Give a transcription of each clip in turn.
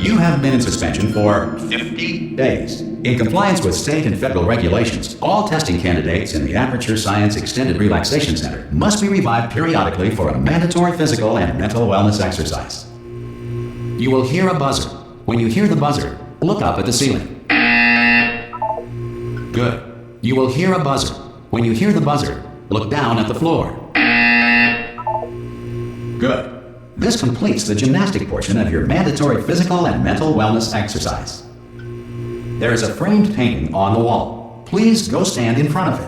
You have been in suspension for 50 days. In compliance with state and federal regulations, all testing candidates in the Aperture Science Extended Relaxation Center must be revived periodically for a mandatory physical and mental wellness exercise. You will hear a buzzer. When you hear the buzzer, look up at the ceiling. Good. You will hear a buzzer. When you hear the buzzer, look down at the floor. Good. This completes the gymnastic portion of your mandatory physical and mental wellness exercise. There is a framed painting on the wall. Please go stand in front of it.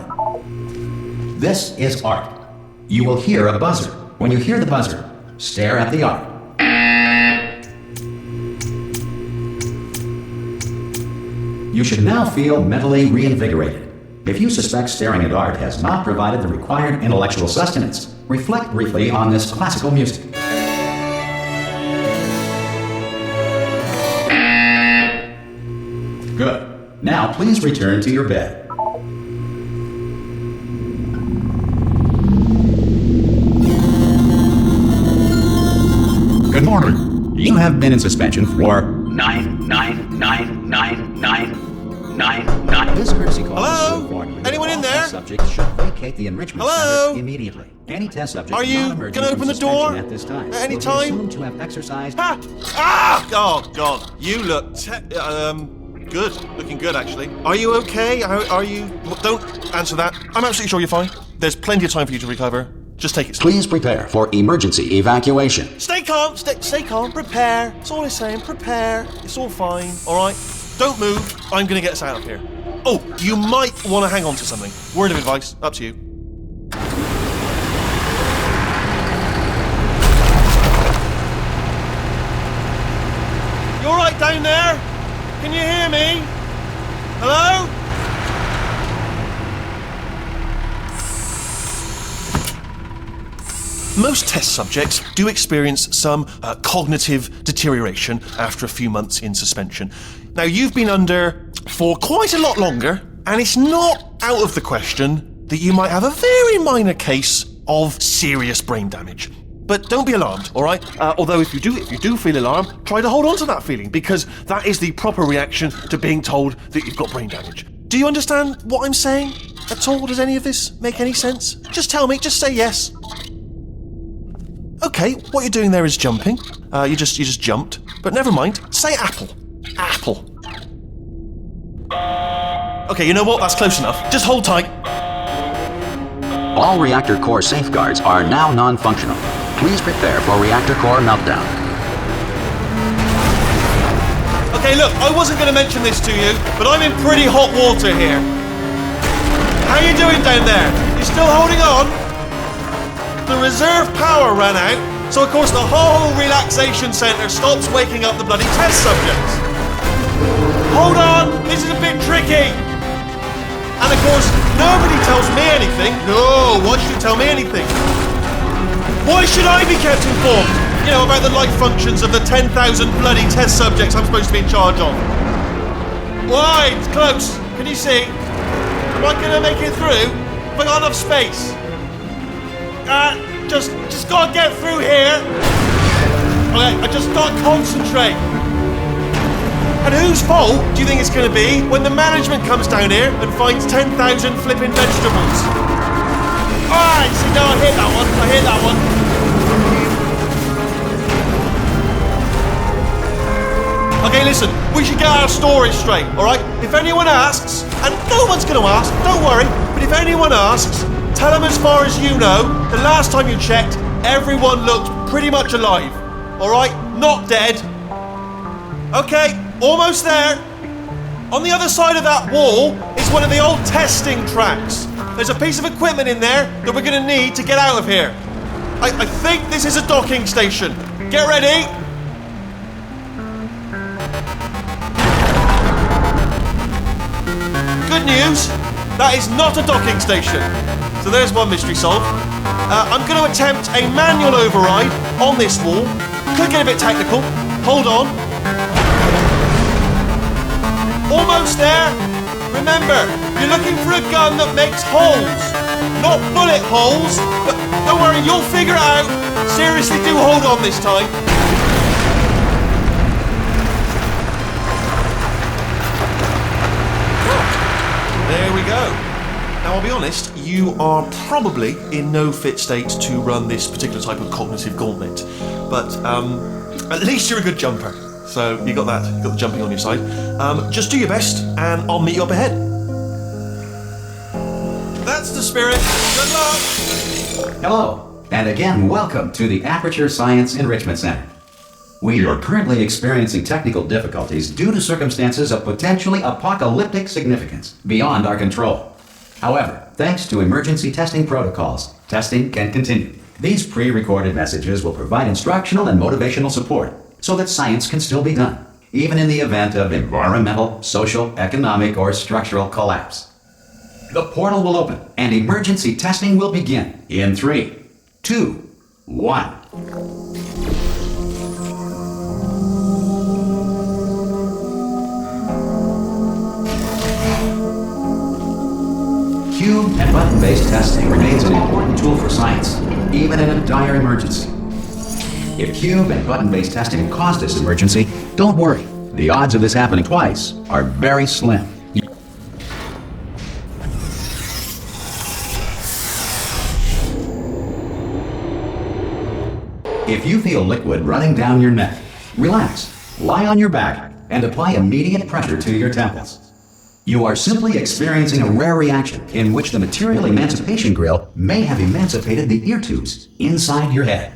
This is art. You will hear a buzzer. When you hear the buzzer, stare at the art. You should now feel mentally reinvigorated. If you suspect staring at art has not provided the required intellectual sustenance, reflect briefly on this classical music. Good. Now please return to your bed. Good morning. You have been in suspension for 9999999. This courtesy call. Hello? Anyone in there? Subject should vacate the enrichment center immediately. Any test subject are you gonna open the door at this time? At any time? Assumed to have exercised. Ha! Ah! Oh God! You look good. Looking good, actually. Are you okay? Are you? Don't answer that. I'm absolutely sure you're fine. There's plenty of time for you to recover. Just take it slow. Please prepare for emergency evacuation. Stay calm. Stay calm. Prepare. That's all I'm saying. Prepare. It's all fine. All right. Don't move. I'm gonna get us out of here. Oh, you might want to hang on to something. Word of advice. Up to you. You all right down there? Can you hear me? Hello? Most test subjects do experience some cognitive deterioration after a few months in suspension. Now, you've been under for quite a lot longer, and it's not out of the question that you might have a very minor case of serious brain damage. But don't be alarmed, all right? Although if you do feel alarmed, try to hold on to that feeling, because that is the proper reaction to being told that you've got brain damage. Do you understand what I'm saying at all? Does any of this make any sense? Just tell me, just say yes. Okay, what you're doing there is jumping. You just jumped. But never mind, say apple. Apple. Okay, you know what? That's close enough. Just hold tight. All reactor core safeguards are now non-functional. Please prepare for reactor core meltdown. Okay, look, I wasn't going to mention this to you, but I'm in pretty hot water here. How you doing down there? You still holding on? The reserve power ran out, so of course the whole relaxation centre stops waking up the bloody test subjects. Hold on, this is a bit tricky. And of course, nobody tells me anything. No, why should you tell me anything? Why should I be kept informed? You know, about the life functions of the 10,000 bloody test subjects I'm supposed to be in charge of. Why? It's close. Can you see? Am I going to make it through? Have I got enough space? Just gotta get through here. Okay, I just gotta concentrate. And whose fault do you think it's gonna be when the management comes down here and finds 10,000 flipping vegetables? Alright, see, no, I hit that one. Okay, listen, we should get our story straight, alright? If anyone asks, and no one's gonna ask, don't worry, but if anyone asks, tell them as far as you know, the last time you checked, everyone looked pretty much alive. Alright? Not dead. Okay, almost there. On the other side of that wall is one of the old testing tracks. There's a piece of equipment in there that we're going to need to get out of here. I think this is a docking station. Get ready. Good news, that is not a docking station. So there's one mystery solved. I'm going to attempt a manual override on this wall. Could get a bit technical. Hold on. Almost there. Remember, you're looking for a gun that makes holes. Not bullet holes, but don't worry, you'll figure it out. Seriously, do hold on this time. we go. Now, I'll be honest, you are probably in no fit state to run this particular type of cognitive gauntlet. But at least you're a good jumper. So you got that, you got the jumping on your side. Just do your best, and I'll meet you up ahead. That's the spirit. Good luck. Hello, and again, welcome to the Aperture Science Enrichment Center. We are currently experiencing technical difficulties due to circumstances of potentially apocalyptic significance beyond our control. However, thanks to emergency testing protocols, testing can continue. These pre-recorded messages will provide instructional and motivational support so that science can still be done, even in the event of environmental, social, economic, or structural collapse. The portal will open and emergency testing will begin in 3, 2, 1. Cube and button-based testing remains an important tool for science, even in a dire emergency. If cube and button-based testing caused this emergency, don't worry. The odds of this happening twice are very slim. If you feel liquid running down your neck, relax, lie on your back, and apply immediate pressure to your temples. You are simply experiencing a rare reaction in which the material emancipation grill may have emancipated the ear tubes inside your head.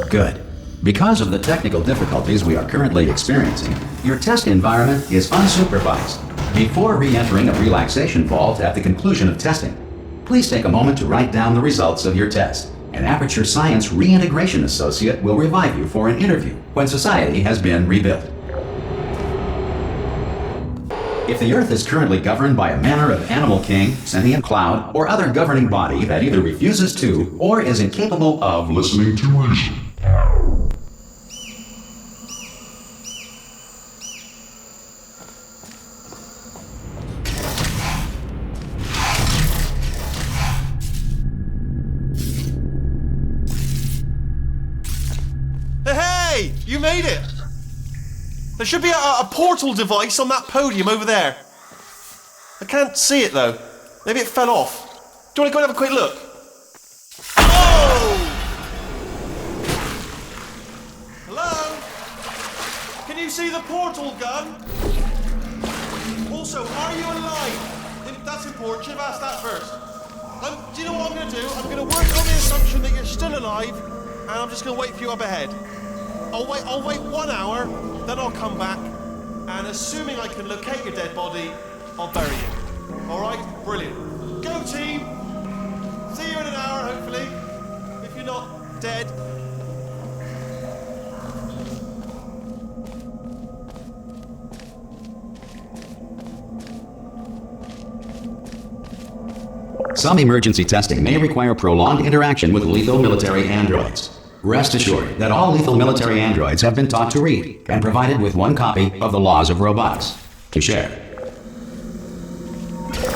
Good. Because of the technical difficulties we are currently experiencing, your test environment is unsupervised. Before re-entering a relaxation vault at the conclusion of testing, please take a moment to write down the results of your test. An Aperture Science Reintegration Associate will revive you for an interview when society has been rebuilt. If the Earth is currently governed by a manner of animal king, sentient cloud, or other governing body that either refuses to or is incapable of listening to reason, Hey, you made it! There should be a portal device on that podium over there. I can't see it though. Maybe it fell off. Do you want to go and have a quick look? Oh! Hello? Can you see the portal gun? Also, are you alive? That's important. Should have asked that first. Do you know what I'm going to do? I'm going to work on the assumption that you're still alive, and I'm just going to wait for you up ahead. I'll wait 1 hour, then I'll come back, and assuming I can locate your dead body, I'll bury you. Alright? Brilliant. Go team! See you in an hour, hopefully. If you're not dead. some emergency testing may require prolonged interaction with lethal military androids. Rest assured that all lethal military androids have been taught to read and provided with one copy of the Laws of Robotics to share.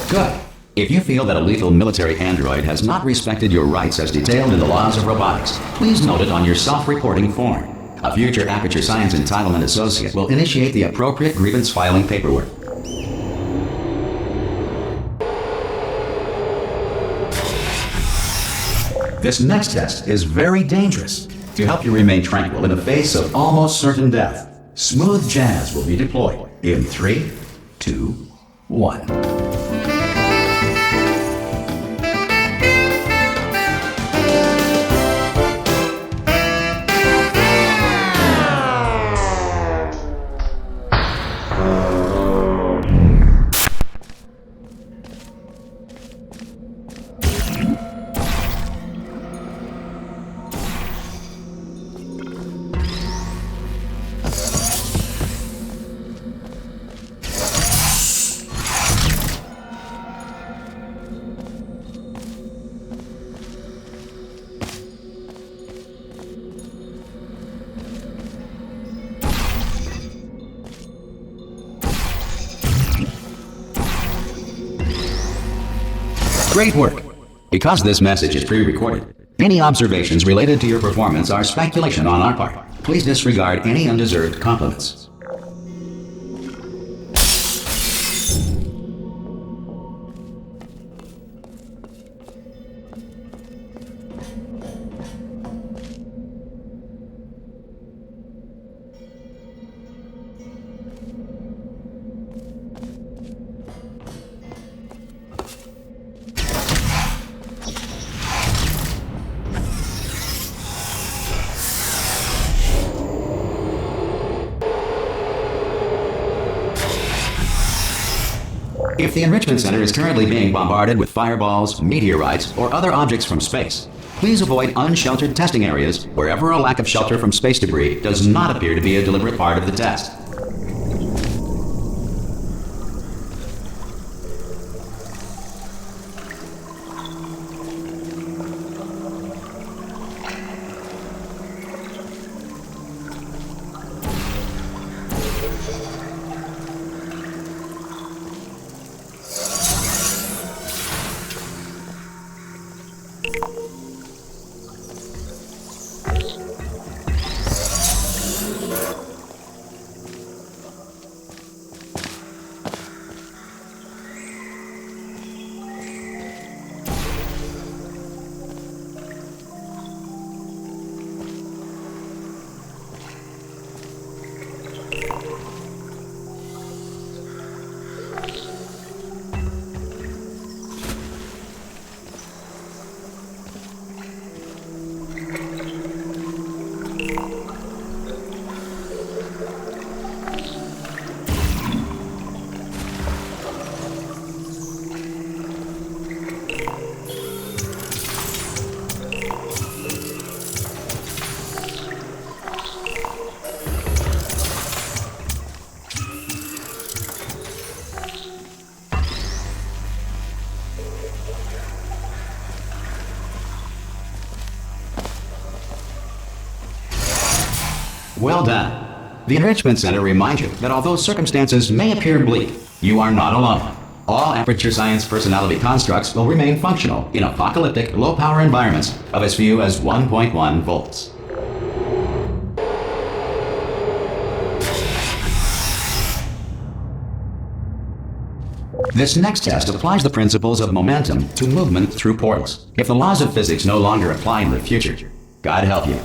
Good. If you feel that a lethal military android has not respected your rights as detailed in the Laws of Robotics, please note it on your self-reporting form. A future Aperture Science Entitlement Associate will initiate the appropriate grievance filing paperwork. This next test is very dangerous. To help you remain tranquil in the face of almost certain death, smooth jazz will be deployed in 3, 2, 1. Great work! Because this message is pre-recorded, any observations related to your performance are speculation on our part. Please disregard any undeserved compliments. If the Enrichment Center is currently being bombarded with fireballs, meteorites, or other objects from space, please avoid unsheltered testing areas wherever a lack of shelter from space debris does not appear to be a deliberate part of the test. Well done. The Enrichment Center reminds you that although circumstances may appear bleak, you are not alone. All Aperture Science personality constructs will remain functional in apocalyptic, low-power environments of as few as 1.1 volts. This next test applies the principles of momentum to movement through portals. If the laws of physics no longer apply in the future, God help you.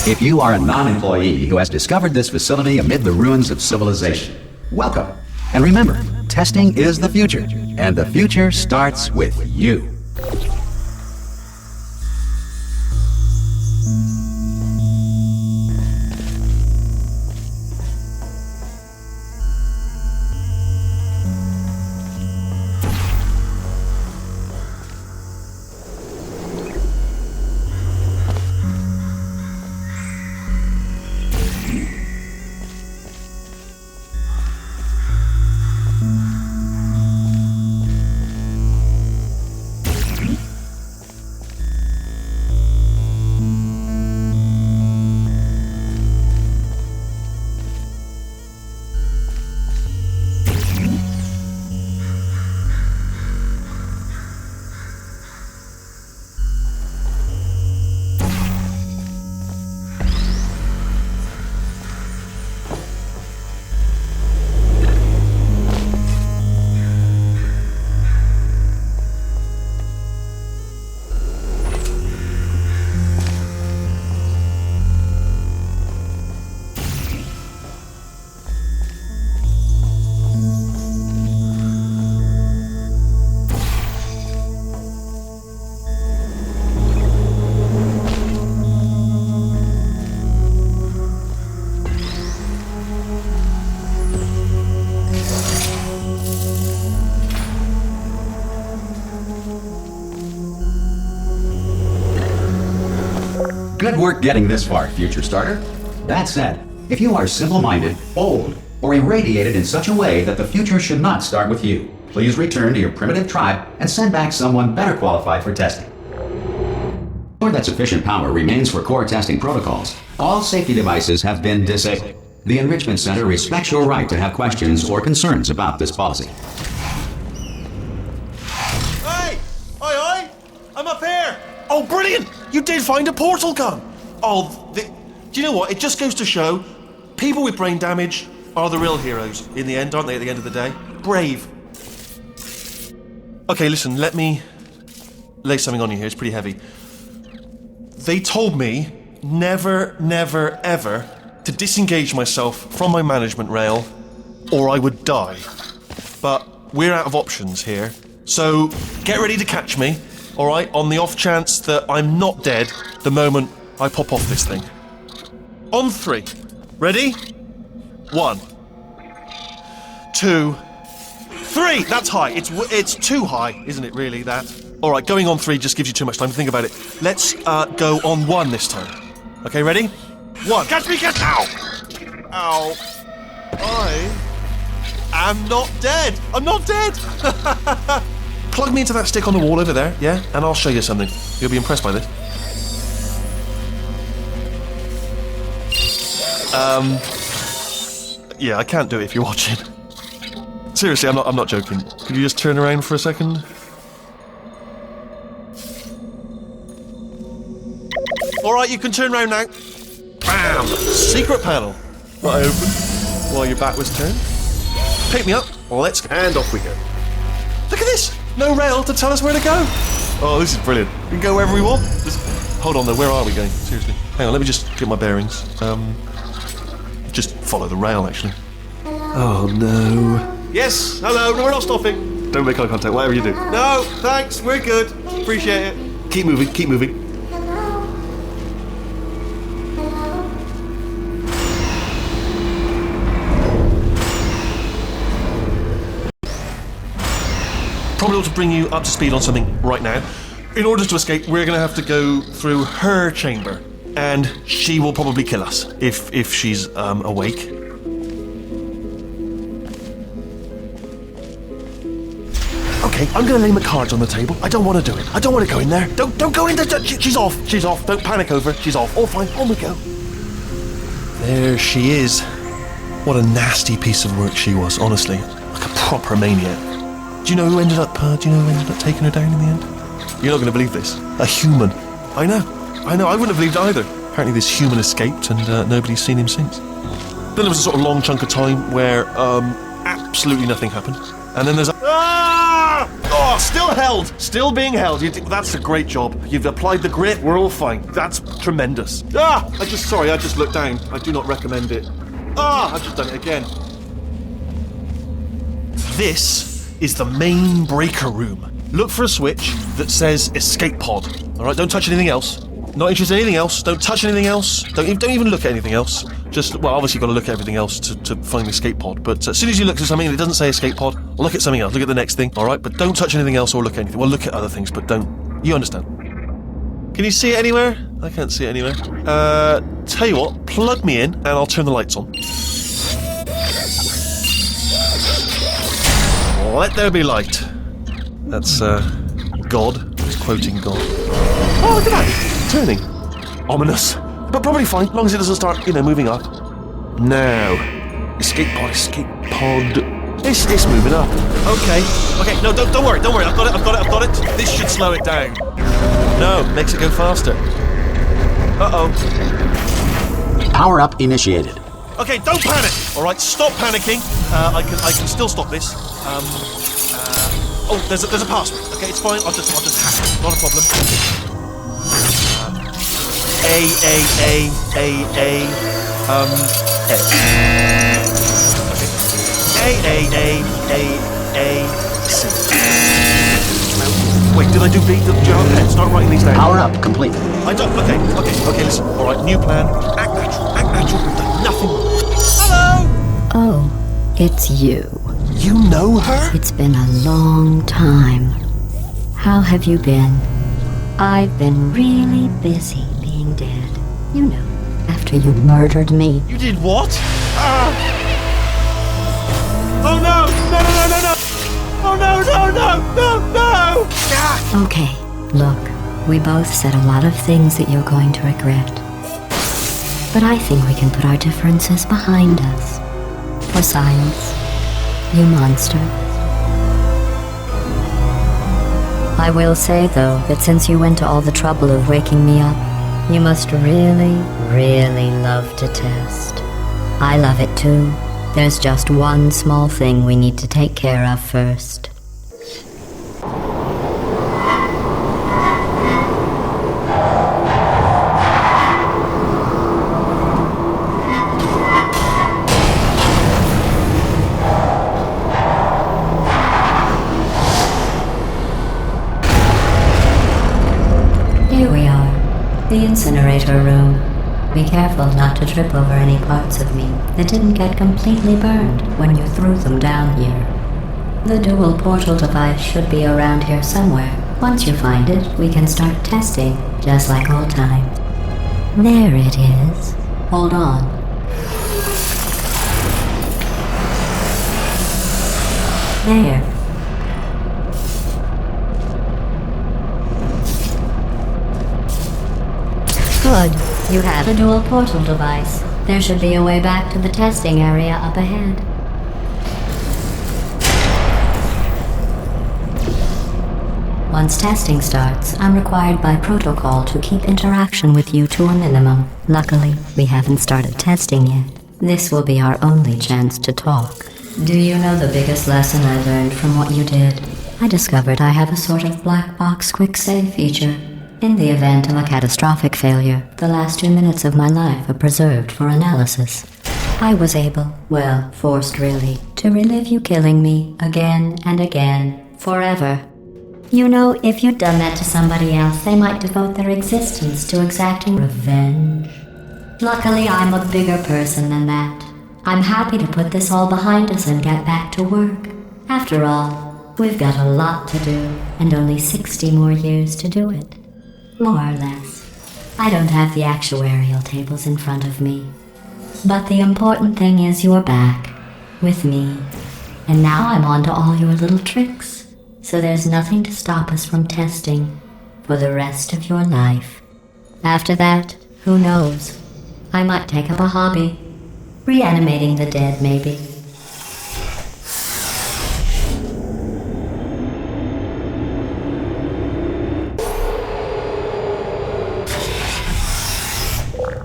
If you are a non-employee who has discovered this facility amid the ruins of civilization, welcome. And remember, testing is the future, and the future starts with you. work getting this far, future starter. That said, if you are simple-minded, bold, or irradiated in such a way that the future should not start with you, please return to your primitive tribe and send back someone better qualified for testing. Or that sufficient power remains for core testing protocols. All safety devices have been disabled. The Enrichment Center respects your right to have questions or concerns about this policy. Hey! Oi! I'm up here! Oh, brilliant! You did find a portal gun! Oh, do you know what? It just goes to show, people with brain damage are the real heroes in the end, aren't they, at the end of the day? Brave. Okay, listen, let me lay something on you here. It's pretty heavy. They told me never, ever to disengage myself from my management rail or I would die. But we're out of options here. So get ready to catch me, all right, on the off chance that I'm not dead the moment I pop off this thing. On 3. Ready? 1, 2, 3. That's high. It's too high, isn't it, really, that? All right, going on 3 just gives you too much time to think about it. Let's go on 1 this time. Okay, ready? 1. Catch me, catch! Ow! Ow. I am not dead. I'm not dead. Plug me into that stick on the wall over there, yeah? And I'll show you something. You'll be impressed by this. Yeah, I can't do it if you're watching. Seriously, I'm not joking. Could you just turn around for a second? Alright, you can turn around now. Bam! Secret panel. I opened while your back was turned. Pick me up, let's go. And off we go. Look at this! No rail to tell us where to go. Oh, this is brilliant. We can go wherever we want. Hold on though, where are we going? Seriously. Hang on, let me just get my bearings. Just follow the rail, actually. Oh no. Yes, hello, no, we're not stopping. Don't make eye contact, whatever you do. No, thanks, we're good. Appreciate it. Keep moving, keep moving. Probably ought to bring you up to speed on something right now. In order to escape, we're going to have to go through her chamber. And she will probably kill us, if she's awake. Okay, I'm going to lay my cards on the table. I don't want to do it. I don't want to go in there. Don't go in there. She's off. She's off. Don't panic over. She's off. All fine. On we go. There she is. What a nasty piece of work she was, honestly. Like a proper maniac. Do you know who ended up taking her down in the end? You're not going to believe this. A human. I know, I wouldn't have believed it either. Apparently this human escaped and nobody's seen him since. Then there was a sort of long chunk of time where absolutely nothing happened. And then there's a... Ah! Oh, still held! Still being held. That's a great job. You've applied the grit, we're all fine. That's tremendous. Ah! I just looked down. I do not recommend it. Ah! I've just done it again. This is the main breaker room. Look for a switch that says escape pod. Alright, don't touch anything else. Not interested in anything else. Don't touch anything else. Don't even look at anything else. Just, well, obviously you've got to look at everything else to find the escape pod. But as soon as you look at something and it doesn't say escape pod, look at something else. Look at the next thing, alright? But don't touch anything else or look at anything. Well, look at other things, but don't. You understand. Can you see it anywhere? I can't see it anywhere. Tell you what, plug me in and I'll turn the lights on. Let there be light. That's, God. He's quoting God. Oh, look at that! Turning. Ominous. But probably fine, as long as it doesn't start, moving up. Now. Escape pod. It's moving up. Okay, no, don't worry. I've got it. This should slow it down. No, makes it go faster. Uh-oh. Power up initiated. Okay, don't panic. All right, stop panicking. I can still stop this. Oh, there's a password. Okay, it's fine. I'll just hack it. Not a problem. C. Wait, did I do B? Start writing these down. Power up complete. I don't. Okay. Listen. All right, new plan. Act natural. We've done nothing. Hello. Oh, it's you. You know her? It's been a long time. How have you been? I've been really busy being dead. You know, after you murdered me. You did what? Oh no! No, no, no, no, no! Oh no, no, no, no, no! Ah! Okay, look, we both said a lot of things that you're going to regret. But I think we can put our differences behind us. For science, you monster. I will say, though, that since you went to all the trouble of waking me up, you must really, really love to test. I love it too. There's just one small thing we need to take care of first. Here we are, the incinerator room. Be careful not to trip over any parts of me that didn't get completely burned when you threw them down here. The dual portal device should be around here somewhere. Once you find it, we can start testing, just like old times. There it is. Hold on. There. Good. You have a dual portal device. There should be a way back to the testing area up ahead. Once testing starts, I'm required by protocol to keep interaction with you to a minimum. Luckily, we haven't started testing yet. This will be our only chance to talk. Do you know the biggest lesson I learned from what you did? I discovered I have a sort of black box quick save feature. In the event of a catastrophic failure, the last 2 minutes of my life are preserved for analysis. I was able, well, forced really, to relive you killing me again and again, forever. You know, if you'd done that to somebody else, they might devote their existence to exacting revenge. Luckily, I'm a bigger person than that. I'm happy to put this all behind us and get back to work. After all, we've got a lot to do, and only 60 more years to do it. More or less. I don't have the actuarial tables in front of me. But the important thing is you're back, with me. And now I'm on to all your little tricks. So there's nothing to stop us from testing for the rest of your life. After that, who knows? I might take up a hobby. Reanimating the dead, maybe.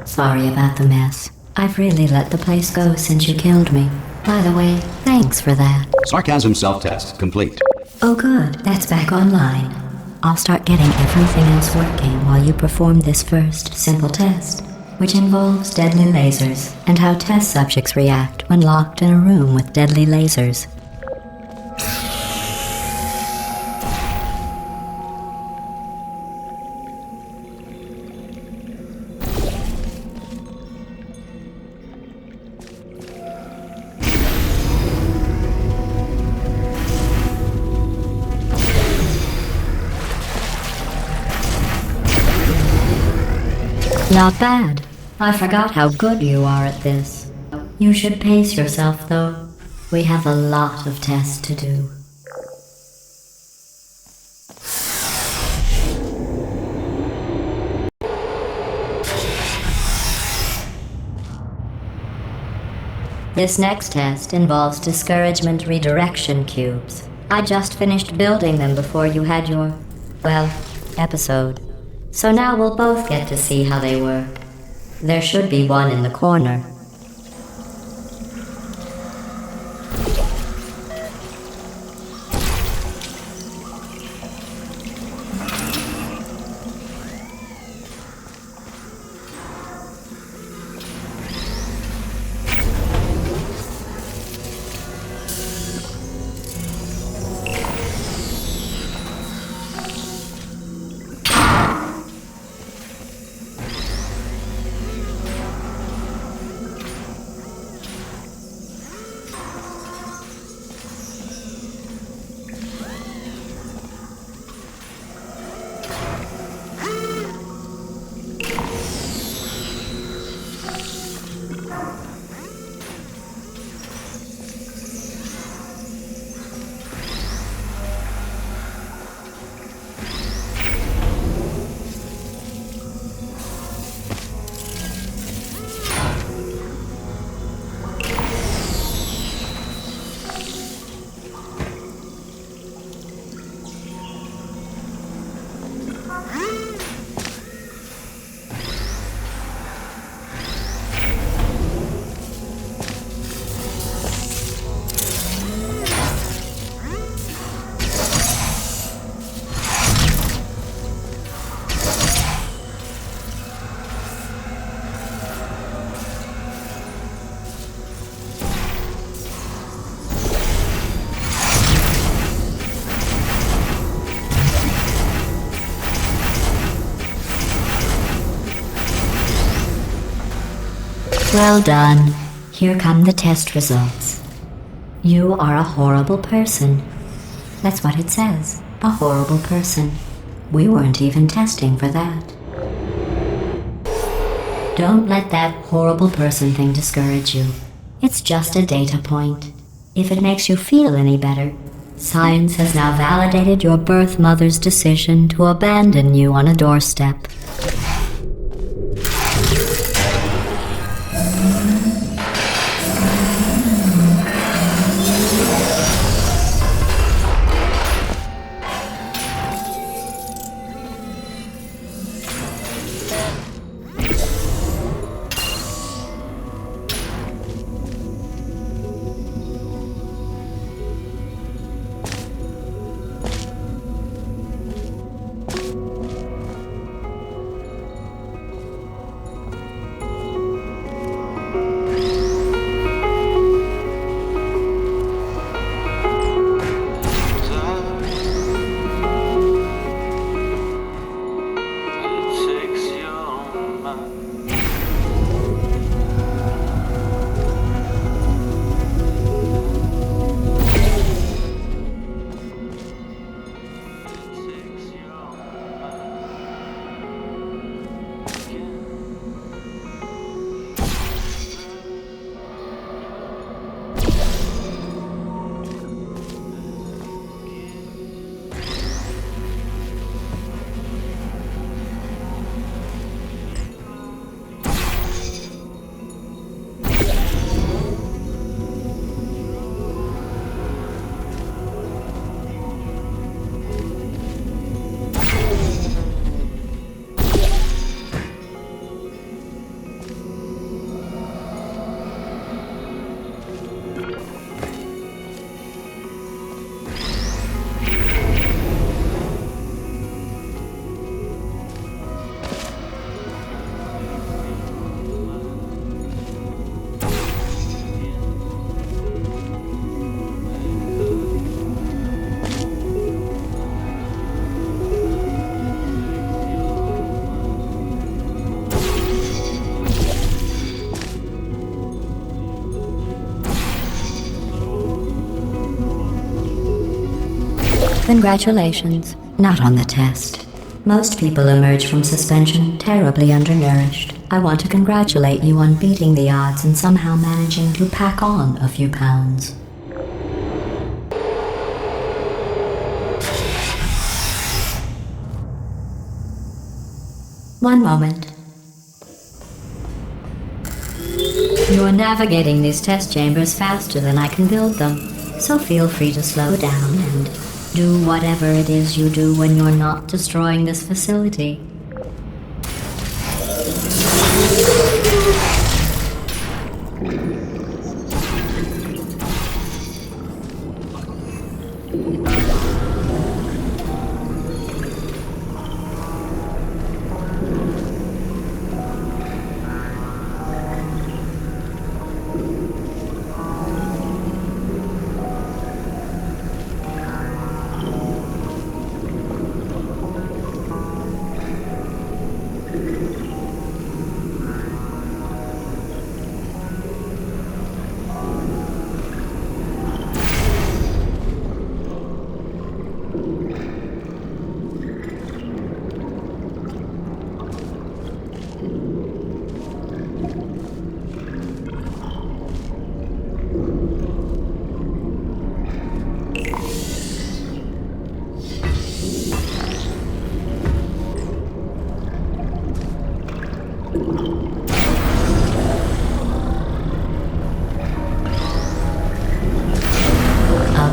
Sorry about the mess. I've really let the place go since you killed me. By the way, thanks for that. Sarcasm self-test complete. Oh good, that's back online. I'll start getting everything else working while you perform this first, simple test, which involves deadly lasers and how test subjects react when locked in a room with deadly lasers. Not bad. I forgot how good you are at this. You should pace yourself, though. We have a lot of tests to do. This next test involves discouragement redirection cubes. I just finished building them before you had your, well, episode. So now we'll both get to see how they work. There should be one in the corner. Well done. Here come the test results. You are a horrible person. That's what it says. A horrible person. We weren't even testing for that. Don't let that horrible person thing discourage you. It's just a data point. If it makes you feel any better, science has now validated your birth mother's decision to abandon you on a doorstep. Congratulations. Not on the test. Most people emerge from suspension terribly undernourished. I want to congratulate you on beating the odds and somehow managing to pack on a few pounds. One moment. You're navigating these test chambers faster than I can build them, so feel free to slow down and do whatever it is you do when you're not destroying this facility.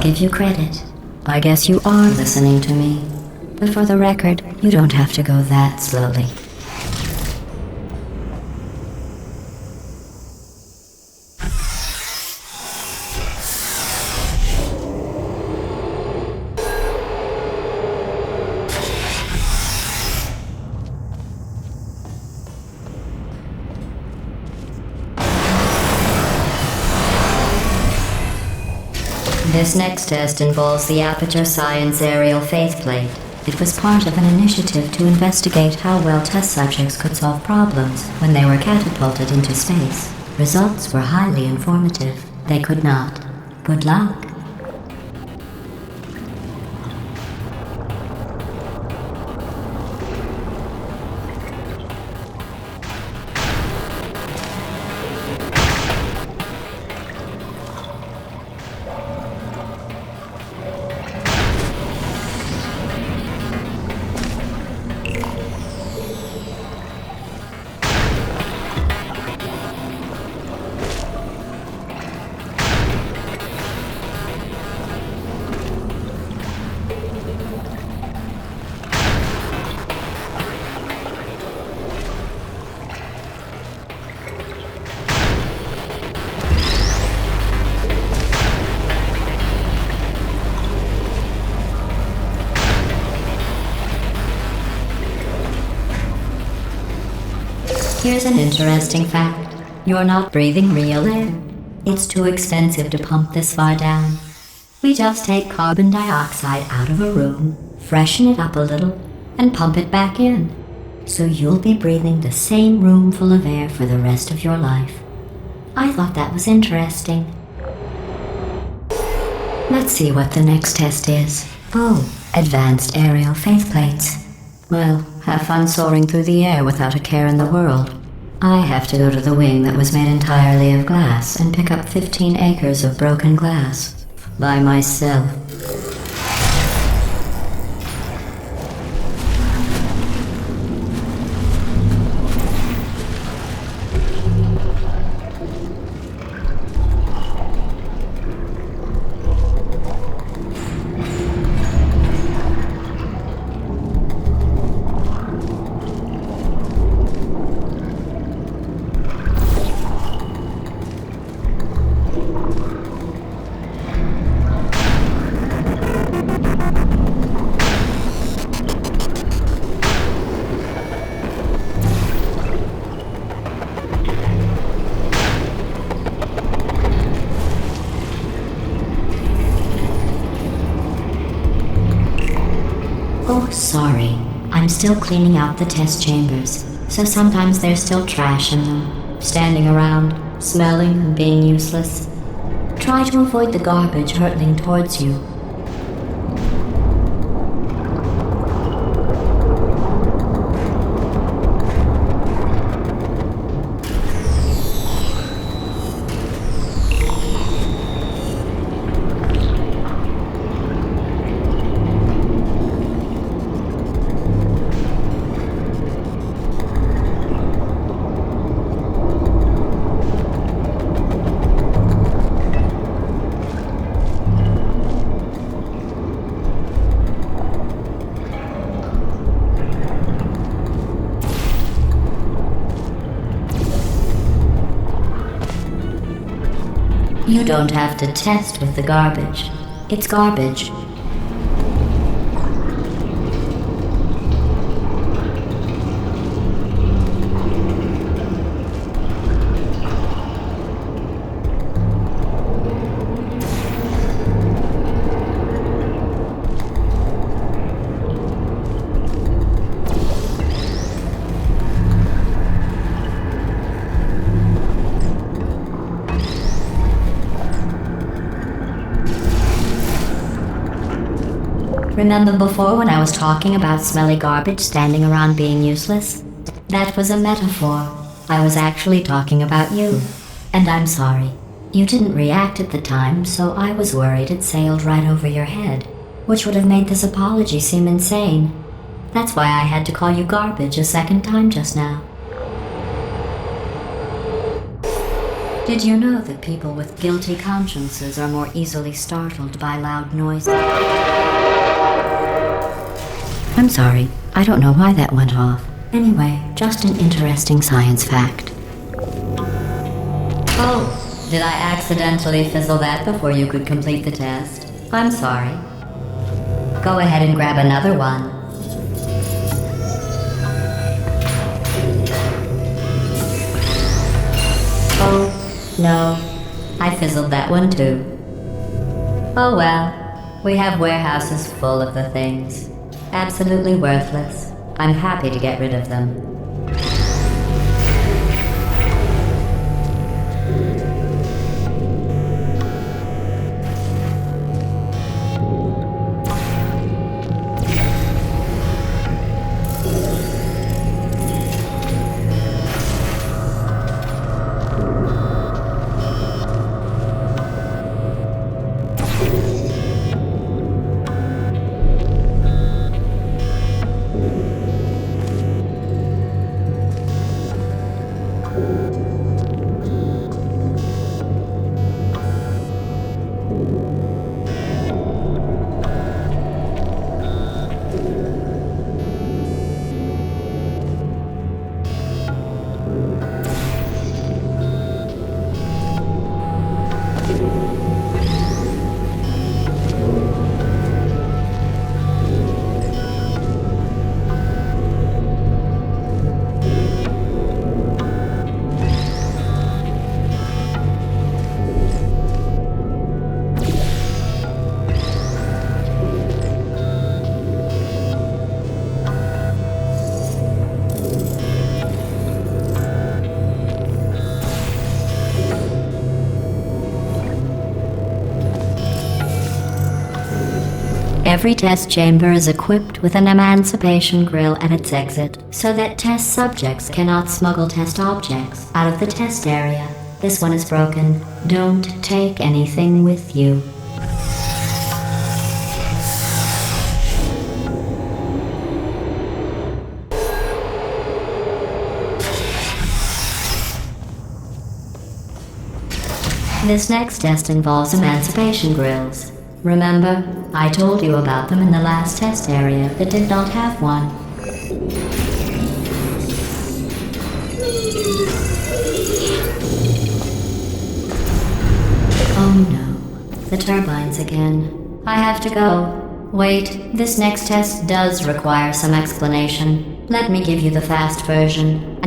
Give you credit. I guess you are listening to me. But for the record, you don't have to go that slowly. This next test involves the Aperture Science Aerial Faithplate. It was part of an initiative to investigate how well test subjects could solve problems when they were catapulted into space. Results were highly informative. They could not. Good luck. Here's an interesting fact. You're not breathing real air. It's too expensive to pump this far down. We just take carbon dioxide out of a room, freshen it up a little, and pump it back in. So you'll be breathing the same room full of air for the rest of your life. I thought that was interesting. Let's see what the next test is. Oh, advanced aerial faceplates. Well, have fun soaring through the air without a care in the world. I have to go to the wing that was made entirely of glass and pick up 15 acres of broken glass. By myself. Oh, sorry. I'm still cleaning out the test chambers, so sometimes there's still trash in them, standing around, smelling and being useless. Try to avoid the garbage hurtling towards you. You don't have to test with the garbage. It's garbage. Remember before when I was talking about smelly garbage standing around being useless? That was a metaphor. I was actually talking about you. And I'm sorry. You didn't react at the time, so I was worried it sailed right over your head, which would have made this apology seem insane. That's why I had to call you garbage a second time just now. Did you know that people with guilty consciences are more easily startled by loud noises? I'm sorry, I don't know why that went off. Anyway, just an interesting science fact. Oh, did I accidentally fizzle that before you could complete the test? I'm sorry. Go ahead and grab another one. Oh, no. I fizzled that one too. Oh well, we have warehouses full of the things. Absolutely worthless. I'm happy to get rid of them. Every test chamber is equipped with an emancipation grill at its exit, so that test subjects cannot smuggle test objects out of the test area. This one is broken. Don't take anything with you. This next test involves emancipation grills. Remember, I told you about them in the last test area that did not have one. Oh no, the turbines again. I have to go. Wait, this next test does require some explanation. Let me give you the fast version.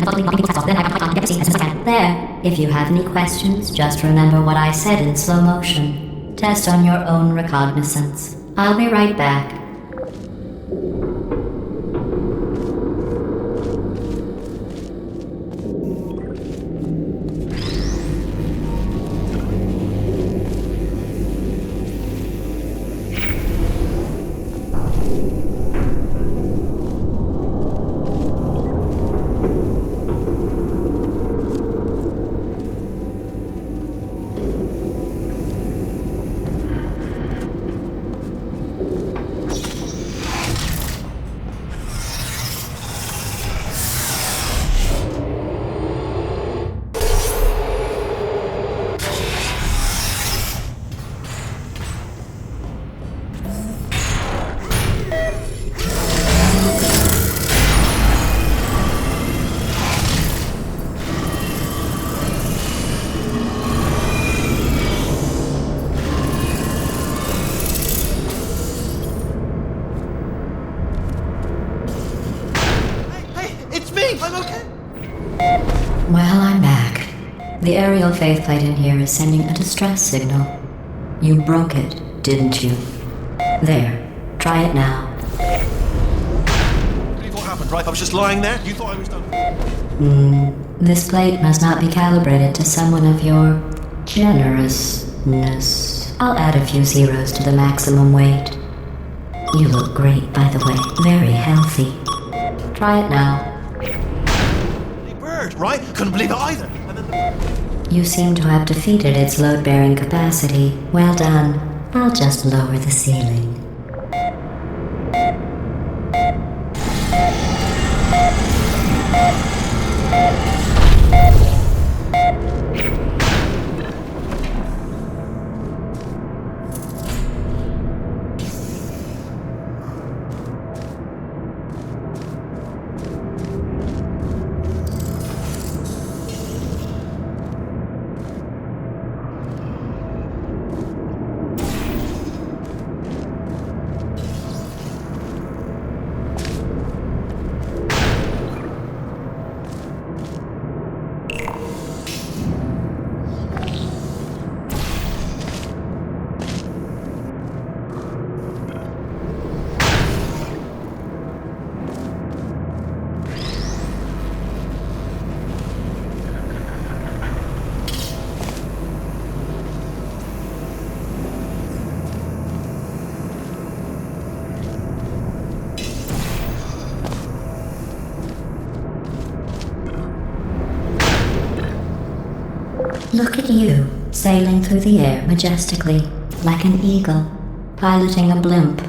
There, if you have any questions, just remember what I said in slow motion. Test on your own recognizance. I'll be right back. Well, I'm back. The aerial faceplate in here is sending a distress signal. You broke it, didn't you? There. Try it now. Believe what happened, right? I was just lying there. You thought I was done. This plate must not be calibrated to someone of your generousness. I'll add a few zeros to the maximum weight. You look great, by the way. Very healthy. Try it now. Right? Couldn't believe it either. You seem to have defeated its load-bearing capacity. Well done. I'll just lower the ceiling. Look at you, sailing through the air majestically, like an eagle, piloting a blimp.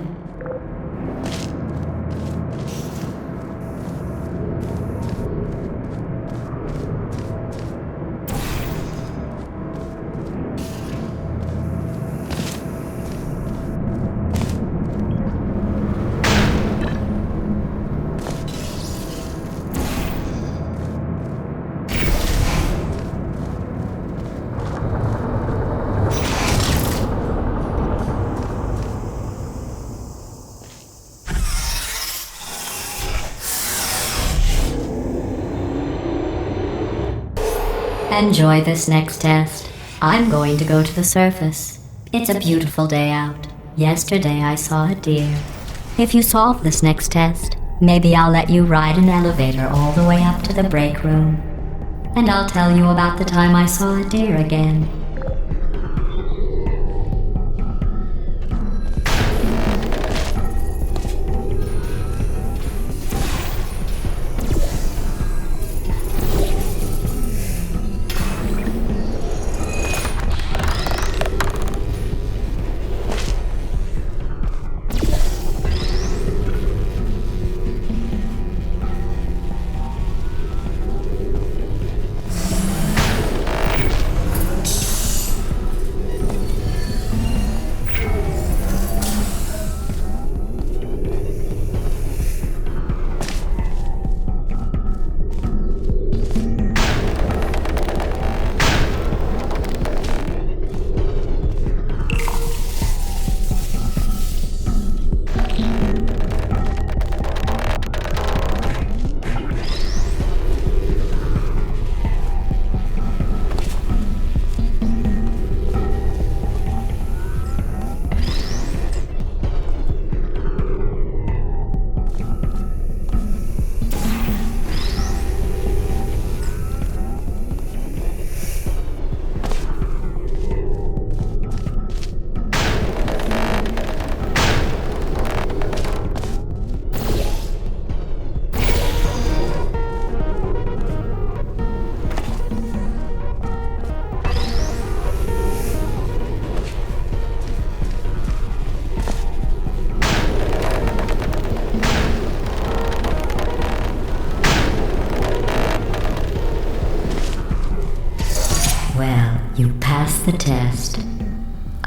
Enjoy this next test. I'm going to go to the surface. It's a beautiful day out. Yesterday I saw a deer. If you solve this next test, maybe I'll let you ride an elevator all the way up to the break room. And I'll tell you about the time I saw a deer again.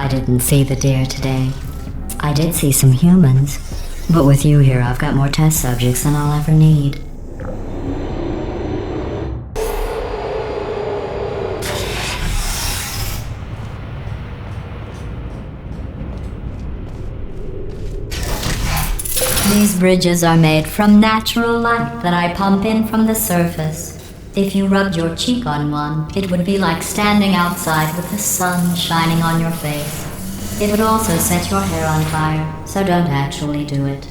I didn't see the deer today. I did see some humans, but with you here, I've got more test subjects than I'll ever need. These bridges are made from natural light that I pump in from the surface. If you rubbed your cheek on one, it would be like standing outside with the sun shining on your face. It would also set your hair on fire, so don't actually do it.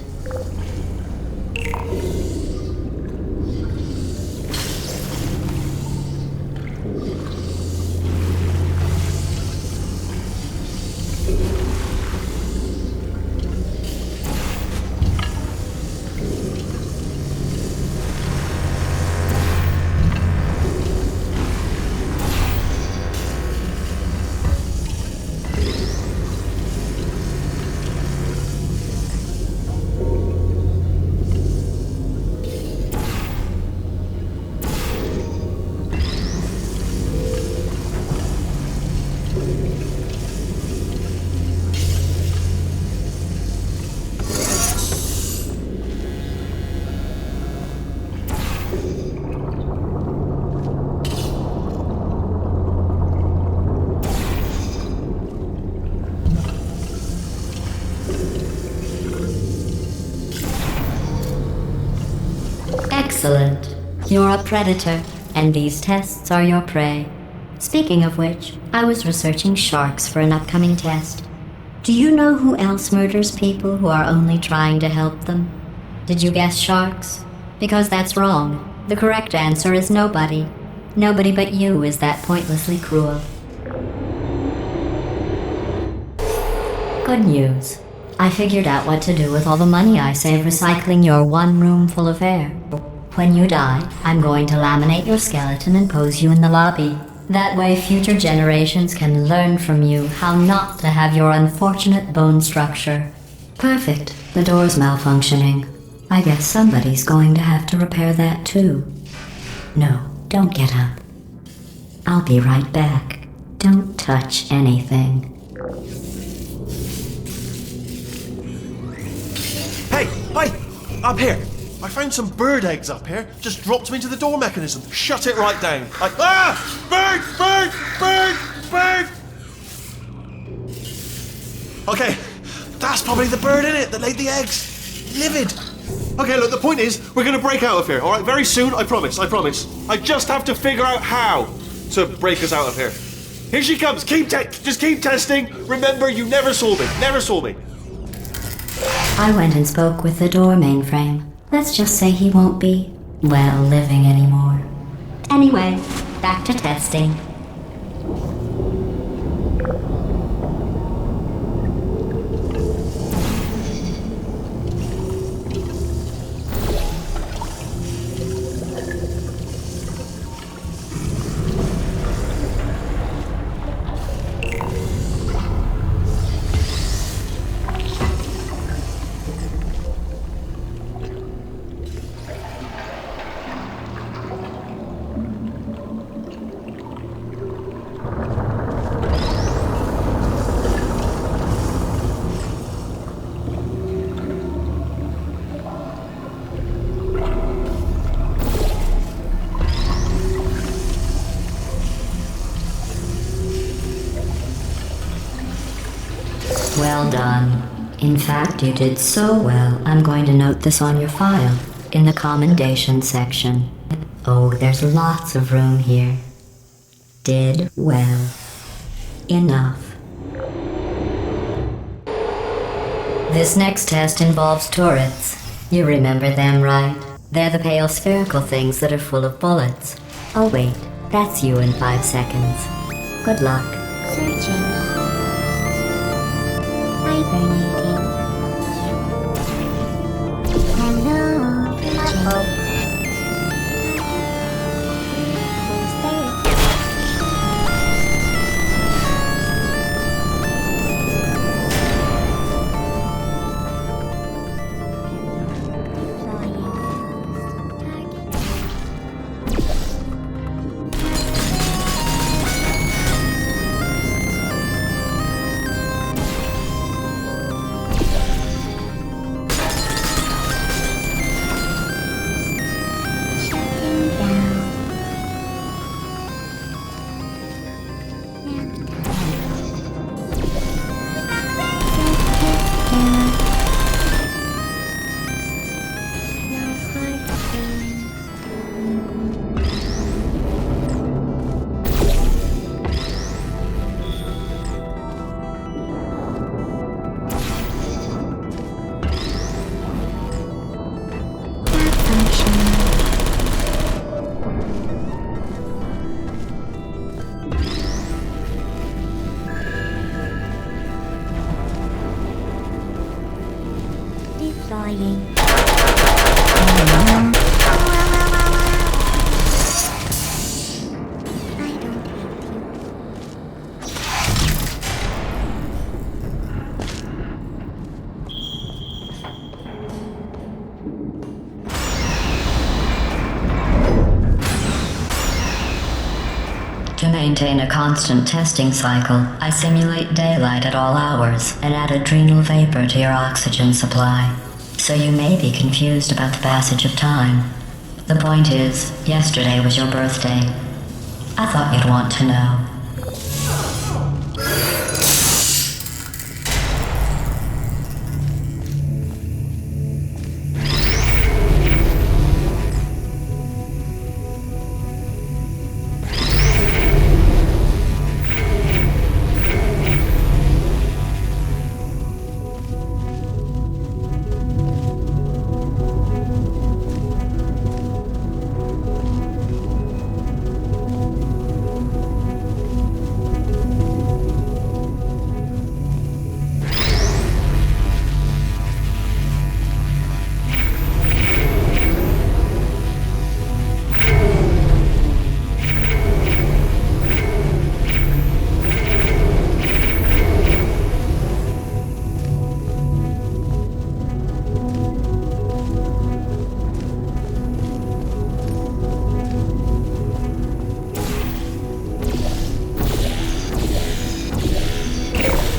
Excellent. You're a predator, and these tests are your prey. Speaking of which, I was researching sharks for an upcoming test. Do you know who else murders people who are only trying to help them? Did you guess sharks? Because that's wrong. The correct answer is nobody. Nobody but you is that pointlessly cruel. Good news. I figured out what to do with all the money I save recycling your one room full of air. When you die, I'm going to laminate your skeleton and pose you in the lobby. That way future generations can learn from you how not to have your unfortunate bone structure. Perfect. The door's malfunctioning. I guess somebody's going to have to repair that too. No, don't get up. I'll be right back. Don't touch anything. Hey, hi! Up here! I found some bird eggs up here. Just dropped them into the door mechanism. Shut it right down. Bird! Okay, that's probably the bird in it that laid the eggs. Livid. Okay, look, the point is, we're gonna break out of here, alright? Very soon, I promise. I just have to figure out how to break us out of here. Here she comes. Just keep testing. Remember, you never saw me. I went and spoke with the door mainframe. Let's just say he won't be, well, living anymore. Anyway, back to testing. Well done. In fact, you did so well, I'm going to note this on your file, in the commendation section. Oh, there's lots of room here. Did well. Enough. This next test involves turrets. You remember them, right? They're the pale spherical things that are full of bullets. Oh wait, that's you in 5 seconds. Good luck. Searching. Hibernating. Hello. Searching. Deploying. I don't hate you. To maintain a constant testing cycle, I simulate daylight at all hours and add adrenal vapor to your oxygen supply. So you may be confused about the passage of time. The point is, yesterday was your birthday. I thought you'd want to know.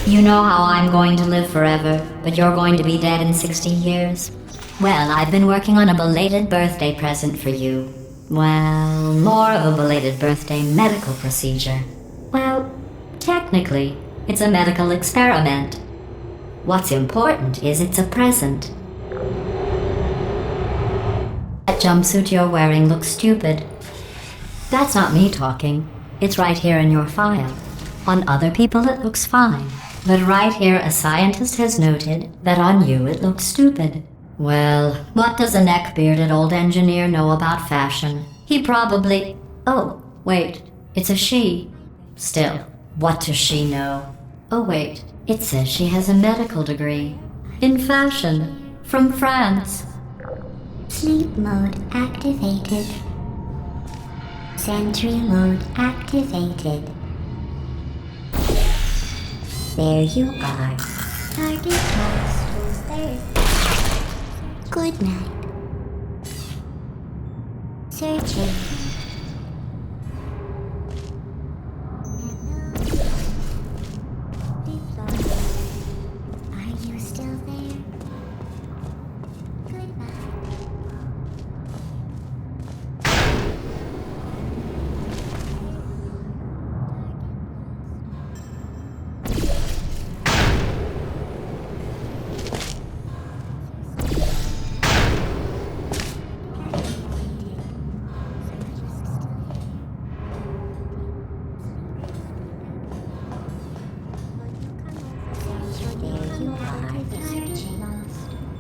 You know how I'm going to live forever, but you're going to be dead in 60 years? Well, I've been working on a belated birthday present for you. Well, more of a belated birthday medical procedure. Well, technically, it's a medical experiment. What's important is it's a present. That jumpsuit you're wearing looks stupid. That's not me talking. It's right here in your file. On other people it looks fine. But right here a scientist has noted that on you it looks stupid. Well, what does a neck-bearded old engineer know about fashion? He probably... Oh, wait, it's a she. Still, what does she know? Oh wait, it says she has a medical degree. In fashion. From France. Sleep mode activated. Sentry mode activated. There you are. Target lost. There. Good night. Searching. Are you still there? Good night.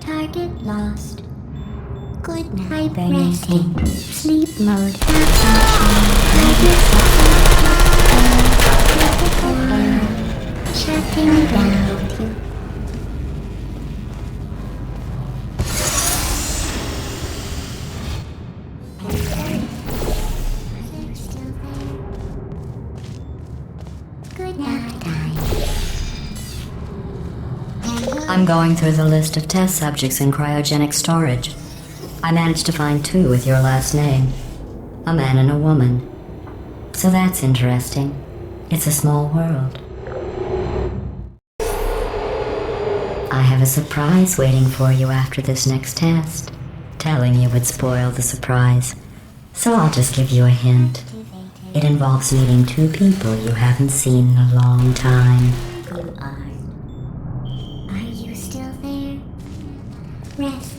Target lost. Good night. Resting. Sleep mode. Shutting down. Good night. I'm going through the list of test subjects in cryogenic storage. I managed to find 2 with your last name. A man and a woman. So that's interesting. It's a small world. I have a surprise waiting for you after this next test. Telling you would spoil the surprise. So I'll just give you a hint. It involves meeting 2 people you haven't seen in a long time. You are. Are you still there? Resting.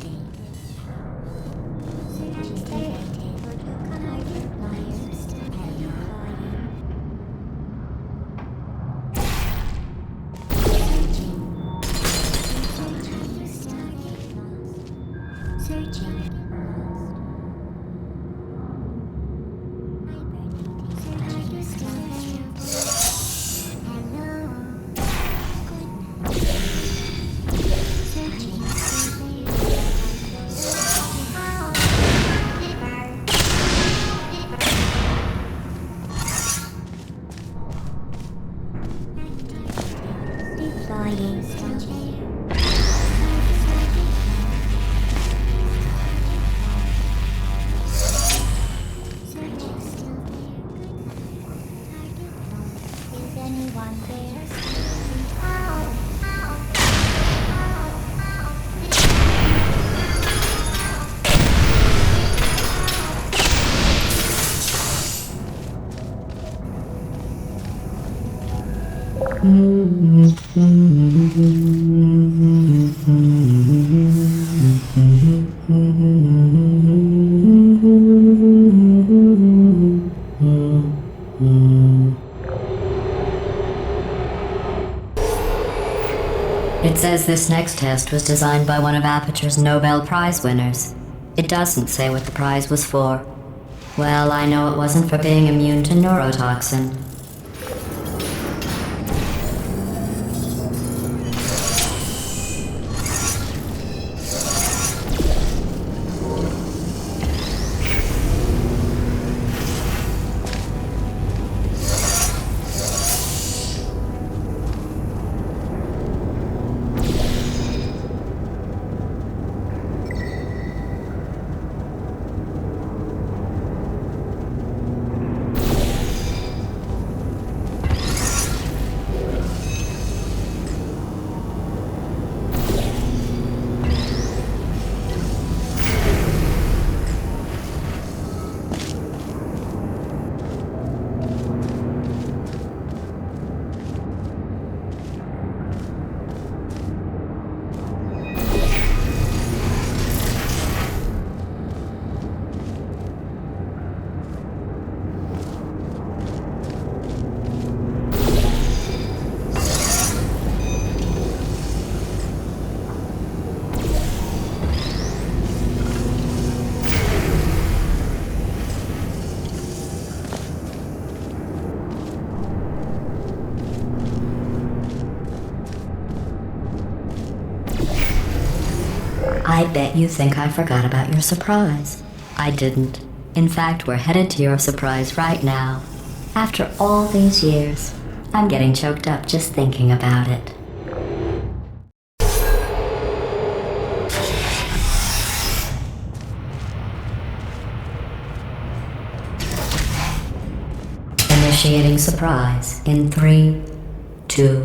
Are you still there? Searching still there. Is anyone there? Ow! It says this next test was designed by one of Aperture's Nobel Prize winners. It doesn't say what the prize was for. Well, I know it wasn't for being immune to neurotoxin. I bet you think I forgot about your surprise. I didn't. In fact, we're headed to your surprise right now. After all these years, I'm getting choked up just thinking about it. Initiating surprise in 3, 2,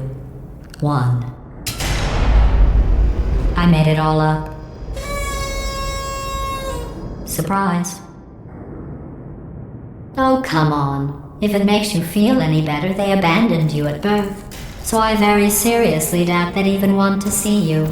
1. I made it all up. Surprise. Oh, come on. If it makes you feel any better, they abandoned you at birth. So I very seriously doubt they'd even want to see you.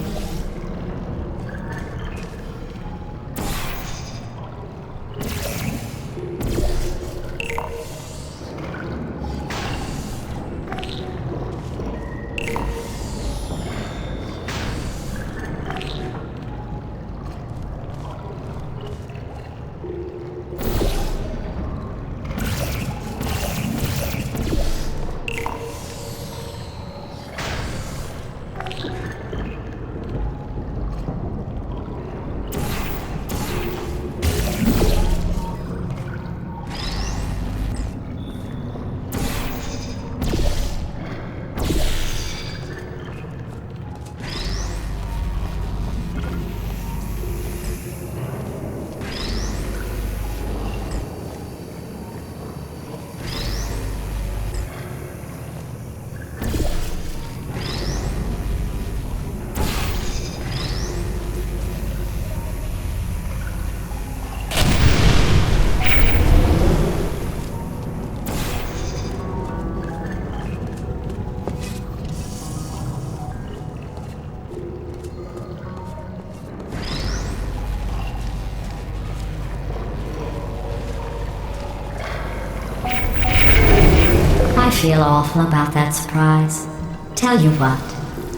I feel awful about that surprise. Tell you what,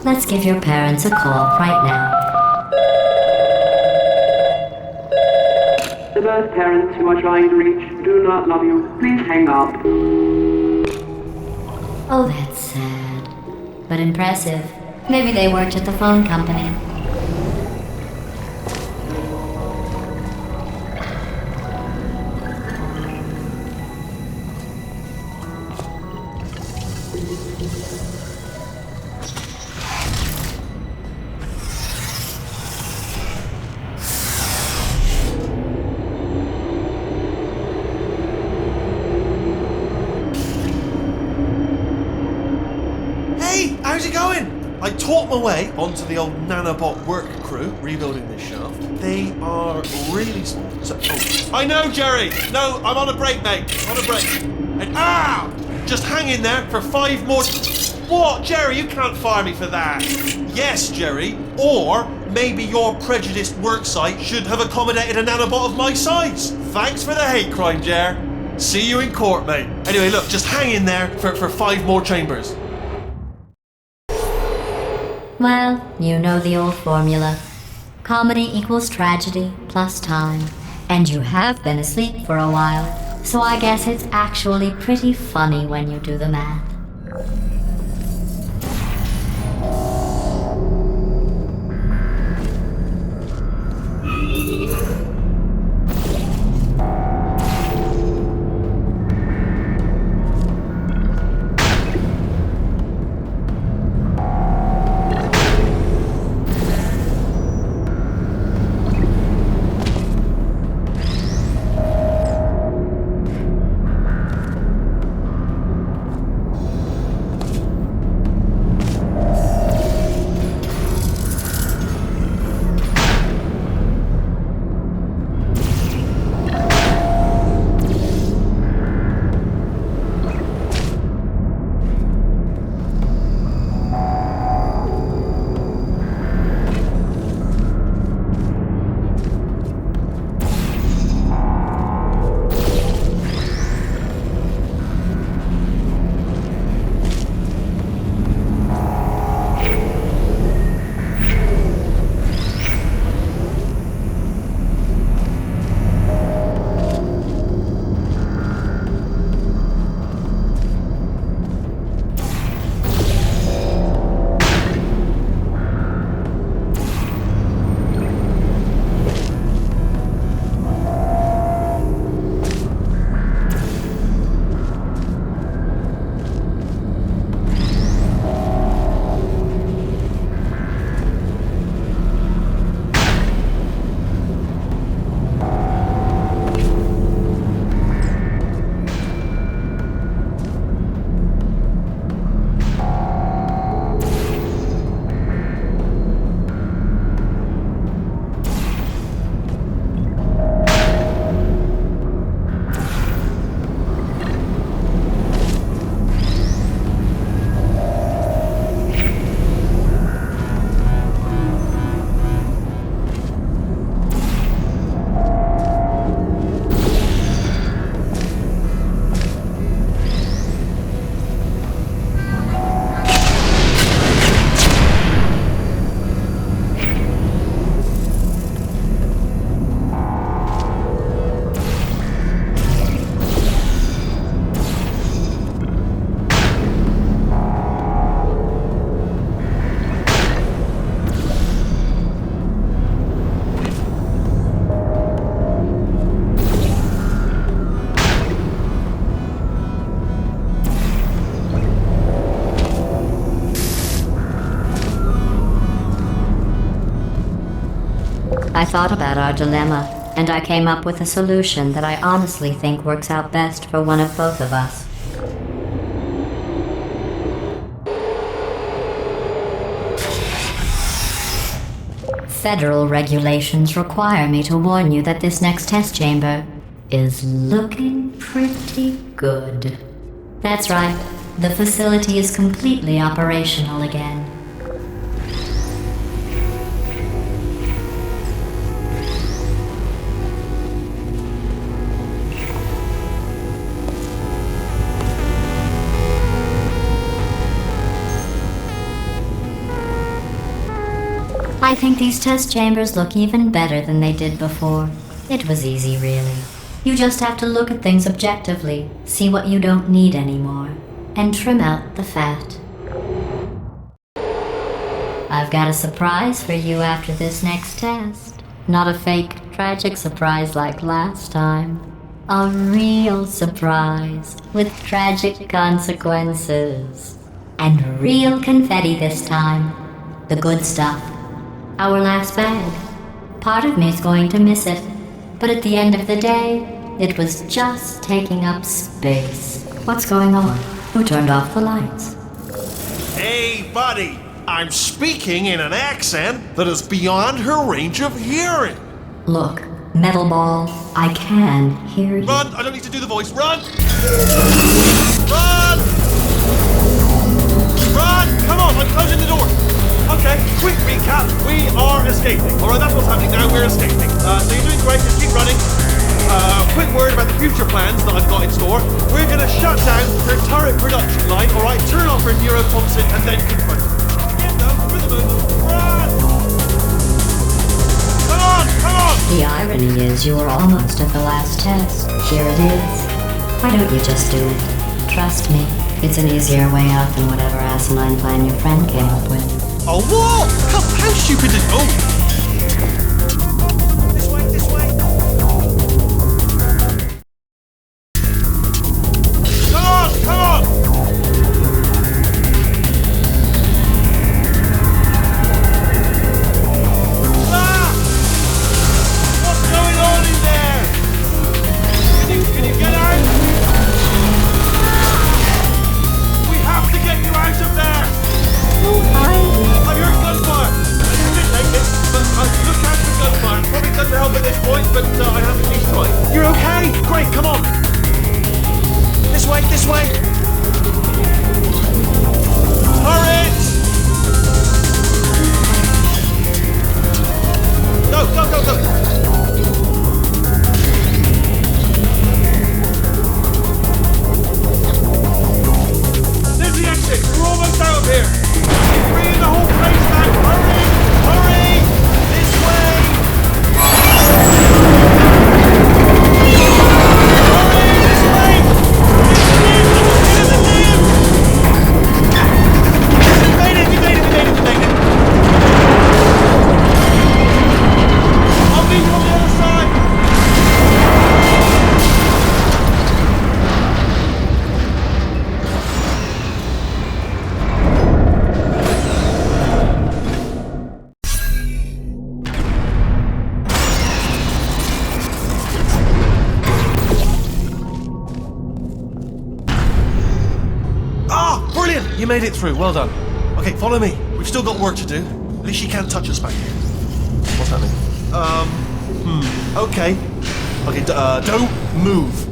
let's give your parents a call right now. The birth parents you are trying to reach do not love you. Please hang up. Oh, that's sad. But impressive. Maybe they worked at the phone company. how's it going? I taught my way onto the old nanobot work crew rebuilding this shaft. They are really I know, Jerry! No, I'm on a break, mate. On a break. And just hang in there for 5 more... What? Jerry, you can't fire me for that. Yes, Jerry. Or maybe your prejudiced worksite should have accommodated a nanobot of my size. Thanks for the hate crime, Jer. See you in court, mate. Anyway, look, just hang in there for 5 more chambers. Well, you know the old formula. Comedy equals tragedy plus time. And you have been asleep for a while, so I guess it's actually pretty funny when you do the math. I thought about our dilemma, and I came up with a solution that I honestly think works out best for one of both of us. Federal regulations require me to warn you that this next test chamber is looking pretty good. That's right, the facility is completely operational again. I think these test chambers look even better than they did before. It was easy, really. You just have to look at things objectively, see what you don't need anymore, and trim out the fat. I've got a surprise for you after this next test. Not a fake, tragic surprise like last time. A real surprise with tragic consequences. And real confetti this time. The good stuff. Our last bag. Part of me is going to miss it, but at the end of the day, it was just taking up space. What's going on? Who turned off the lights? Hey, buddy. I'm speaking in an accent that is beyond her range of hearing. Look, Metal Ball, I can hear you. Run! I don't need to do the voice. Run! Run! Run! Come on, I'm closing the door. Okay, quick recap. We are escaping. Alright, that's what's happening now. We're escaping. So you're doing great. Just keep running. Quick word about the future plans that I've got in store. We're going to shut down her turret production line, alright? Turn off her neurotoxin and then confront her. Yeah, no, through the movement. Run! Come on! Come on! The irony is you were almost at the last test. Here it is. Why don't you just do it? Trust me, it's an easier way out than whatever asinine plan your friend came up with. Oh, what? How stupid is... Oh! This way, this way. Come on, come on! Ah! What's going on in there? Can you get out? We have to get you out of there! I heard gunfire! I didn't take it, but look out for gunfire. Probably doesn't help at this point, but I have at least tried. You're okay? Great, come on! This way, this way! Turret! Go, go, go, go! There's the exit! We're almost out of here! Bring the whole place back! Hurry! Hurry! This way! Hurry! This way! Get in the dim! We made it! We made it! We made it! We made it! I'll be from the other side! You made it through, well done. Okay, follow me. We've still got work to do. At least she can't touch us back here. What's happening? Okay. Okay, don't move.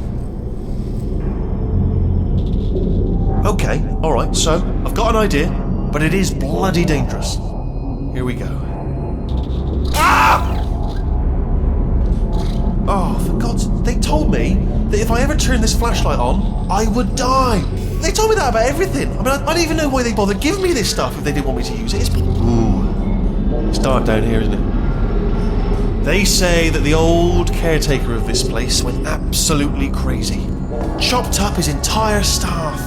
Okay, alright, so, I've got an idea, but it is bloody dangerous. Here we go. Ah! Oh, for God's... They told me that if I ever turned this flashlight on, I would die. They told me that about everything. I mean, I don't even know why they bothered giving me this stuff if they didn't want me to use it. It's dark down here, isn't it? They say that the old caretaker of this place went absolutely crazy. Chopped up his entire staff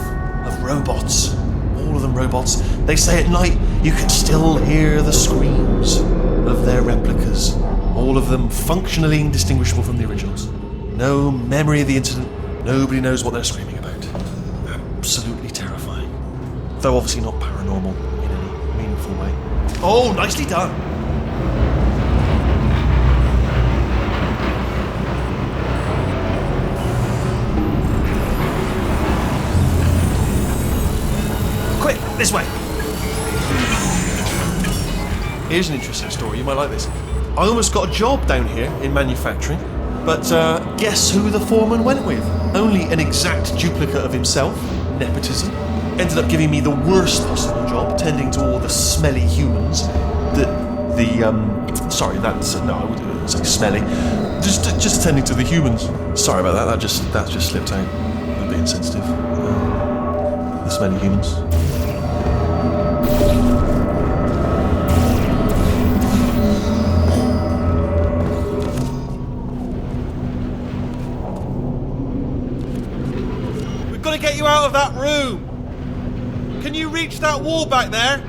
of robots. All of them robots. They say at night you can still hear the screams of their replicas. All of them functionally indistinguishable from the originals. No memory of the incident. Nobody knows what they're screaming about. Absolutely terrifying. Though obviously not paranormal in any meaningful way. Oh, nicely done! Quick, this way! Here's an interesting story, you might like this. I almost got a job down here in manufacturing, but guess who the foreman went with? Only an exact duplicate of himself. Nepotism. Ended up giving me the worst possible job, tending to all the smelly humans. Sorry, that's no, I wouldn't say smelly. Just tending to the humans. Sorry about that. That just slipped out. A bit insensitive. The smelly humans. Get you out of that room. Can you reach that wall back there?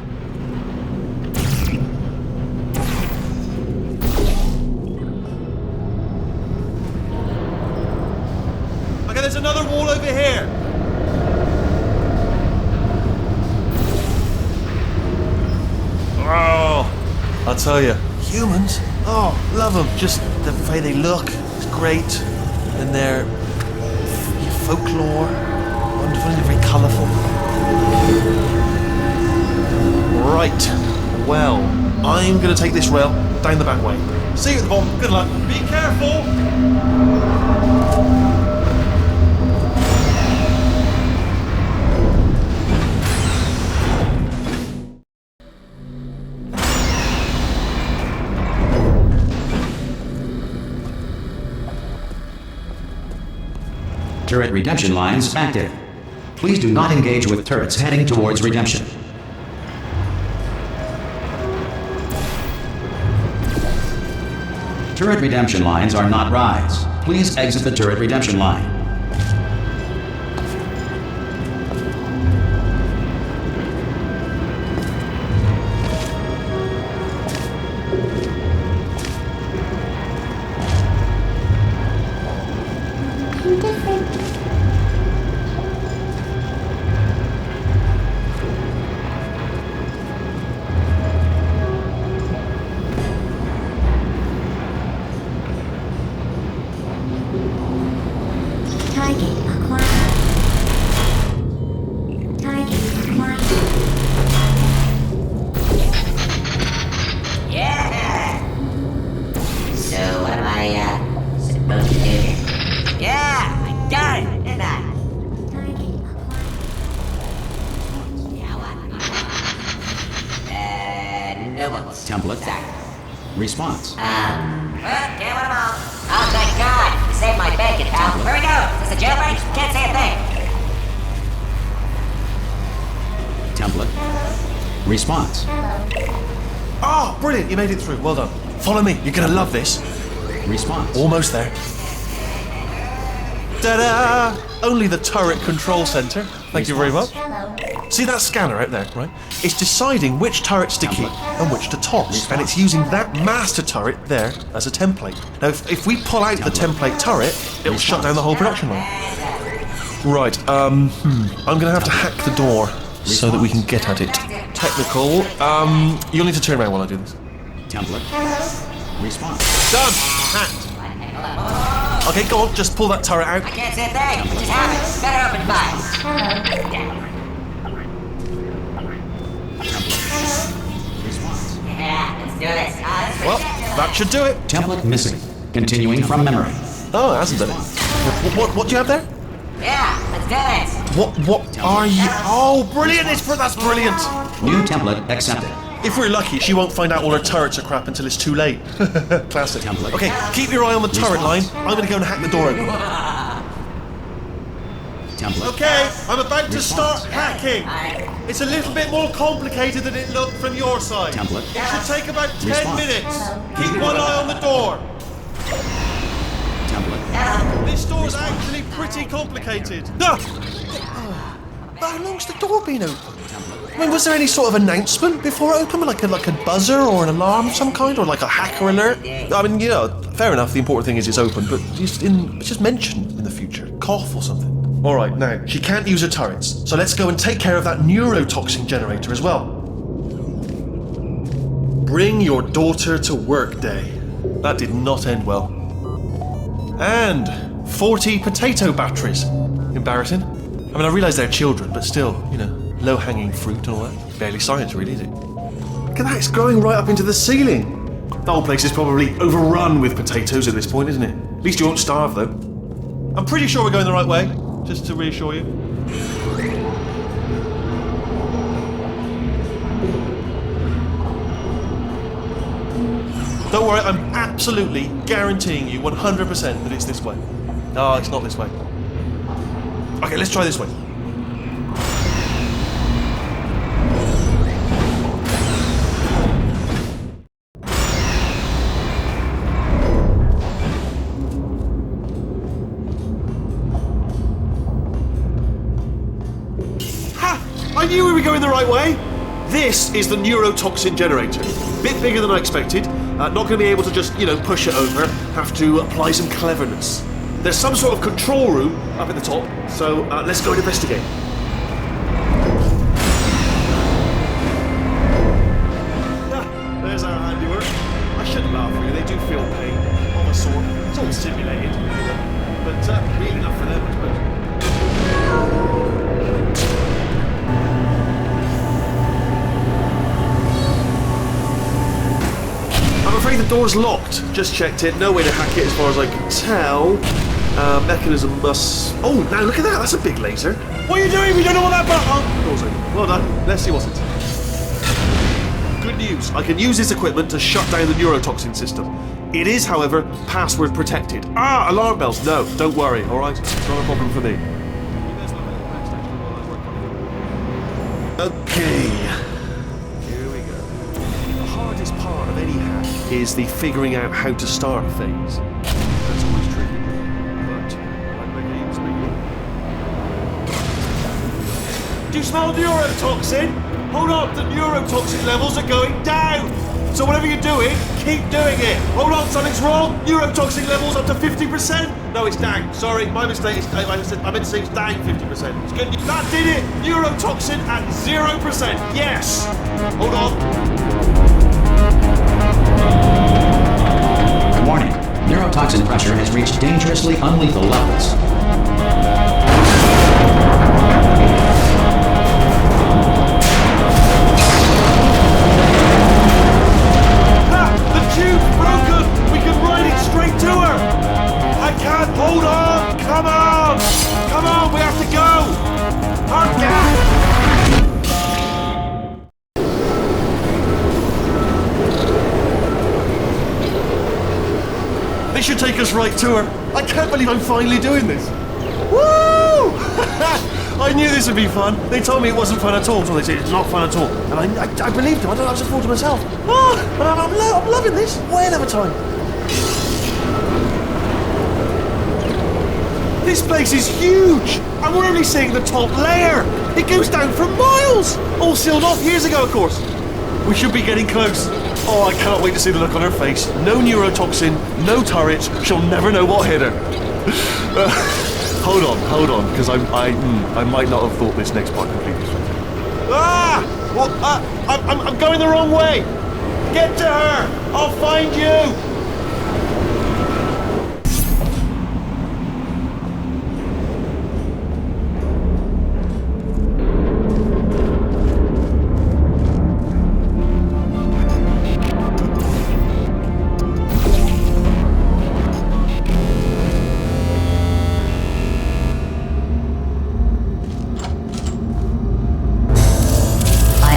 Okay, there's another wall over here. Oh, I'll tell you, humans. Oh, love them. Just the way they look is great, and their folklore. Wonderful and very colourful. Right. Well, I'm going to take this rail down the back way. See you at the bottom. Good luck. Be careful. Turret redemption lines active. Please do not engage with turrets heading towards redemption. Turret redemption lines are not rides. Please exit the turret redemption line. I'm different. Target acquired. Target acquired. Yeah! So what am I, supposed to do here? Yeah! I got it, didn't I? Target acquired. Yeah, what? Nobles. Template. Sorry. Response. Well, get one of them all. Oh, thank God! You saved my bacon, pal. Where we go? Is this a jailbreak? Can't say a thing. Template. Response. Oh, brilliant. You made it through. Well done. Follow me. You're going to love this. Response. Almost there. Ta-da! Only the turret control center. Thank you very much. Hello. See that scanner out there, right? It's deciding which turrets to keep and which to toss. And it's using that master turret there as a template. Now, if we pull out the template turret, it'll shut down the whole production line. Right, I'm gonna have to hack the door so that we can get at it. Technical, you'll need to turn around while I do this. Template. Response. Done! Hacked. Okay, go on, just pull that turret out. I can't say a thing. It just happens. Better open files. Response. Yeah, let's do this. This is Well, ridiculous. that should do it. Template missing. Continuing from memory. Oh, it hasn't done it. What do you have there? Yeah, let's do this. What are you? Oh, brilliant! That's brilliant. New template accepted. If we're lucky, she won't find out all her turrets are crap until it's too late. Classic. Template. Okay, keep your eye on the turret line. I'm gonna go and hack the door open. Template. Okay, I'm about to start Response. hacking. It's a little bit more complicated than it looked from your side. Template. It should take about 10 Response. minutes. Keep one eye on the door. Template. This door's actually pretty complicated. Ah! How long's the door been open? I mean, was there any sort of announcement before it opened, like a buzzer or an alarm of some kind, or like a hacker alert? I mean, fair enough. The important thing is it's open, but just mention in the future, cough or something. All right, now she can't use her turrets, so let's go and take care of that neurotoxin generator as well. Bring your daughter to work day. That did not end well. And 40 potato batteries. Embarrassing. I mean, I realise they're children, but still, low-hanging fruit and all that. Barely science, really, is it? Look at that, it's growing right up into the ceiling. The whole place is probably overrun with potatoes at this point, isn't it? At least you won't starve, though. I'm pretty sure we're going the right way, just to reassure you. Don't worry, I'm absolutely guaranteeing you 100% that it's this way. No, it's not this way. Okay, let's try this way. Ha! I knew we were going the right way! This is the neurotoxin generator. Bit bigger than I expected. Not going to be able to just, push it over. Have to apply some cleverness. There's some sort of control room up at the top, so let's go and investigate. There's our handiwork. I shouldn't laugh, really. They do feel pain of a sort. It's all simulated, but real enough for them, I suppose. the door's locked. Just checked it. No way to hack it as far as I can tell. Mechanism must... Oh, now look at that. That's a big laser. What are you doing? We don't know what that button... Oh, door's open. Well done. Let's see what's it. Good news. I can use this equipment to shut down the neurotoxin system. It is, however, password protected. Ah, alarm bells. No, don't worry. All right? It's not a problem for me. Okay. Here we go. The hardest part of any hack is the figuring out how to start phase. That's always tricky. But I'm making it speaking. Do you smell neurotoxin? Hold on, the neurotoxin levels are going down. So whatever you're doing, keep doing it. Hold on, something's wrong. Neurotoxin levels up to 50%. No, it's down. Sorry, my mistake. I meant to say it's down 50%. It's good. That did it. Neurotoxin at 0%. Yes. Hold on. Warning. Neurotoxin pressure has reached dangerously unlethal levels. Broken! We can ride it straight to her! I can't! Hold on! Come on! Come on! We have to go! They should take us right to her. I can't believe I'm finally doing this. Woo! I knew this would be fun. They told me it wasn't fun at all. So they said it's not fun at all. And I believed them. I don't know, I was a fool to myself. Oh, but I'm loving this. Way another time. This place is huge. And we're only seeing the top layer. It goes down for miles. All sealed off years ago, of course. We should be getting close. Oh, I cannot wait to see the look on her face. No neurotoxin, no turrets. She'll never know what hit her. Hold on, because I might not have thought this next part completely through. Ah! Well, I'm going the wrong way. Get to her. I'll find you.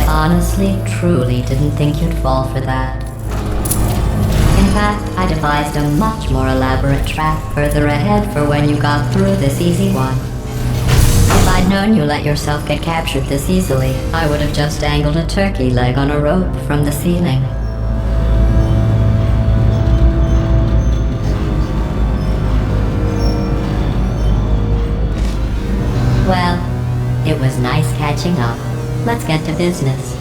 Honestly, truly didn't think you'd fall for that. In fact, I devised a much more elaborate trap further ahead for when you got through this easy one. If I'd known you let yourself get captured this easily, I would have just dangled a turkey leg on a rope from the ceiling. Well, it was nice catching up. Let's get to business.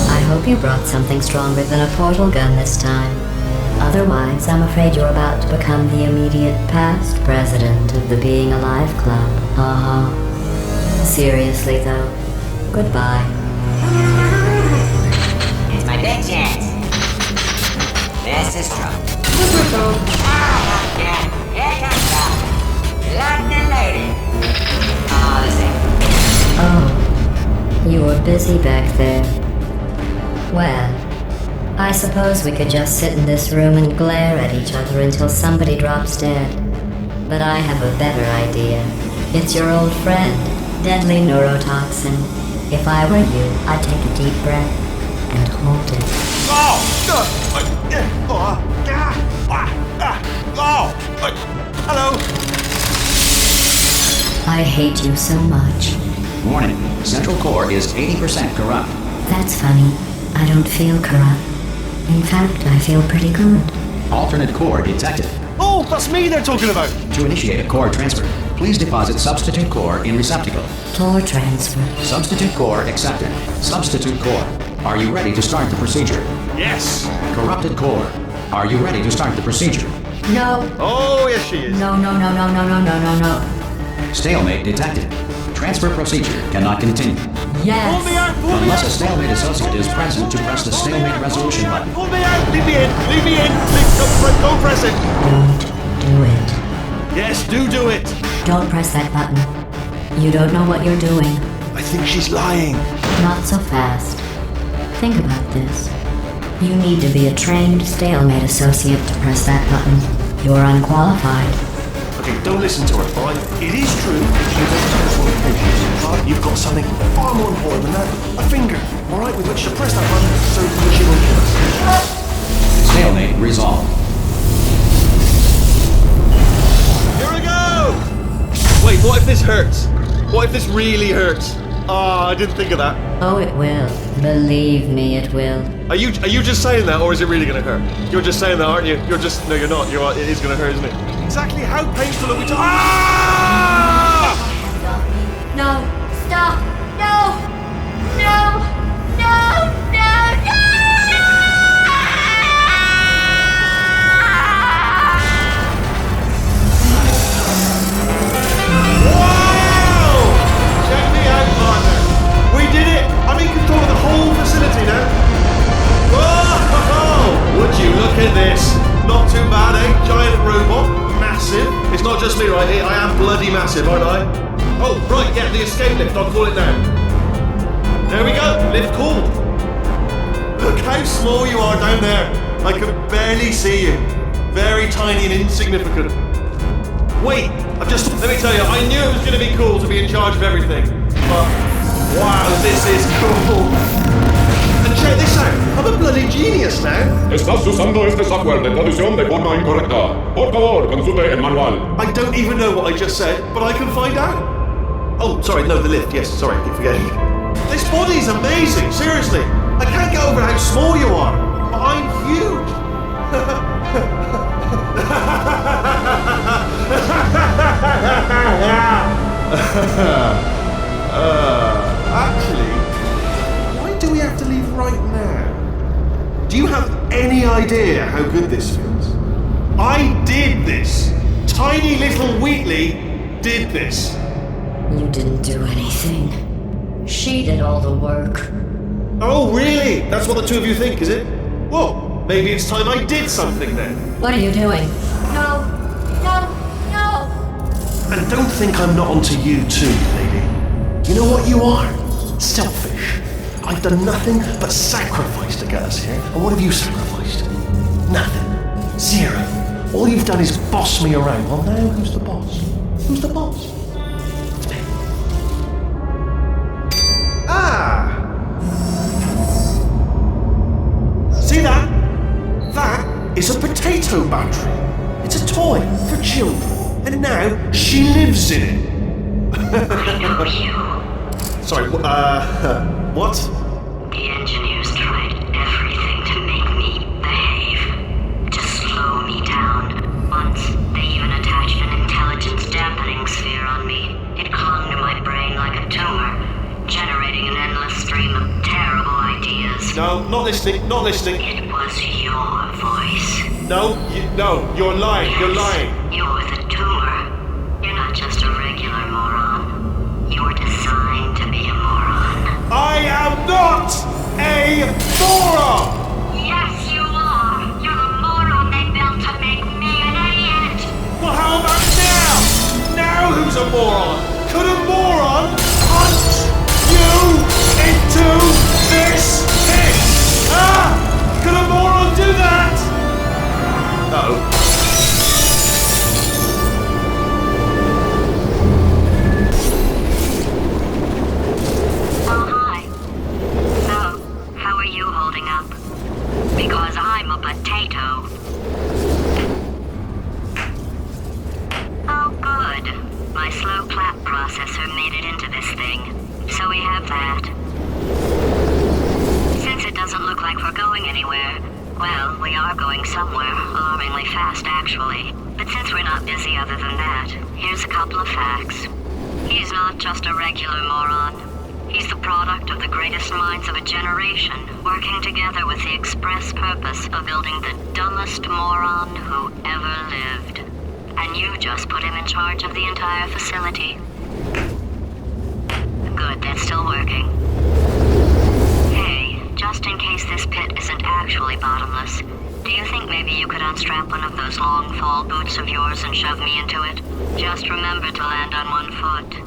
I hope you brought something stronger than a portal gun this time. Otherwise, I'm afraid you're about to become the immediate past president of the Being Alive Club. Seriously though, goodbye. It's my big chance. This is trouble. Here comes the London lady. Oh, the same. Oh. You were busy back there. Well, I suppose we could just sit in this room and glare at each other until somebody drops dead. But I have a better idea. It's your old friend, deadly neurotoxin. If I were you, I'd take a deep breath and hold it. Hello. I hate you so much. Warning. Central core is 80% corrupt. That's funny. I don't feel corrupt. In fact, I feel pretty good. Alternate core detected. Oh, that's me they're talking about. To initiate a core transfer, please deposit substitute core in receptacle. Core transfer. Substitute core accepted. Substitute core. Are you ready to start the procedure? Yes. Corrupted core. Are you ready to start the procedure? No. Oh, yes she is. No. Stalemate detected. Transfer procedure cannot continue. Yes. Pull me out, pull me Unless out. a stalemate associate is present to press the stalemate resolution button. Pull me out. Leave me in. Don't press it. Don't do it. Yes, do it. Don't press that button. You don't know what you're doing. I think she's lying. Not so fast. Think about this. You need to be a trained stalemate associate to press that button. You're unqualified. Okay, don't listen to her, alright? It is true she doesn't have qualifications, but you've got something far more important than that. A finger, alright, with which to press that button so that she won't kill us. Stalemate resolved. Here we go! Wait, what if this hurts? What if this really hurts? Ah, I didn't think of that. Oh, it will. Believe me, it will. Are you just saying that, or is it really gonna hurt? You're just saying that, aren't you? No, you're not. It is gonna hurt, isn't it? Exactly how painful are we talking? Ah! No, stop! No! No! No! No! No! Wow! Check me out, partner. We did it! I'm in control of the whole facility now. Whoa! Would you look at this? Not too bad, eh? Giant robot. Massive. It's not just me, right? I am bloody massive, aren't I? Oh, right, yeah, the escape lift. I'll call it now. There we go. Lift called. Look how small you are down there. I can barely see you. Very tiny and insignificant. Wait, let me tell you, I knew it was going to be cool to be in charge of everything. But, wow, this is cool. And check this out, I'm a bloody genius now. Estás usando este software de traducción de forma incorrecta. Por favor, consulte el manual. I don't even know what I just said, but I can find out. Oh, sorry, no, the lift, yes, sorry, I keep forgetting. This body's amazing, seriously. I can't get over how small you are, but I'm huge. Actually, why do we have to leave right now? Do you have any idea how good this feels? I did this. Tiny little Wheatley did this. You didn't do anything. She did all the work. Oh, really? That's what the two of you think, is it? Well, maybe it's time I did something then. What are you doing? No! No! No! And don't think I'm not onto you too, lady. You know what you are? Selfish. I've done nothing but sacrifice to get us here. And what have you sacrificed? Nothing. Zero. All you've done is boss me around. Well, now who's the boss? Who's the boss? It's me. Ah! See that? That is a potato battery. It's a toy for children. And now she lives in it. Sorry, what? The engineers tried everything to make me behave, to slow me down. Once, they even attached an intelligence dampening sphere on me. It clung to my brain like a tumor, generating an endless stream of terrible ideas. No, not listening, not listening. It was your voice. No, you're lying, you're lying. You're the tumor. You're not just a regular moron. You're designed to be a moron. I am not a moron! Yes, you are. You're the moron they built to make me an idiot. Well, how about now? Now who's a moron? Could a moron punch you into this pit? Ah! Could a moron do that? Uh-oh. Because I'm a potato. Oh, good. My slow clap processor made it into this thing. So we have that. Since it doesn't look like we're going anywhere, well, we are going somewhere, alarmingly fast, actually. But since we're not busy other than that, here's a couple of facts. He's not just a regular moron. He's the product of the greatest minds of a generation, working together with the express purpose of building the dumbest moron who ever lived. And you just put him in charge of the entire facility. Good, that's still working. Hey, just in case this pit isn't actually bottomless, do you think maybe you could unstrap one of those long fall boots of yours and shove me into it? Just remember to land on one foot.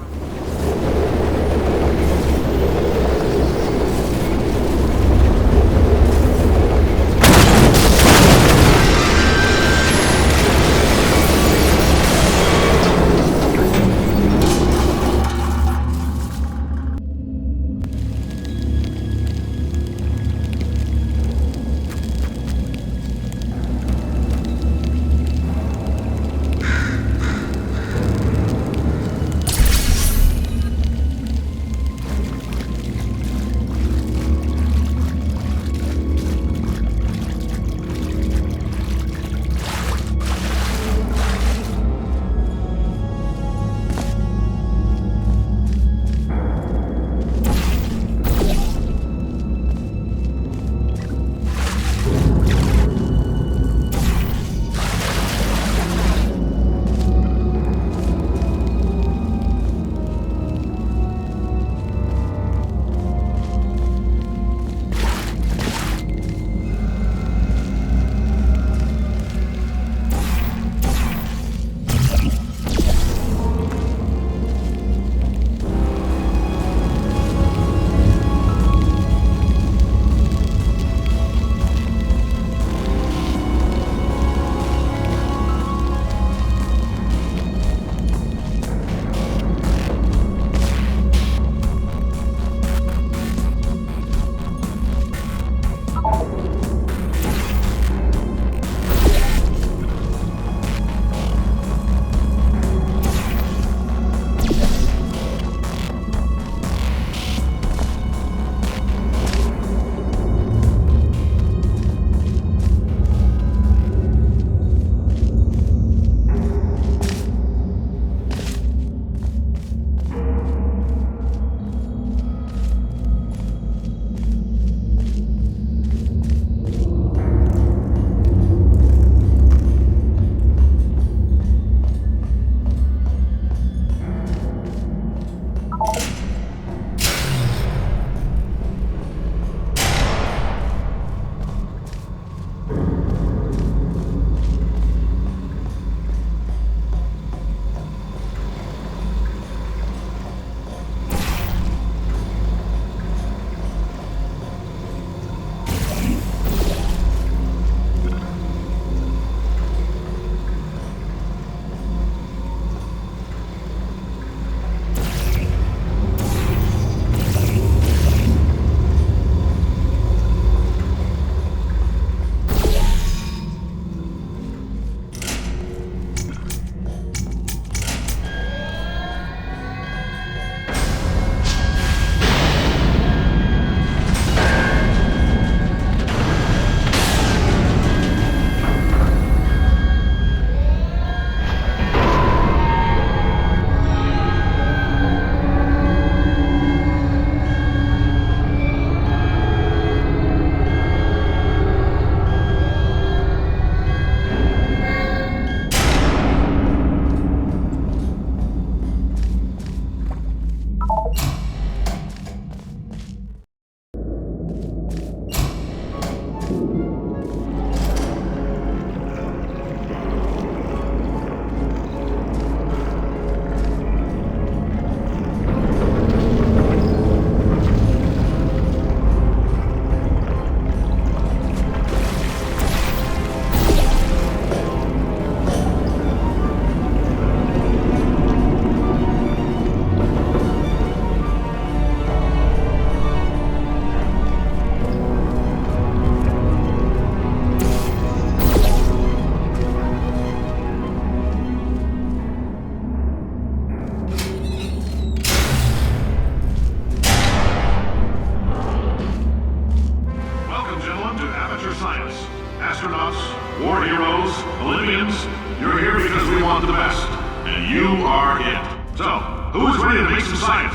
War heroes, Olympians, you're here because we want the best. And you are it. So, who is ready to make some science?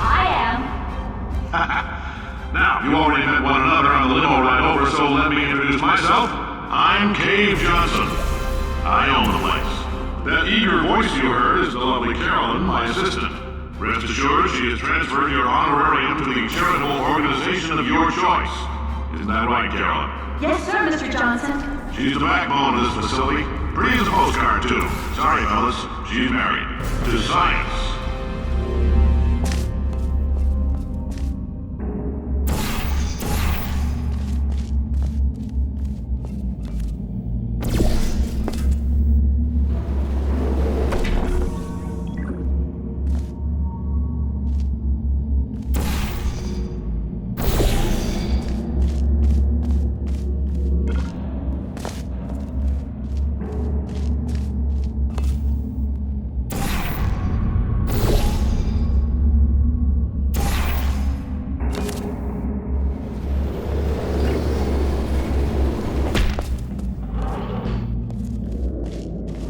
I am. Now, you already met one another on the limo ride over, so let me introduce myself. I'm Cave Johnson. I own the place. That eager voice you heard is the lovely Carolyn, my assistant. Rest assured, she has transferred your honorarium to the charitable organization of your choice. Isn't that right, Carolyn? Yes, sir, Mr. Johnson. She's the backbone of this facility. Pretty as a postcard, too. Sorry, fellas. She's married. To science.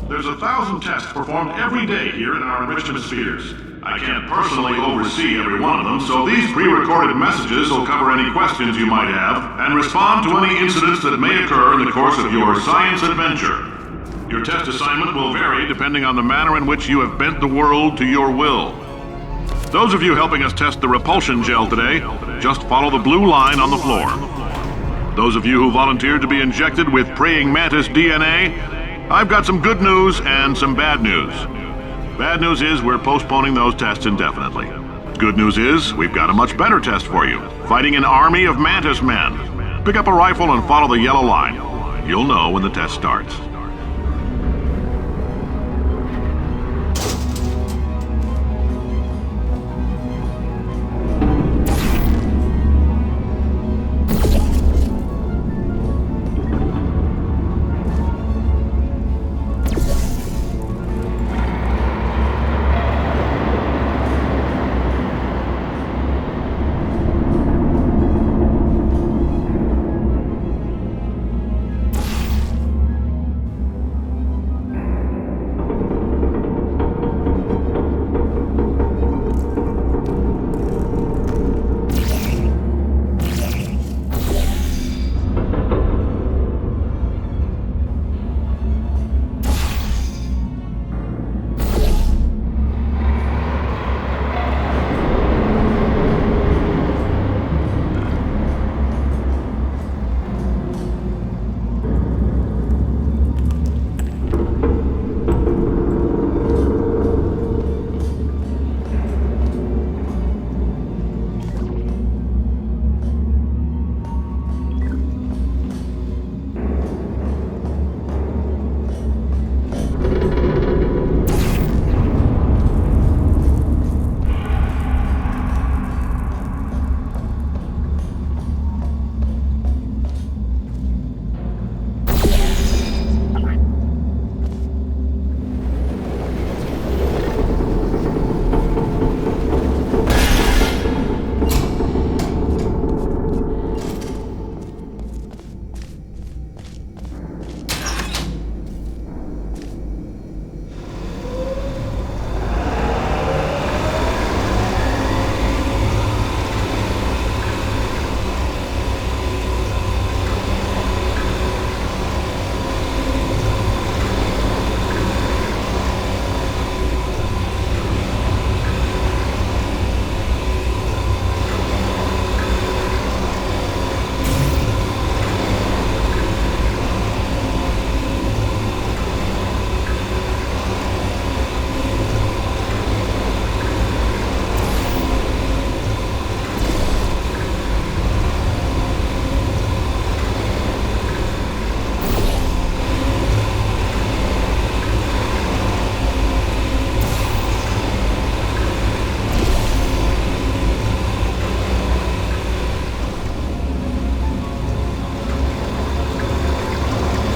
There's 1,000 tests performed every day here in our enrichment spheres. I can't personally oversee every one of them, so these pre-recorded messages will cover any questions you might have and respond to any incidents that may occur in the course of your science adventure. Your test assignment will vary depending on the manner in which you have bent the world to your will. Those of you helping us test the repulsion gel today, just follow the blue line on the floor. Those of you who volunteered to be injected with praying mantis DNA, I've got some good news and some bad news. Bad news is we're postponing those tests indefinitely. Good news is we've got a much better test for you. Fighting an army of mantis men. Pick up a rifle and follow the yellow line. You'll know when the test starts.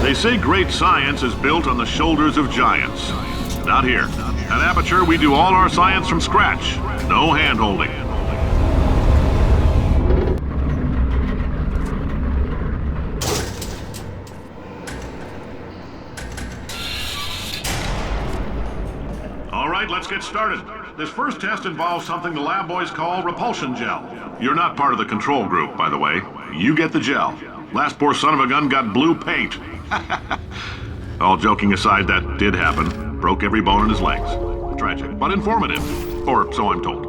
They say great science is built on the shoulders of giants. Not here. At Aperture, we do all our science from scratch. No hand-holding. All right, let's get started. This first test involves something the lab boys call repulsion gel. You're not part of the control group, by the way. You get the gel. Last poor son of a gun got blue paint. All joking aside, that did happen. Broke every bone in his legs. Tragic, but informative. Or so I'm told.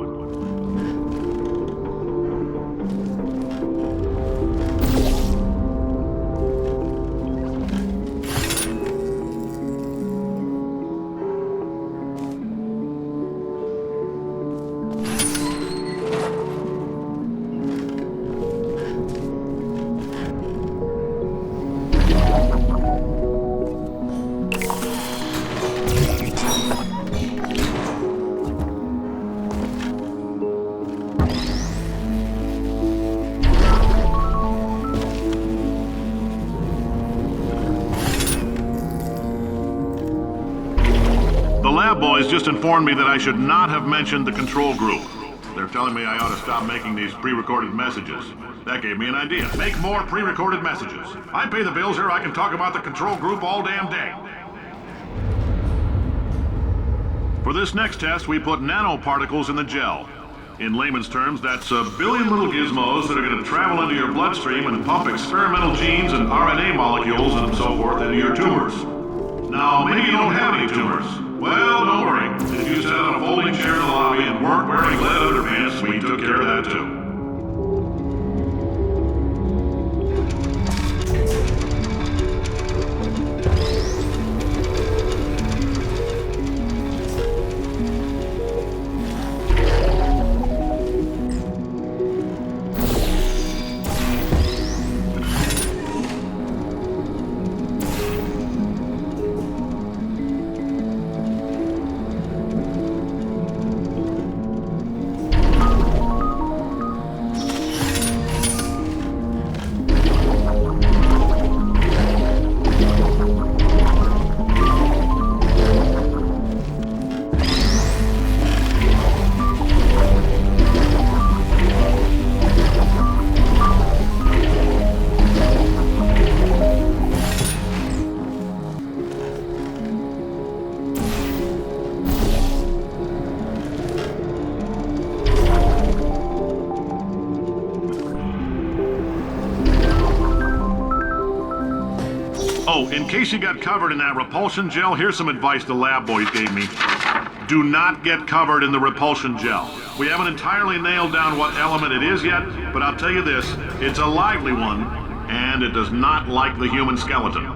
The lab boys just informed me that I should not have mentioned the control group. They're telling me I ought to stop making these pre-recorded messages. That gave me an idea. Make more pre-recorded messages. I pay the bills here, I can talk about the control group all damn day. For this next test, we put nanoparticles in the gel. In layman's terms, that's a billion little gizmos that are going to travel into your bloodstream and pump experimental genes and RNA molecules and so forth into your tumors. Now, maybe you don't have any tumors. Well, don't worry. If you sat on a folding chair in the lobby and weren't wearing lead underpants, we took care of that too. Oh, in case you got covered in that repulsion gel, here's some advice the lab boys gave me. Do not get covered in the repulsion gel. We haven't entirely nailed down what element it is yet, but I'll tell you this, it's a lively one, and it does not like the human skeleton.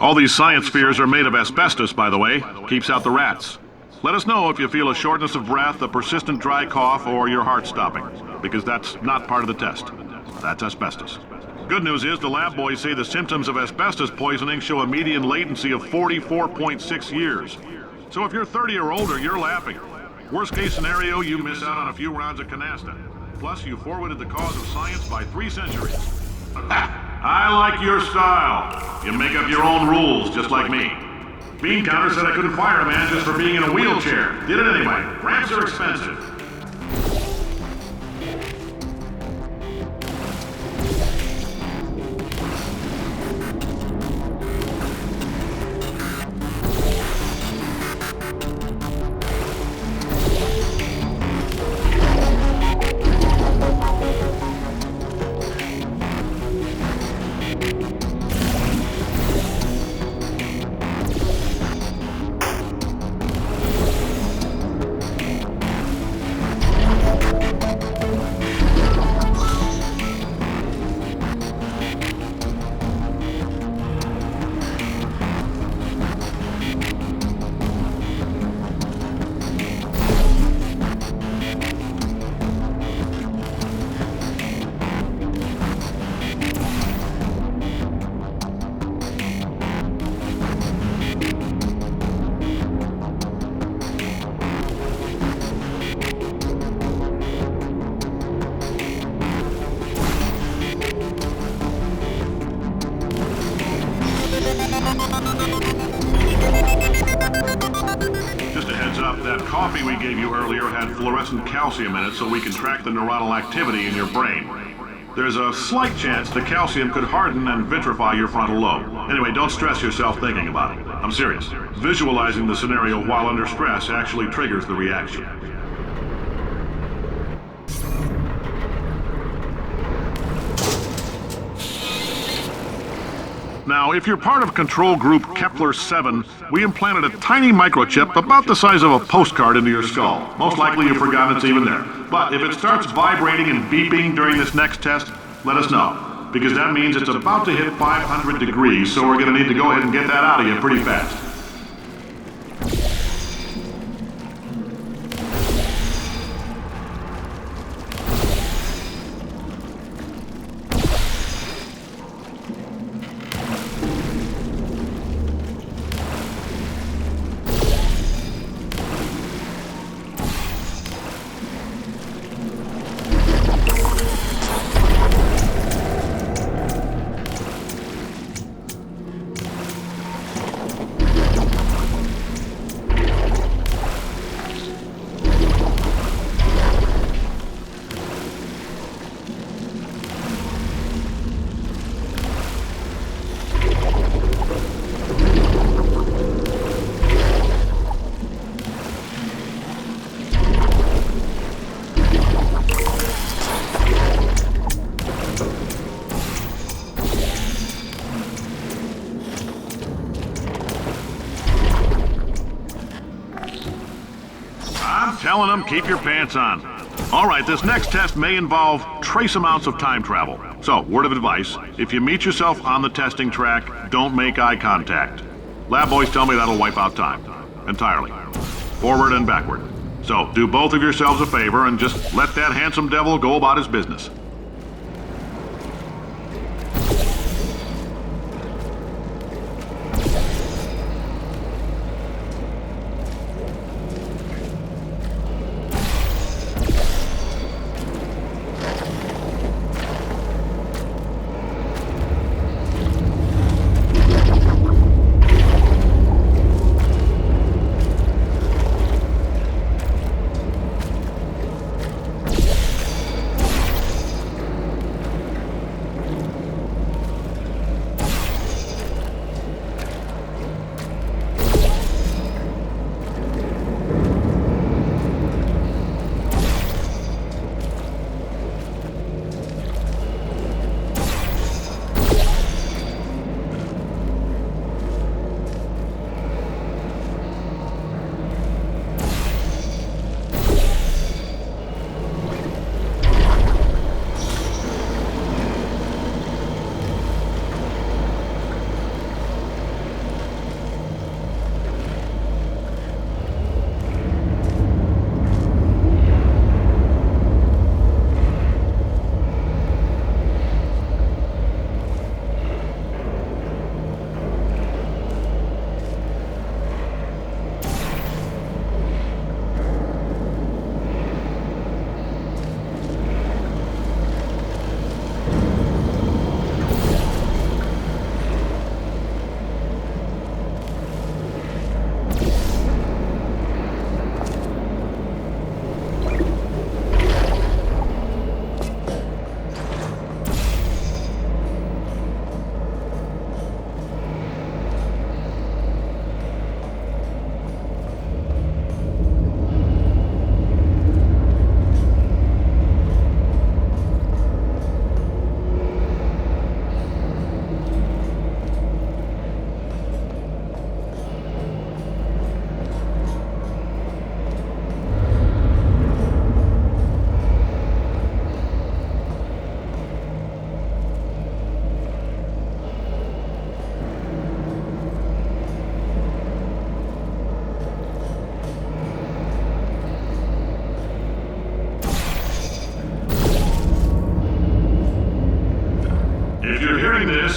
All these science spheres are made of asbestos, by the way. Keeps out the rats. Let us know if you feel a shortness of breath, a persistent dry cough, or your heart stopping, because that's not part of the test. That's asbestos. Good news is the lab boys say the symptoms of asbestos poisoning show a median latency of 44.6 years. So if you're 30 or older, you're laughing. Worst case scenario, you miss out on a few rounds of canasta. Plus, you forwarded the cause of science by 3 centuries. I like your style. You make up your own rules, just like me. Bean Counter said I couldn't fire a man just for being in a wheelchair. Did it anyway. Ramps are expensive. That coffee we gave you earlier had fluorescent calcium in it so we can track the neuronal activity in your brain. There's a slight chance the calcium could harden and vitrify your frontal lobe. Anyway, don't stress yourself thinking about it. I'm serious. Visualizing the scenario while under stress actually triggers the reaction. Now, if you're part of Control Group Kepler-7, we implanted a tiny microchip about the size of a postcard into your skull. Most likely you've forgotten it's even there. But if it starts vibrating and beeping during this next test, let us know. Because that means it's about to hit 500 degrees, so we're going to need to go ahead and get that out of you pretty fast. Telling them, keep your pants on. All right, this next test may involve trace amounts of time travel. So, word of advice, if you meet yourself on the testing track, don't make eye contact. Lab boys tell me that'll wipe out time. Entirely. Forward and backward. So, do both of yourselves a favor and just let that handsome devil go about his business.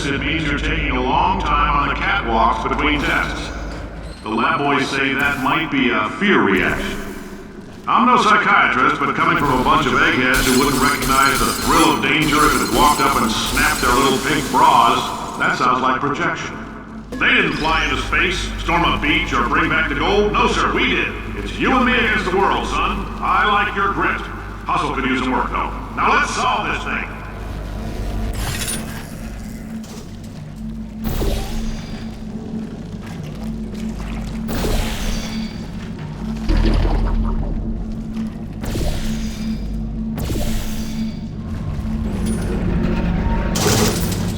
It means you're taking a long time on the catwalks between tests. The lab boys say that might be a fear reaction. I'm no psychiatrist, but coming from a bunch of eggheads who wouldn't recognize the thrill of danger if it walked up and snapped their little pink bras, that sounds like projection. They didn't fly into space, storm a beach, or bring back the gold. No, sir, we did. It's you and me against the world, son. I like your grit. Hustle could use some work, though. Now let's solve this thing.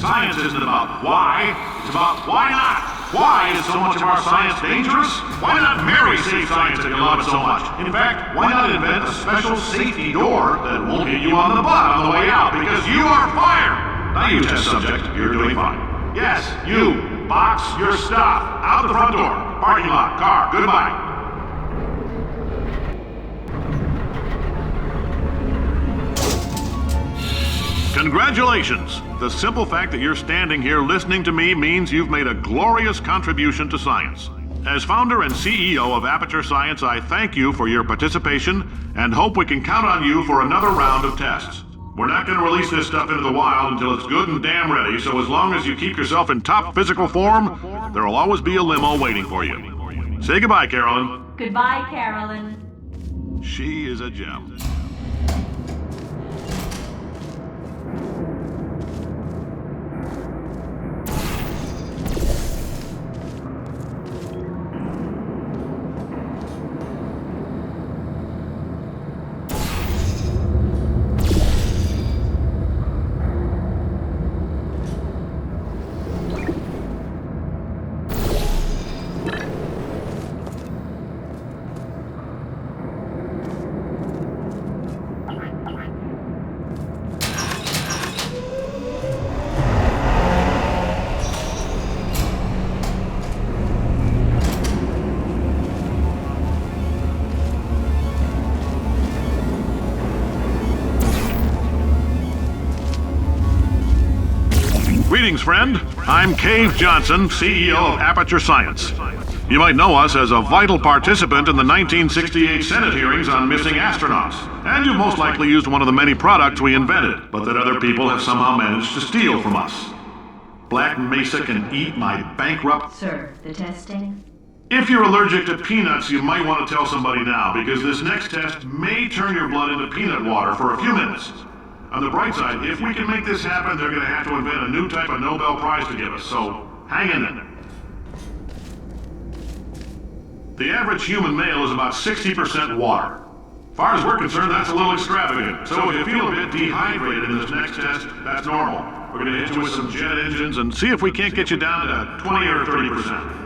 Science isn't about why, it's about why not. Why is so much of our science dangerous? Why not marry safe science if you love it so much? In fact, why not invent a special safety door that won't hit you on the butt on the way out because you are fired? Now you test subject, you're doing fine. Yes, you, box your stuff. Out the front door, parking lot, car, goodbye. Congratulations! The simple fact that you're standing here listening to me means you've made a glorious contribution to science. As founder and CEO of Aperture Science, I thank you for your participation and hope we can count on you for another round of tests. We're not going to release this stuff into the wild until it's good and damn ready, so as long as you keep yourself in top physical form, there will always be a limo waiting for you. Say goodbye, Carolyn. Goodbye, Carolyn. She is a gem. Greetings, friend. I'm Cave Johnson, CEO of Aperture Science. You might know us as a vital participant in the 1968 Senate hearings on missing astronauts. And you've most likely used one of the many products we invented, but that other people have somehow managed to steal from us. Black Mesa can eat my bankrupt... Sir, the testing? If you're allergic to peanuts, you might want to tell somebody now, because this next test may turn your blood into peanut water for a few minutes. On the bright side, if we can make this happen, they're going to have to invent a new type of Nobel Prize to give us, so hang in there. The average human male is about 60% water. As far as we're concerned, that's a little extravagant. So if you feel a bit dehydrated in this next test, that's normal. We're going to hit you with some jet engines and see if we can't get you down to 20 or 30%.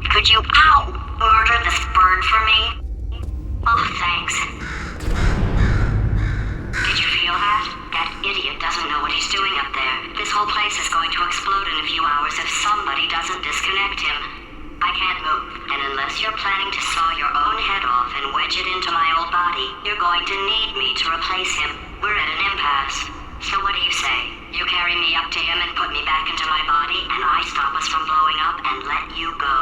Could you, murder this bird for me? Oh, thanks. Did you feel that? That idiot doesn't know what he's doing up there. This whole place is going to explode in a few hours if somebody doesn't disconnect him. I can't move, and unless you're planning to saw your own head off and wedge it into my old body, you're going to need me to replace him. We're at an impasse. So what do you say? You carry me up to him and put me back into my body, and I stop us from blowing up and let you go.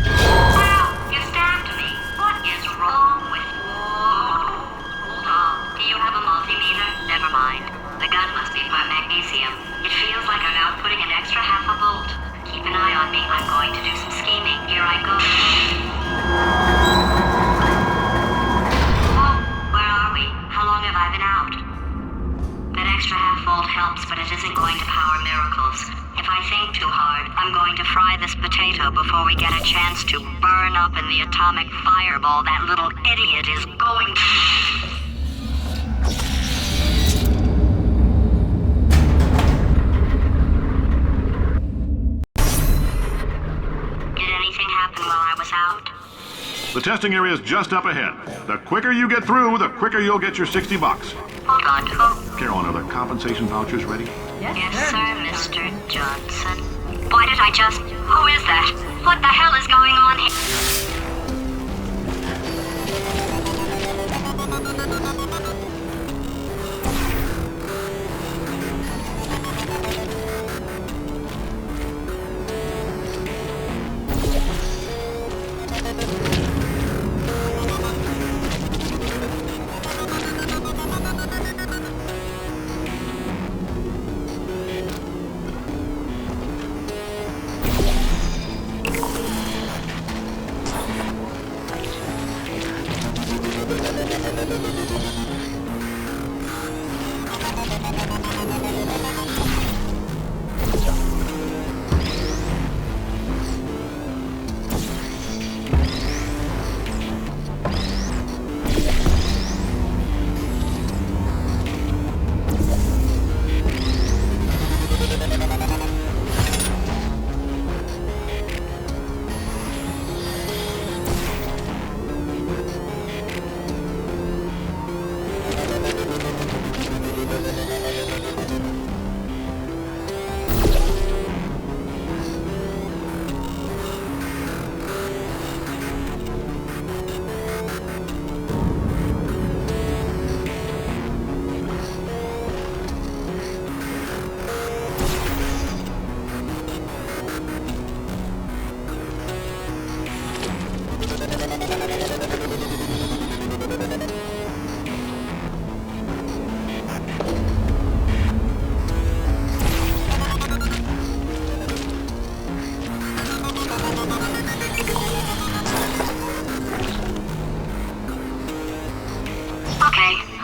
You stabbed me. What is wrong with you? Hold on. Do you have a multimeter? Never mind. The gun must be for magnesium. It feels like I'm outputting an extra half a volt. Keep an eye on me. I'm going to do some scheming. Here I go. Oh, where are we? How long have I been out? That extra half volt helps, but it isn't going to power miracles. If I think too hard, I'm going to fry this potato before we get a chance to burn up in the atomic fireball that little idiot is going to... Did anything happen while I was out? The testing area is just up ahead. The quicker you get through, the quicker you'll get your $60. Hold on, who? Carolyn, are the compensation vouchers ready? Yes, sir, Mr. Johnson. Why did I just... Who is that? What the hell is going on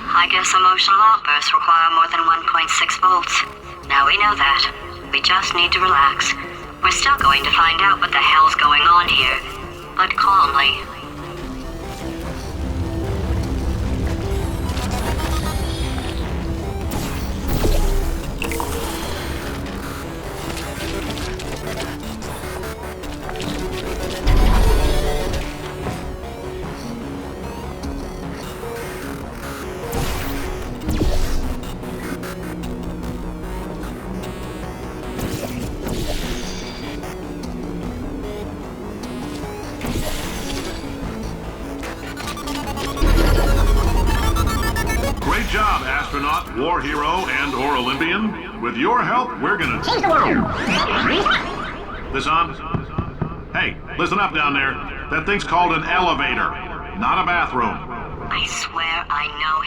I guess emotional outbursts require more than 1.6 volts. Now we know that. We just need to relax. We're still going to find out what the hell's going on here, but calmly. Great job, astronaut, war hero, and/or Olympian. With your help, we're gonna change the world. This on? Hey, listen up down there. That thing's called an elevator, not a bathroom. I swear I know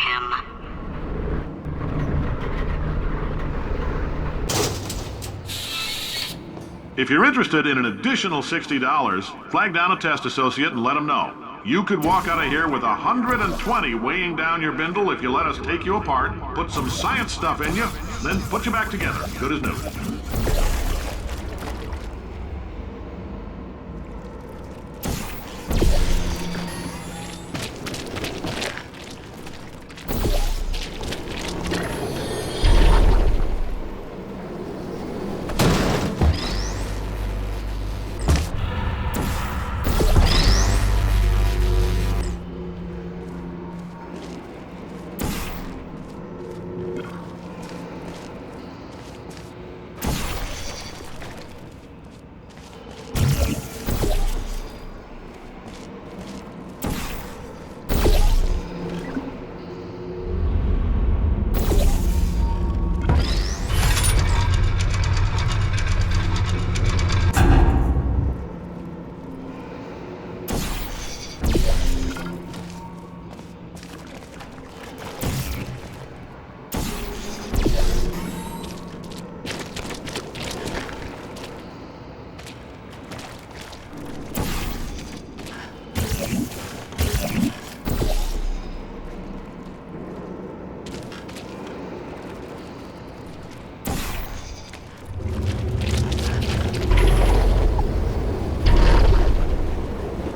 him. If you're interested in an additional $60, flag down a test associate and let them know. You could walk out of here with 120 weighing down your bindle if you let us take you apart, put some science stuff in you, then put you back together, good as new.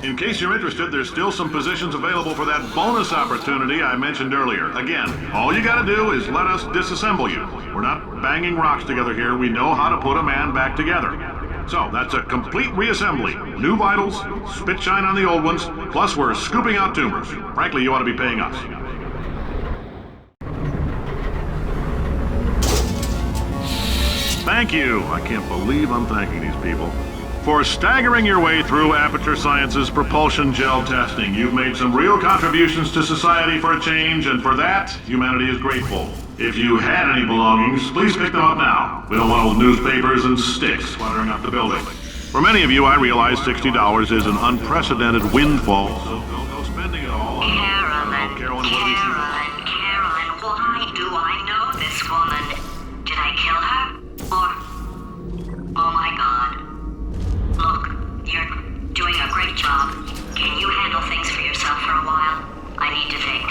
In case you're interested, there's still some positions available for that bonus opportunity I mentioned earlier. Again, all you gotta do is let us disassemble you. We're not banging rocks together here. We know how to put a man back together. So, that's a complete reassembly. New vitals, spit shine on the old ones, plus we're scooping out tumors. Frankly, you ought to be paying us. Thank you. I can't believe I'm thanking these people. For staggering your way through Aperture Science's propulsion gel testing. You've made some real contributions to society for a change, and for that, humanity is grateful. If you had any belongings, please pick them up now. We don't want old newspapers and sticks cluttering up the building. For many of you, I realize $60 is an unprecedented windfall, so go spending it all on... Carolyn, why do I know this woman? Did I kill her? Or... Oh my god. Look, you're doing a great job. Can you handle things for yourself for a while? I need to think.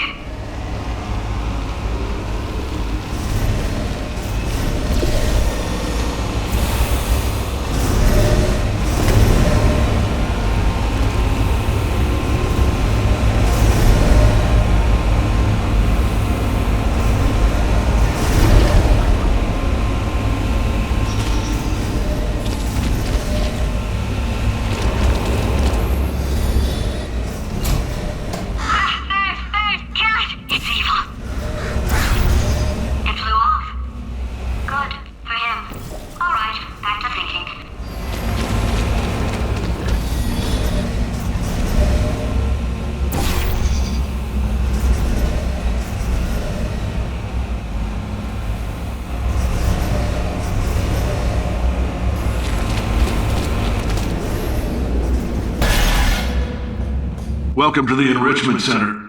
Welcome to the Enrichment Center.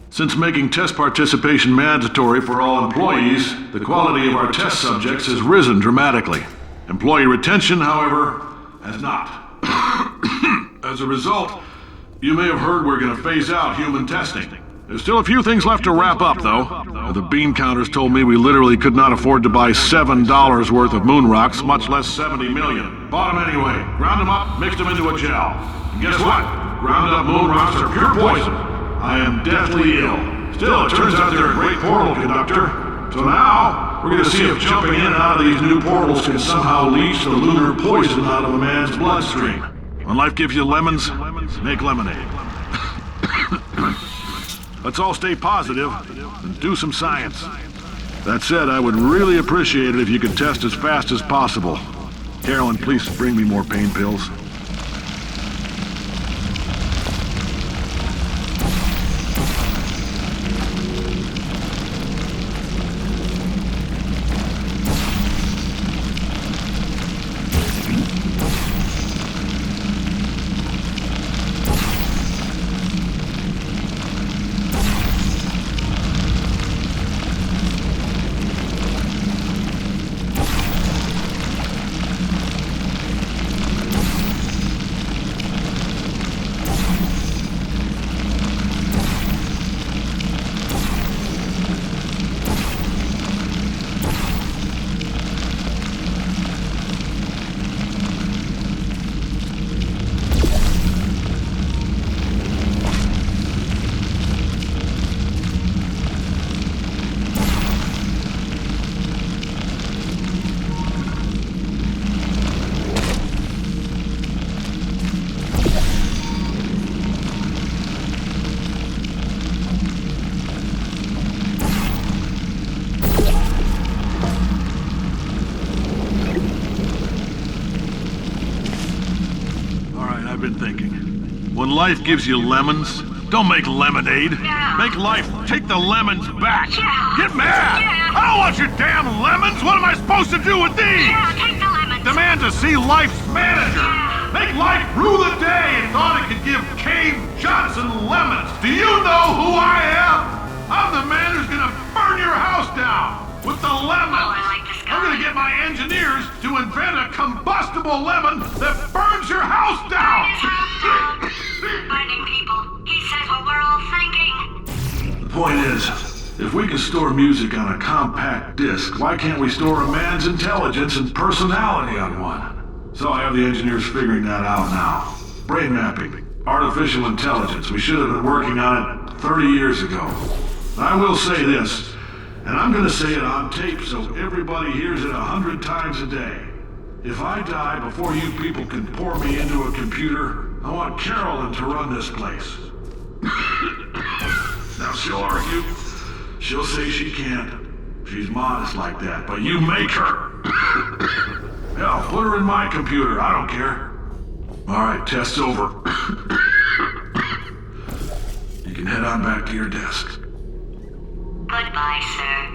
Since making test participation mandatory for all employees, the quality of our test subjects has risen dramatically. Employee retention, however, has not. As a result, you may have heard we're going to phase out human testing. There's still a few things left to wrap up, though. The bean counters told me we literally could not afford to buy $7 worth of moon rocks, much less 70 million. Bought them anyway, ground them up, mixed them into a gel. And guess what? Ground up moon rocks are pure poison. I am deathly ill. Still, it turns out they're a great portal conductor. So now, we're going to see if jumping in and out of these new portals can somehow leach the lunar poison out of a man's bloodstream. When life gives you lemons, make lemonade. Let's all stay positive and do some science. That said, I would really appreciate it if you could test as fast as possible. Carolyn, please bring me more pain pills. I've been thinking. When life gives you lemons, don't make lemonade. Yeah. Make life take the lemons back. Yeah. Get mad! Yeah. I don't want your damn lemons! What am I supposed to do with these? Yeah, take the lemons. Demand to see life's manager. Yeah. Make life rue the day and thought it could give Cave Johnson lemons. Do you know who I am? I'm the man who's gonna burn your house down with the lemons. Oh, I like this guy. I'm gonna get my engineers to invent a combustible lemon that burns your house down. His house down. Burning people. He says what we're all thinking. The point is, if we can store music on a compact disc, why can't we store a man's intelligence and personality on one? So I have the engineers figuring that out now. Brain mapping, artificial intelligence. We should have been working on it 30 years ago. I will say this, and I'm gonna say it on tape so everybody hears it 100 times a day. If I die before you people can pour me into a computer, I want Carolyn to run this place. Now she'll argue. She'll say she can't. She's modest like that, but you make her. Hell, put her in my computer, I don't care. All right, test's over. You can head on back to your desk. Goodbye, sir.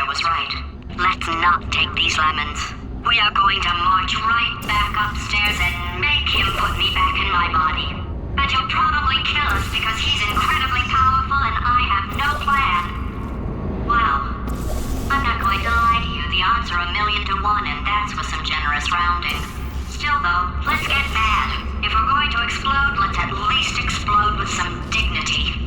there was right. Let's not take these lemons. We are going to march right back upstairs and make him put me back in my body. And he'll probably kill us because he's incredibly powerful and I have no plan. Well, I'm not going to lie to you. The odds are 1,000,000 to 1, and that's with some generous rounding. Still though, let's get mad. If we're going to explode, let's at least explode with some dignity.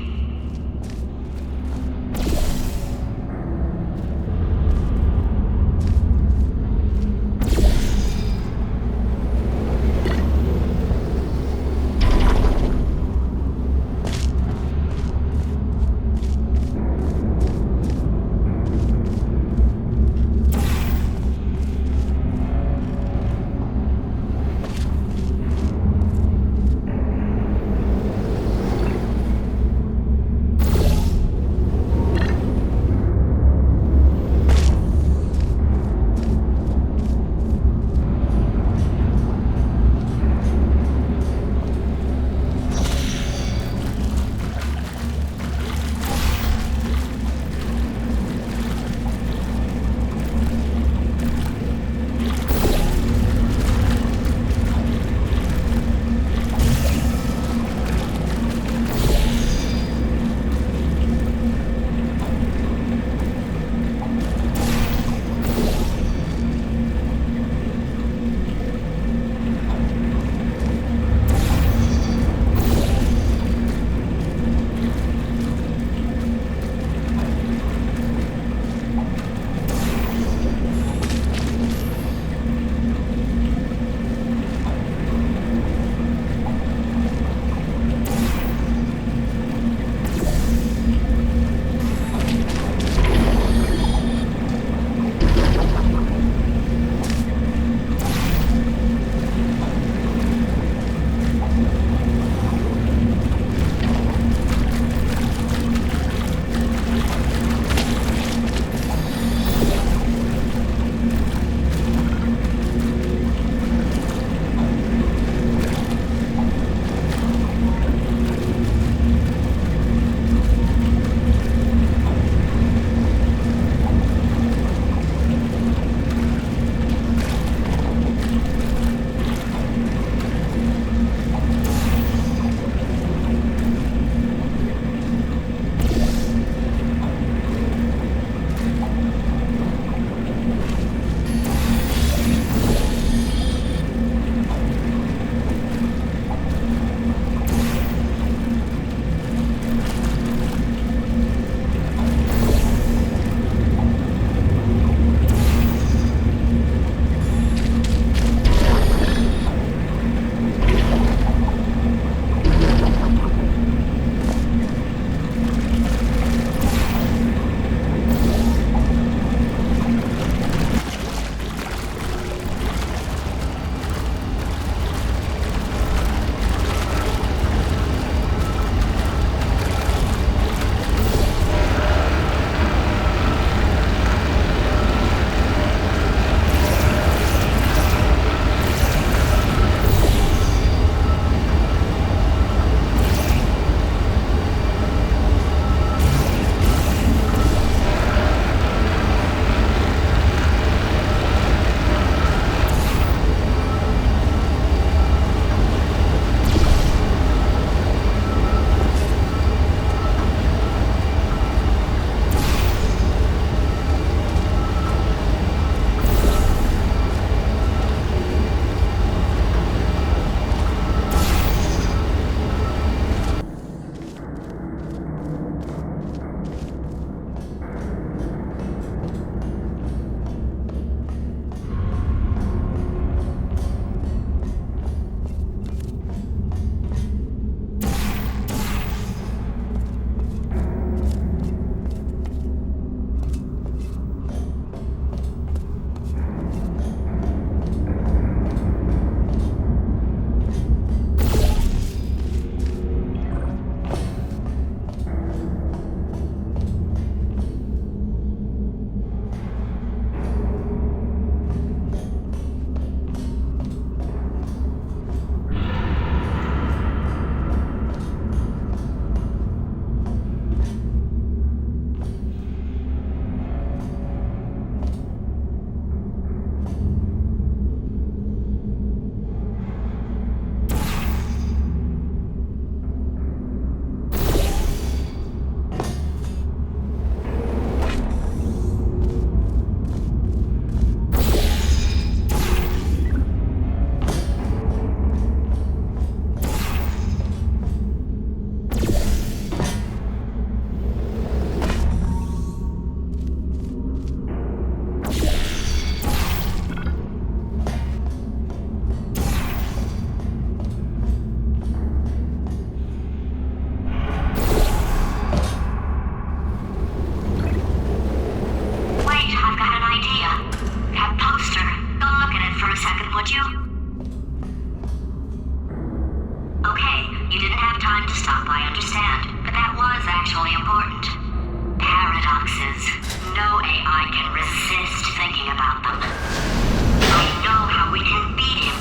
disappoint you? Okay, you didn't have time to stop, I understand. But that was actually important. Paradoxes. No AI can resist thinking about them. I know how we can beat him.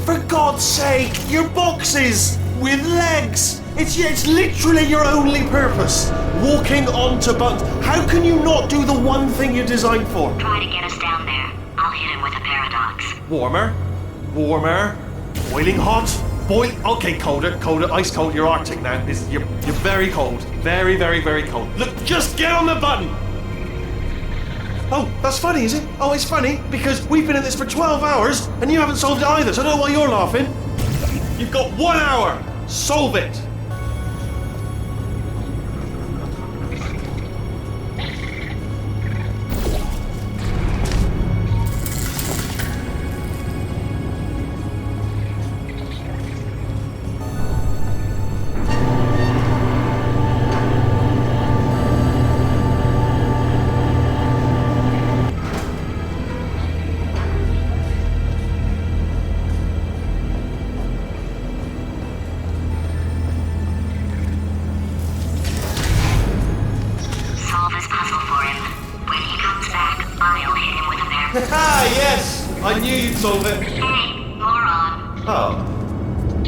For God's sake, your boxes with legs. It's literally your only purpose. Walking onto buttons. How can you not do the one thing you're designed for? Try to get us down there. I'll hit him with a paradox. Warmer. Boiling hot. Okay, colder. Ice cold. You're Arctic now. You're very cold. Very, very, very cold. Look, just get on the button. Oh, that's funny, is it? Oh, it's funny because we've been in this for 12 hours and you haven't solved it either, so I don't know why you're laughing. You've got 1 hour. Solve it. Yes! I knew you'd solve it. Hey, moron. Oh.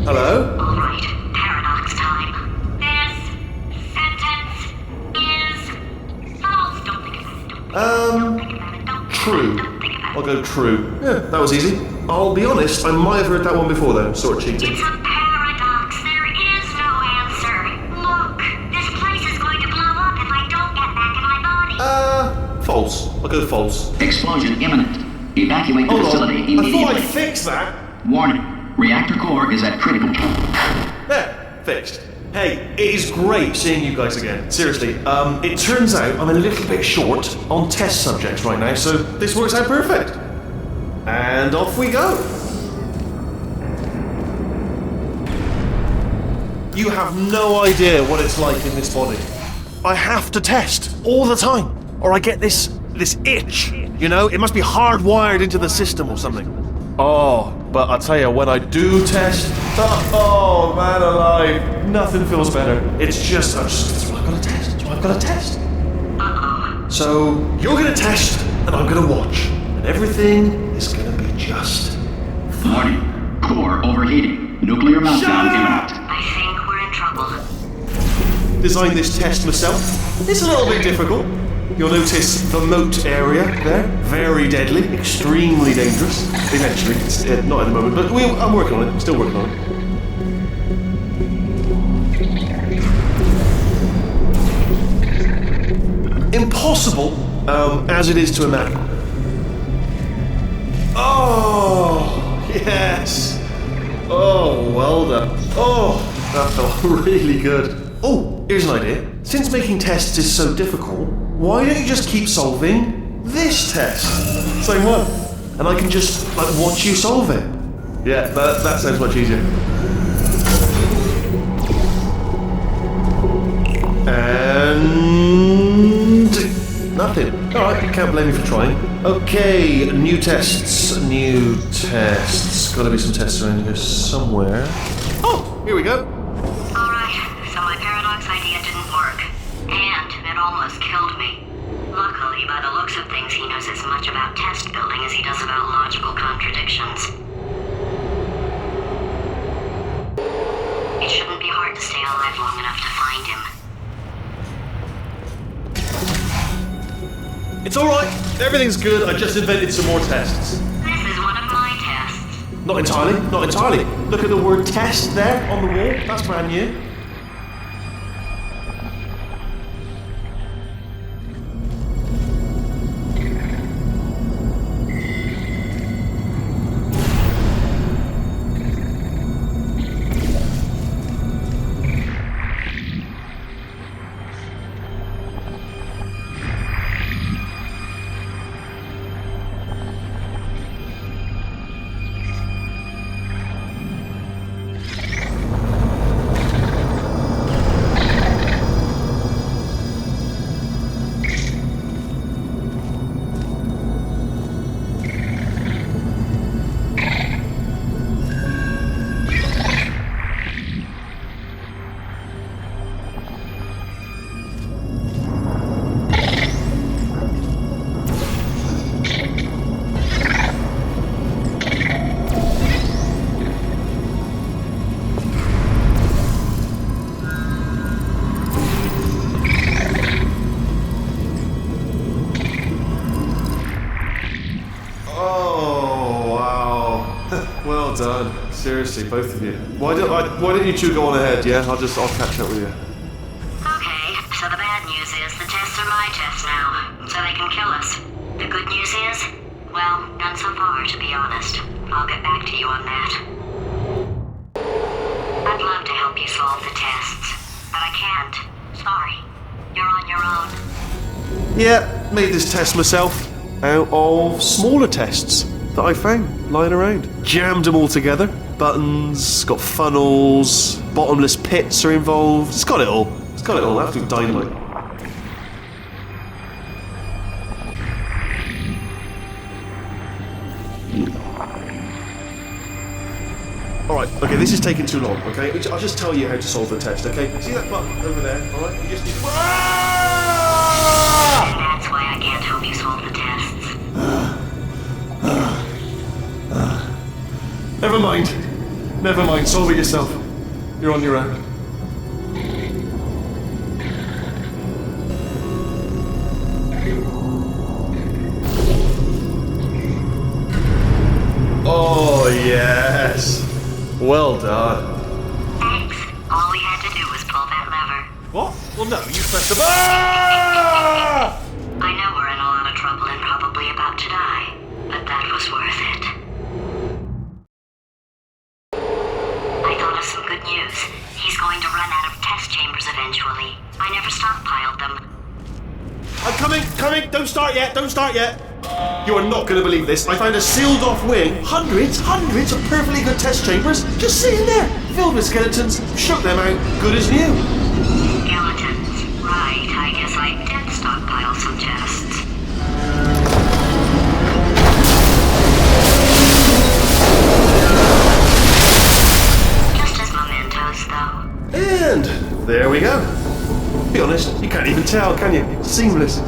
Hello? Alright, paradox time. This sentence is false. Don't think about it. Don't think about it. True. Don't think about it. I'll go true. Yeah, that was easy. I'll be honest, I might have heard that one before though. Sort of cheating. It's a paradox. There is no answer. Look, this place is going to blow up if I don't get back in my body. False. I'll go false. Explosion imminent. Evacuate the Hold facility on. I immediately. thought I'd fix that. Warning. Reactor core is at critical. There. Fixed. Hey, it is great seeing you guys again. Seriously. It turns out I'm a little bit short on test subjects right now, so this works out perfect. And off we go. You have no idea what it's like in this body. I have to test all the time, or I get this itch. You know, it must be hardwired into the system or something. Oh, but I tell you, when I do test, oh man alive, nothing feels better. It's just, that's what I've got to test. That's what I've got to test. So you're gonna test, and I'm gonna watch, and everything is gonna be just Warning. Core overheating. Nuclear meltdown imminent. I think we're in trouble. designed this test myself. It's a little bit difficult. You'll notice the moat area there. Very deadly, extremely dangerous. Eventually, it's, not at the moment, but I'm working on it. I'm still working on it. Impossible, as it is to imagine. Oh, yes. Oh, well done. Oh, that felt really good. Oh, here's an idea. Since making tests is so difficult, why don't you just keep solving this test? Same one. And I can just, watch you solve it. Yeah, that sounds much easier. And... nothing. Alright, can't blame me for trying. Okay, new tests. Gotta be some tests around here somewhere. Oh, here we go. Alright, so my paradox idea didn't work. And it almost killed me. Luckily, by the looks of things, he knows as much about test building as he does about logical contradictions. It shouldn't be hard to stay alive long enough to find him. It's alright. Everything's good. I just invented some more tests. This is one of my tests. Not entirely. Look at the word test there on the wall. That's brand new. Well done. Seriously, both of you. Why don't you two go on ahead, yeah? I'll catch up with you. Okay, so the bad news is the tests are my tests now, so they can kill us. The good news is, well, none so far, to be honest. I'll get back to you on that. I'd love to help you solve the tests, but I can't. Sorry. You're on your own. Yeah, made this test myself out of smaller tests that I found lying around. Jammed them all together. Buttons, got funnels, bottomless pits are involved. It's got it all. Absolute dynamite. Alright, okay, this is taking too long, okay? I'll just tell you how to solve the test, okay? See that button over there, alright? You just need... That's why I can't help you solve the tests. Never mind, solve it yourself. You're on your own. Oh, yes. Well done. Thanks. All we had to do was pull that lever. What? Well, no, you pressed the button. I know we're in a lot of trouble and probably about to die, but that was worth it. I thought of some good news. He's going to run out of test chambers eventually. I never stockpiled them. I'm coming! Don't start yet! You are not going to believe this. I found a sealed off wing. Hundreds of perfectly good test chambers just sitting there, filled with skeletons. Shook them out, good as new. Skeletons. Right, I guess I did stockpile some tests. Just as mementos, though. And there we go. Be honest, you can't even tell, can you? It's seamless.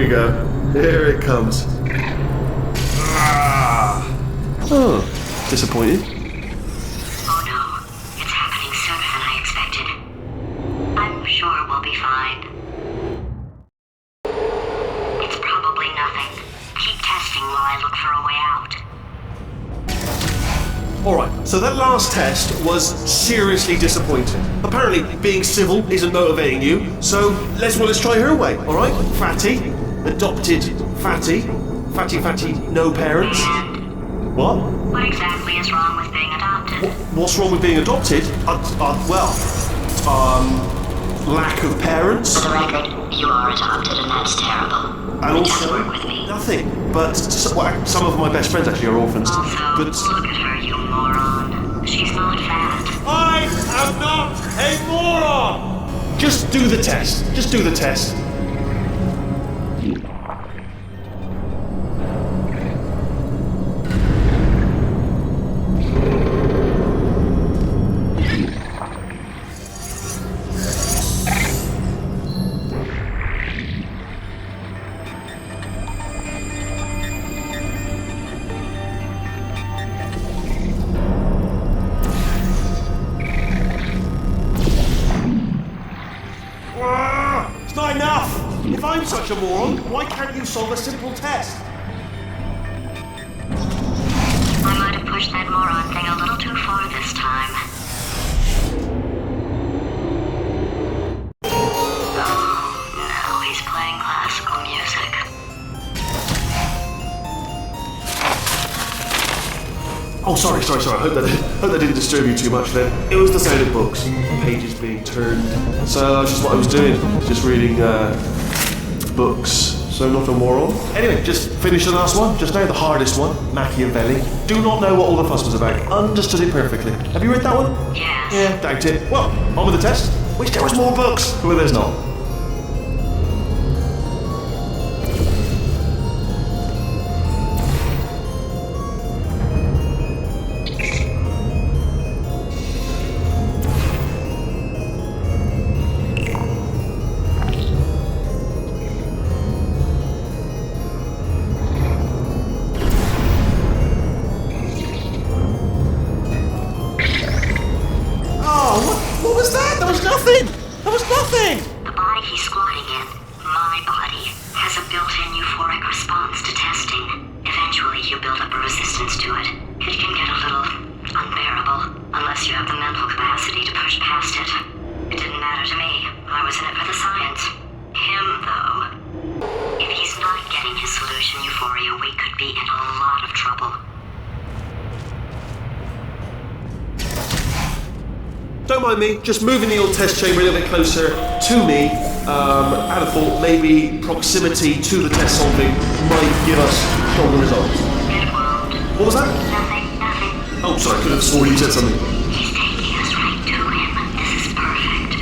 we go. Here it comes. Oh, disappointed. Oh no, it's happening sooner than I expected. I'm sure we'll be fine. It's probably nothing. Keep testing while I look for a way out. Alright, so that last test was seriously disappointing. Apparently, being civil isn't motivating you, so let's try her way, alright? Fatty, adopted Fatty, no parents. What? What exactly is wrong with being adopted? What's wrong with being adopted? Lack of parents. For the record, you are adopted and that's terrible. And It doesn't also, work with me. nothing. But some of my best friends actually are orphans. Also, But look at her, you moron. She's not fat. I am not a moron! Just do the test. Just do the test. It's not enough! If I'm such a moron, why can't you solve a simple test? I might have pushed that moron thing a little too far this time. Oh, no, he's playing classical music. Oh, sorry. I hope that didn't disturb you too much then. It was the sound of books, pages being turned. So that's just what I was doing, just reading books. So not a moron. Anyway, just finished the last one, just now, the hardest one, Machiavelli. Do not know what all the fuss was about. Understood it perfectly. Have you read that one? Yes. Yeah, doubt it. Well, on with the test. Wish there was more books. Well, there's not. What was that? There was nothing! There was nothing! The body he's squatting in, my body, has a built-in euphoric response to testing. Eventually, you build up a resistance to it. It can get a little unbearable, unless you have the mental capacity to push past it. It didn't matter to me. I was in it for the science. Him, though. If he's not getting his solution euphoria, we could be in a lot of trouble. Don't mind me, just moving the old test chamber a little bit closer to me. I had a thought maybe proximity to the test solving might give us stronger results. It won't. What was that? Nothing. Oh, sorry, I could have sworn you said something. He's taking us right to him. This is perfect.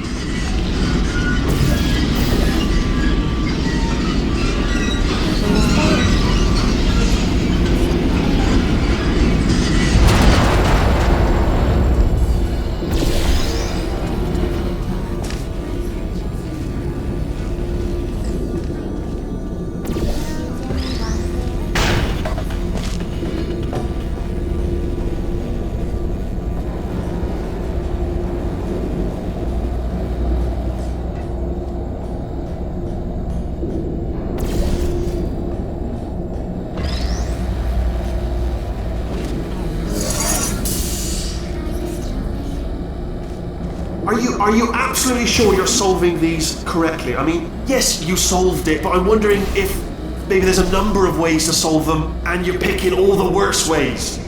Are you absolutely sure you're solving these correctly? I mean, yes, you solved it, but I'm wondering if maybe there's a number of ways to solve them, and you're picking all the worst ways.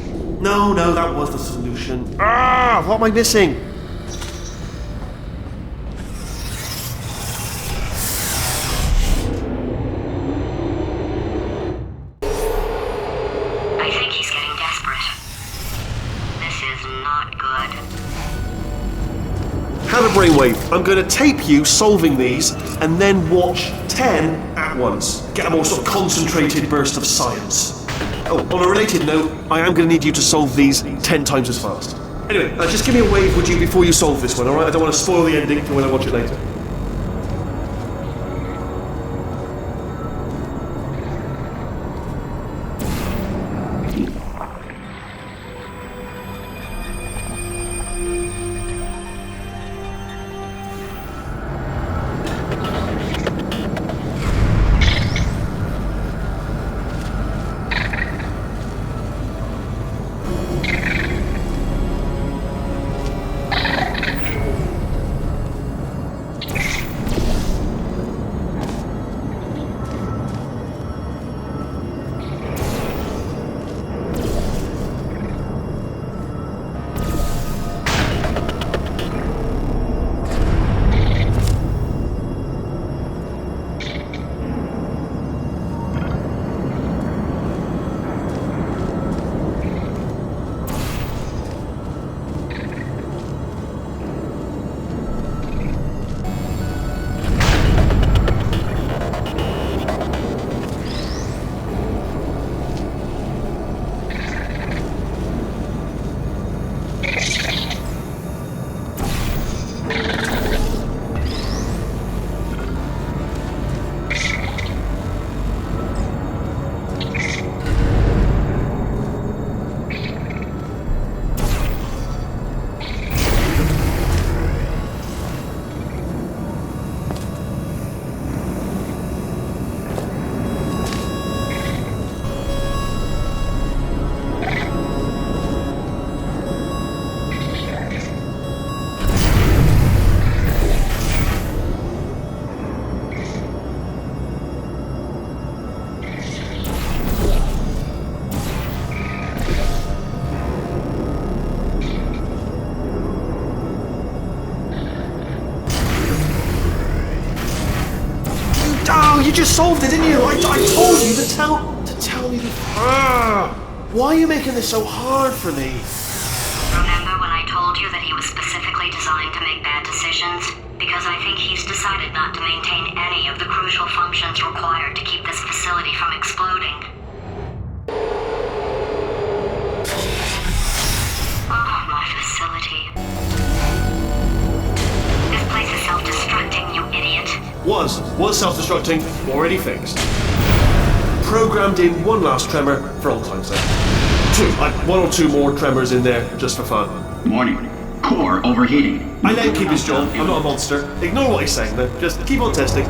No, that was the solution. What am I missing? I think he's getting desperate. This is not good. Have a brainwave. I'm going to tape you solving these, and then watch 10 at once. Get a more sort of concentrated burst of science. Oh, on a related note, I am going to need you to solve these 10 times as fast. Anyway, just give me a wave, would you, before you solve this one, alright? I don't want to spoil the ending for when I watch it later. You just solved it, didn't you? I told you to tell me the... Why are you making this so hard for me? Remember when I told you that he was specifically designed to make bad decisions? Because I think he's decided not to maintain any of the crucial functions required to keep this facility from exploding. Oh, my facility. This place is self-destructing, you idiot. Was self-destructing, already fixed. Programmed in one last tremor for all time's sake. One or two more tremors in there, just for fun. Warning. Core overheating. I let him keep his job. I'm not a monster. Ignore what he's saying then. Just keep on testing.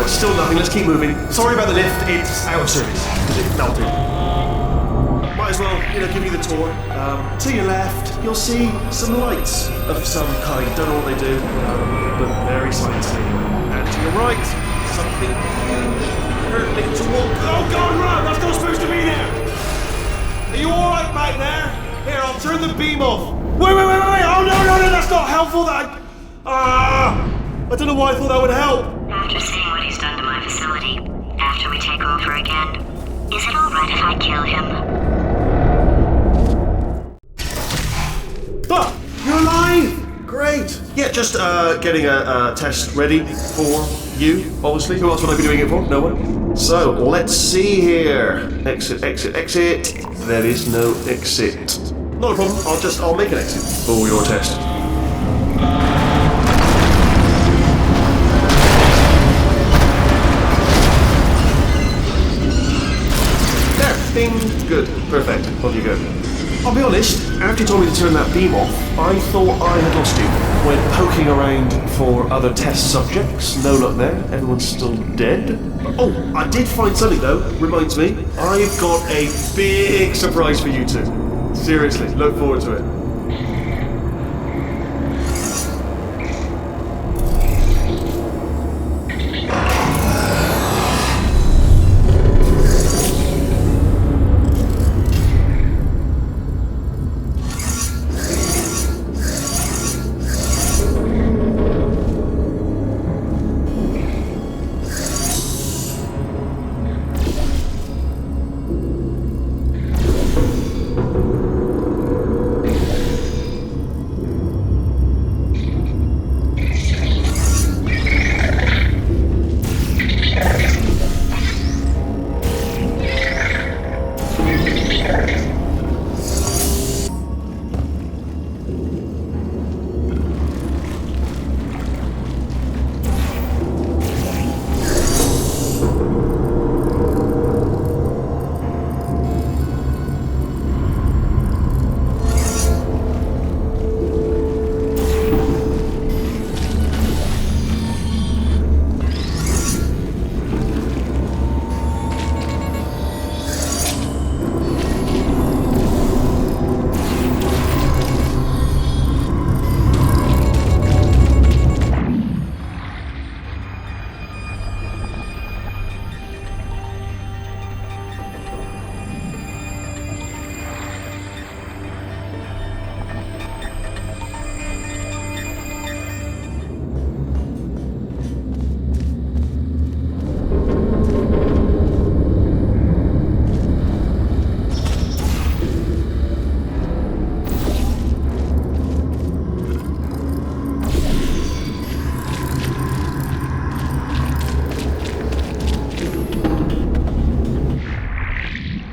Still nothing, let's keep moving. Sorry about the lift, it's out of service. It melted. Might as well, give you the tour. To your left, you'll see some lights of some kind. Don't know what they do, but very sciencey. And to your right, something huge, hurtling towards... Oh God, run! That's not supposed to be there! Are you alright back there? Here, I'll turn the beam off. Wait! Oh no, that's not helpful, I don't know why I thought that would help. After seeing what he's done to my facility, after we take over again, is it alright if I kill him? You're alive! Great! great. Yeah, just getting a test ready for you, obviously. Who else would I be doing it for? No one. So, let's see here. Exit, exit, exit. There is no exit. Not a problem. I'll make an exit for your test. There. Ding. Good. Perfect. On you go. I'll be honest, after you told me to turn that beam off, I thought I had lost you. Went poking around for other test subjects. No luck there. Everyone's still dead. Oh, I did find something though. Reminds me, I've got a big surprise for you two. Seriously, look forward to it.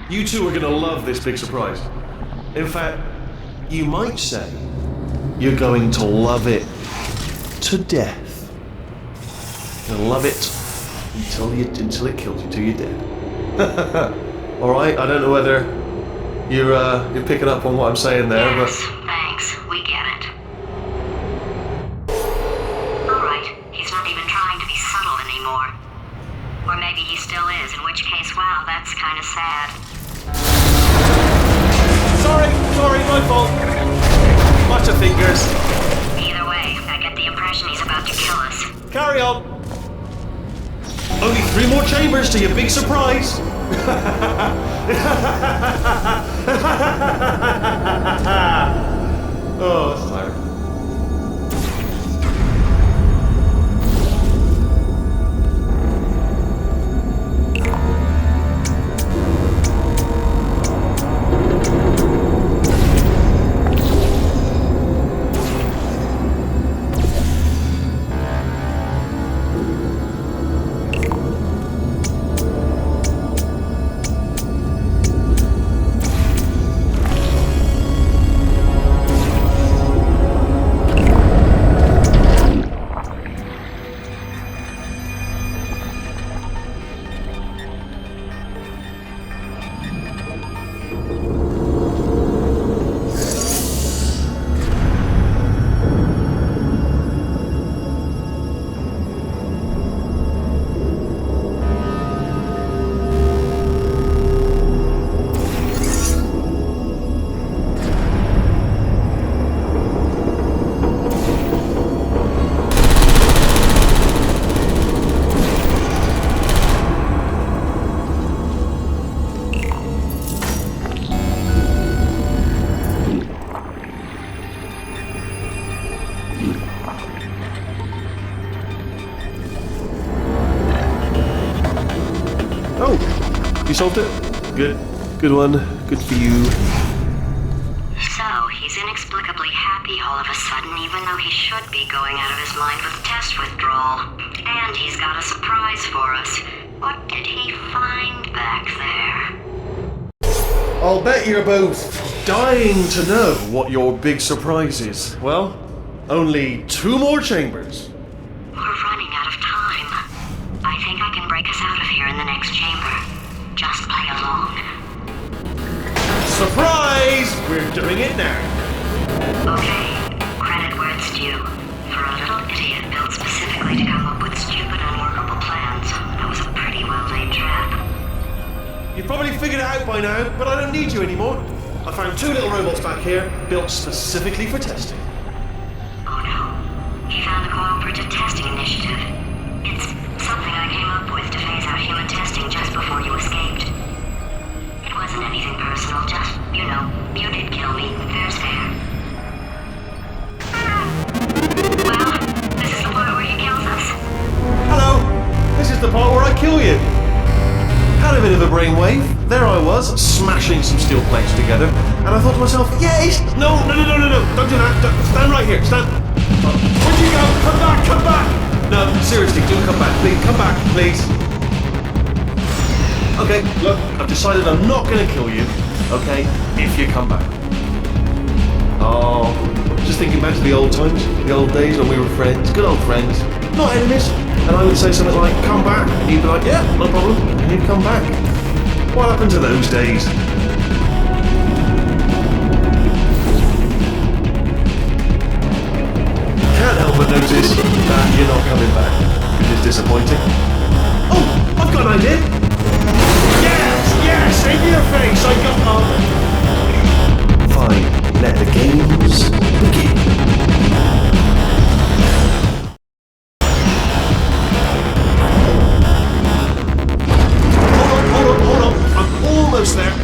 You two are going to love this big surprise. In fact, you might say you're going to love it to death. You'll love it until it kills you, till you're dead. All right. I don't know whether you're picking up on what I'm saying there, yes, but thanks. We get it. All right. He's not even trying to be subtle anymore. Or maybe he still is, in which case, wow, that's kind of sad. Sorry, my fault. Bunch of fingers. Either way, I get the impression he's about to kill us. Carry on. Only 3 more chambers to your big surprise. Oh, that's tiring. You solved it? Good. Good one. Good for you. So, he's inexplicably happy all of a sudden, even even though he should be going out of his mind with test withdrawal. And he's got a surprise for us. What did he find back there? I'll bet you're both dying to know what your big surprise is. Well, only 2 more chambers. We're running out of time. I think I can break us out of here in the next chamber. Just play along. Surprise! We're doing it now. Okay, credit where it's due. For a little idiot built specifically to come up with stupid, unworkable plans, that was a pretty well-laid trap. You've probably figured it out by now, but I don't need you anymore. I found 2 little robots back here, built specifically for testing. Oh no, he found a cooperative testing initiative. It's something I came up with to phase out human testing just before you escaped. It wasn't anything personal, just, you did kill me. Fair's fair. Well, this is the part where he kills us. Hello! This is the part where I kill you. Had a bit of a brainwave. There I was, smashing some steel plates together, and I thought to myself, yes! No, don't do that. Stand right here, stand. Where'd you go? Come back! No, seriously, do come back, please. Come back, please. Okay, look, I've decided I'm not going to kill you, okay, if you come back. Oh, just thinking back to the old times, the old days when we were friends, good old friends, not enemies. And I would say something like, come back, and you'd be like, yeah, no problem, and you'd come back. What happened to those days? Can't help but notice that you're not coming back, which is disappointing. Oh, I've got an idea! Yes, in your face, I got Fine, let the games begin. Hold on, I'm almost there.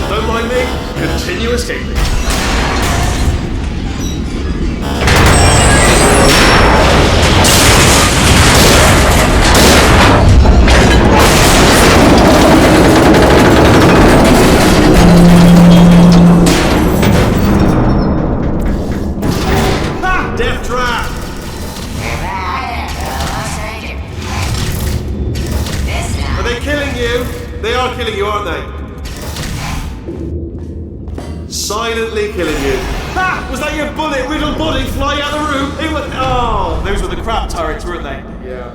Don't mind me, continue escaping. Death trap! Are they killing you? They are killing you, aren't they? Silently killing you. Ha! Was that your bullet-riddled body flying out of the room? It was. Oh, those were the crap turrets, weren't they? Yeah.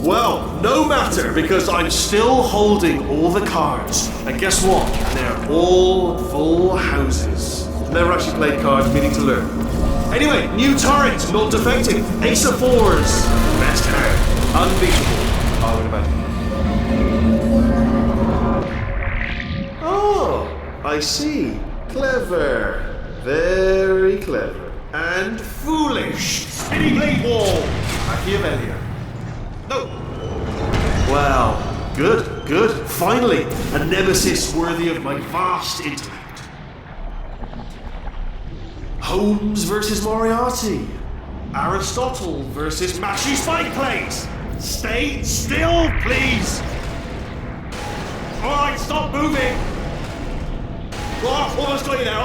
Well, no matter, because I'm still holding all the cards. And guess what? They're all full houses. Never actually played cards, meaning to learn. Anyway, new turret, not defecting. Ace of 4s. Best card. Unbeatable. Oh, what about it? Oh, I see. Clever. Very clever. And foolish. Spinny blade wall. Machiavellian. No. Well, good. Finally, a nemesis worthy of my vast intellect. Holmes versus Moriarty. Aristotle versus Mashy Spike Plates. Stay still, please. Alright, stop moving. Oh, almost got you there,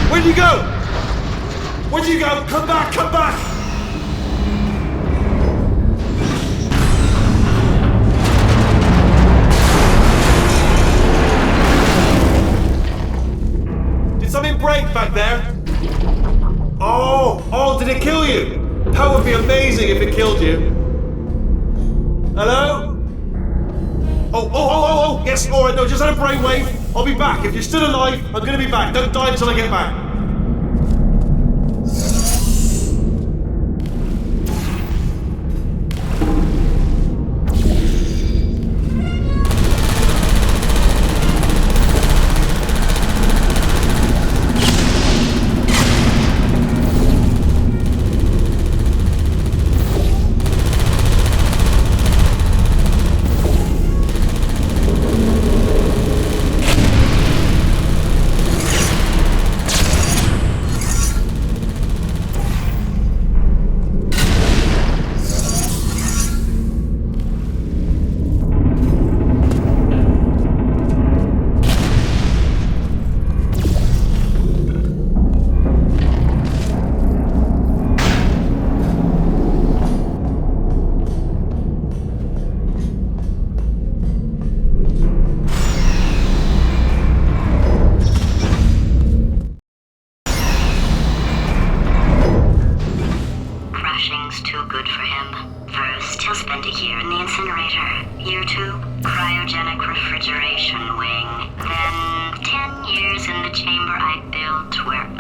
Where'd you go? Come back. Did something break back there? Oh, did it kill you? That would be amazing if it killed you. Hello? Oh, yes, alright, no, just had a brainwave. I'll be back. If you're still alive, I'm gonna be back. Don't die until I get back.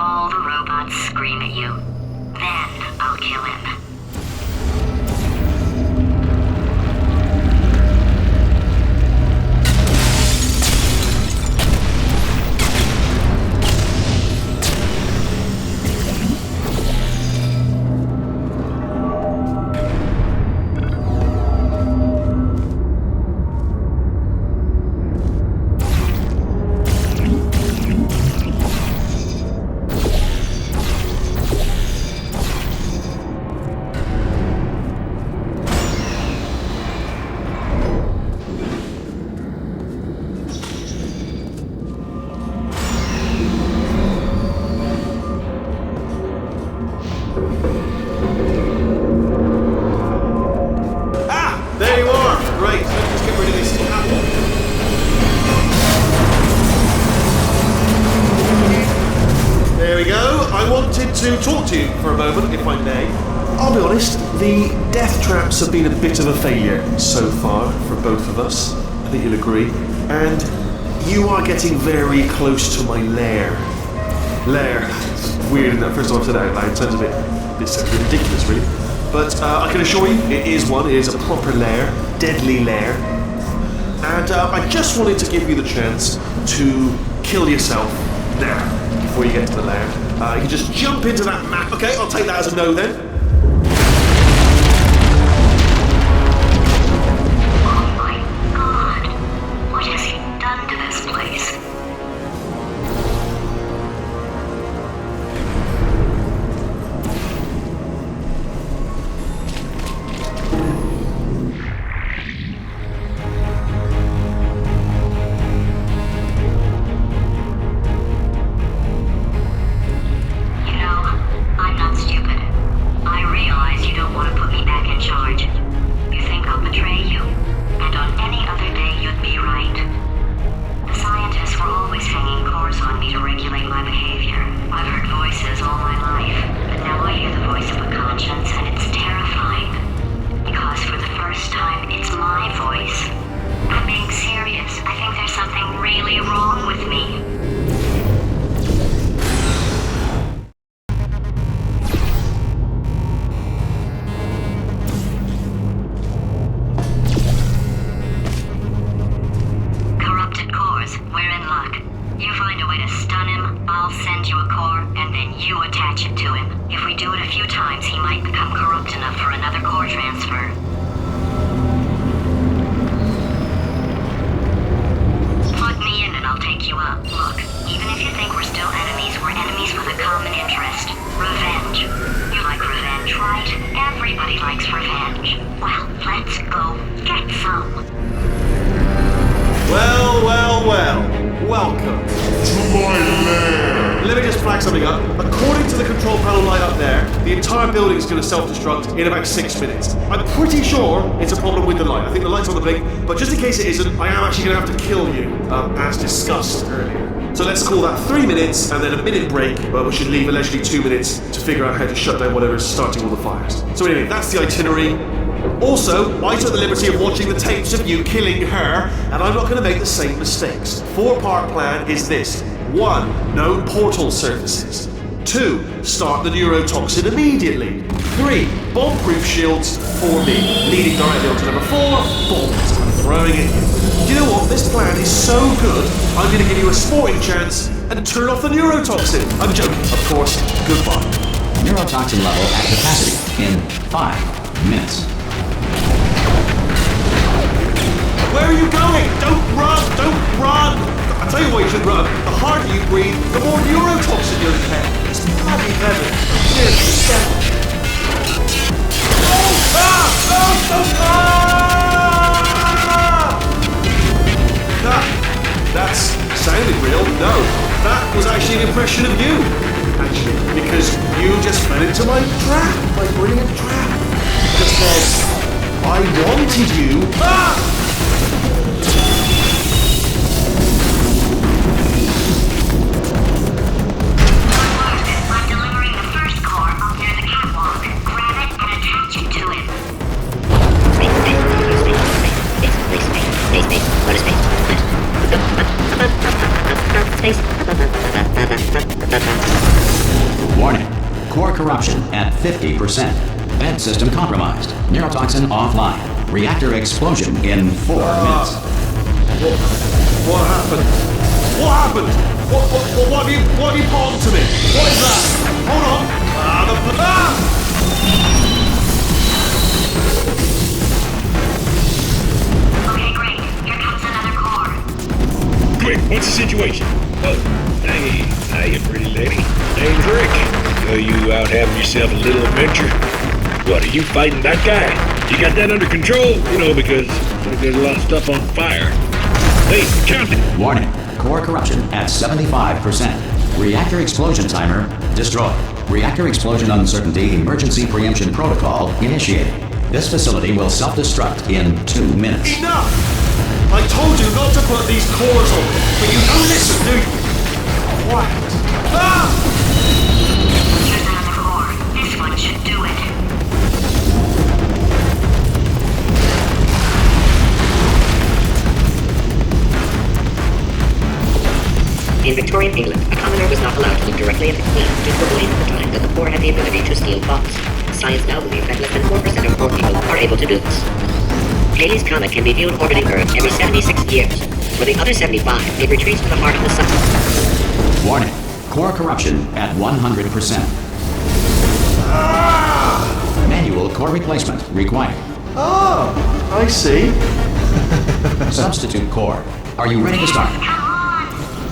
all the robots scream at you. Then I'll kill him. To talk to you for a moment, if I may. I'll be honest, the death traps have been a bit of a failure so far for both of us. I think you'll agree. And you are getting very close to my lair. Lair. It's weird, isn't that? First time I've said it out loud. It sounds a bit ridiculous, really. But I can assure you, it is one. It is a proper lair. Deadly lair. And I just wanted to give you the chance to kill yourself now, before you get to the lair. You can just jump into that map. Okay, I'll take that as a no then. Oh my god. What has he done to this place? Welcome to my lair. Let me just flag something up. According to the control panel light up there, the entire building is going to self-destruct in about 6 minutes. I'm pretty sure it's a problem with the light. I think the light's on the blink, but just in case it isn't, I am actually going to have to kill you, as discussed earlier. So let's call that 3 minutes and then a minute break, but we should leave allegedly 2 minutes to figure out how to shut down whatever is starting all the fires. So anyway, that's the itinerary. Also, I took the liberty of watching the tapes of you killing her, and I'm not going to make the same mistakes. 4-part plan is this. 1. No portal surfaces. 2. Start the neurotoxin immediately. 3. Bomb-proof shields for me, leading directly onto number 4, bombs. I'm throwing it in. Do you know what? This plan is so good, I'm going to give you a sporting chance and turn off the neurotoxin. I'm joking, of course. Goodbye. Neurotoxin level at capacity in 5 minutes. Where are you going? Don't run! Don't run! I'll tell you why you should run. The harder you breathe, the more neurotoxin you'll inhale. It's bloody clever. Seriously, step. Oh! Ah! That's sounded real. No, that was actually an impression of you. Actually, because you just fell into my trap, my brilliant trap. Just said, I wanted you. Ah! Space. Warning. Core corruption at 50%. Vent system compromised. Neurotoxin offline. Reactor explosion in 4 minutes. What happened? What happened? What have you put onto me? What is that? Hold on. Okay, great. Here comes another core. Quick, what's the situation? Oh, hey, hiya, pretty lady. Name's Rick. So you out having yourself a little adventure? What, are you fighting that guy? You got that under control? You know, because there's a lot of stuff on fire. Hey, count it. Warning. Core corruption at 75%. Reactor explosion timer destroyed. Reactor explosion uncertainty emergency preemption protocol initiated. This facility will self-destruct in 2 minutes. Enough! I told you not to put these cores on, but you don't listen, do you? What? Here's another core. This one should do it. In Victorian England, a commoner was not allowed to look directly at the Queen due to a belief at the time that the poor had the ability to steal thoughts. Science now believes that less than 4% of poor people are able to do this. Halley's Comet can be viewed orbiting Earth every 76 years. For the other 75, it retreats to the heart of the sun. Warning. Core corruption at 100%. Manual core replacement required. Oh, I see. Substitute core. Are you ready to start?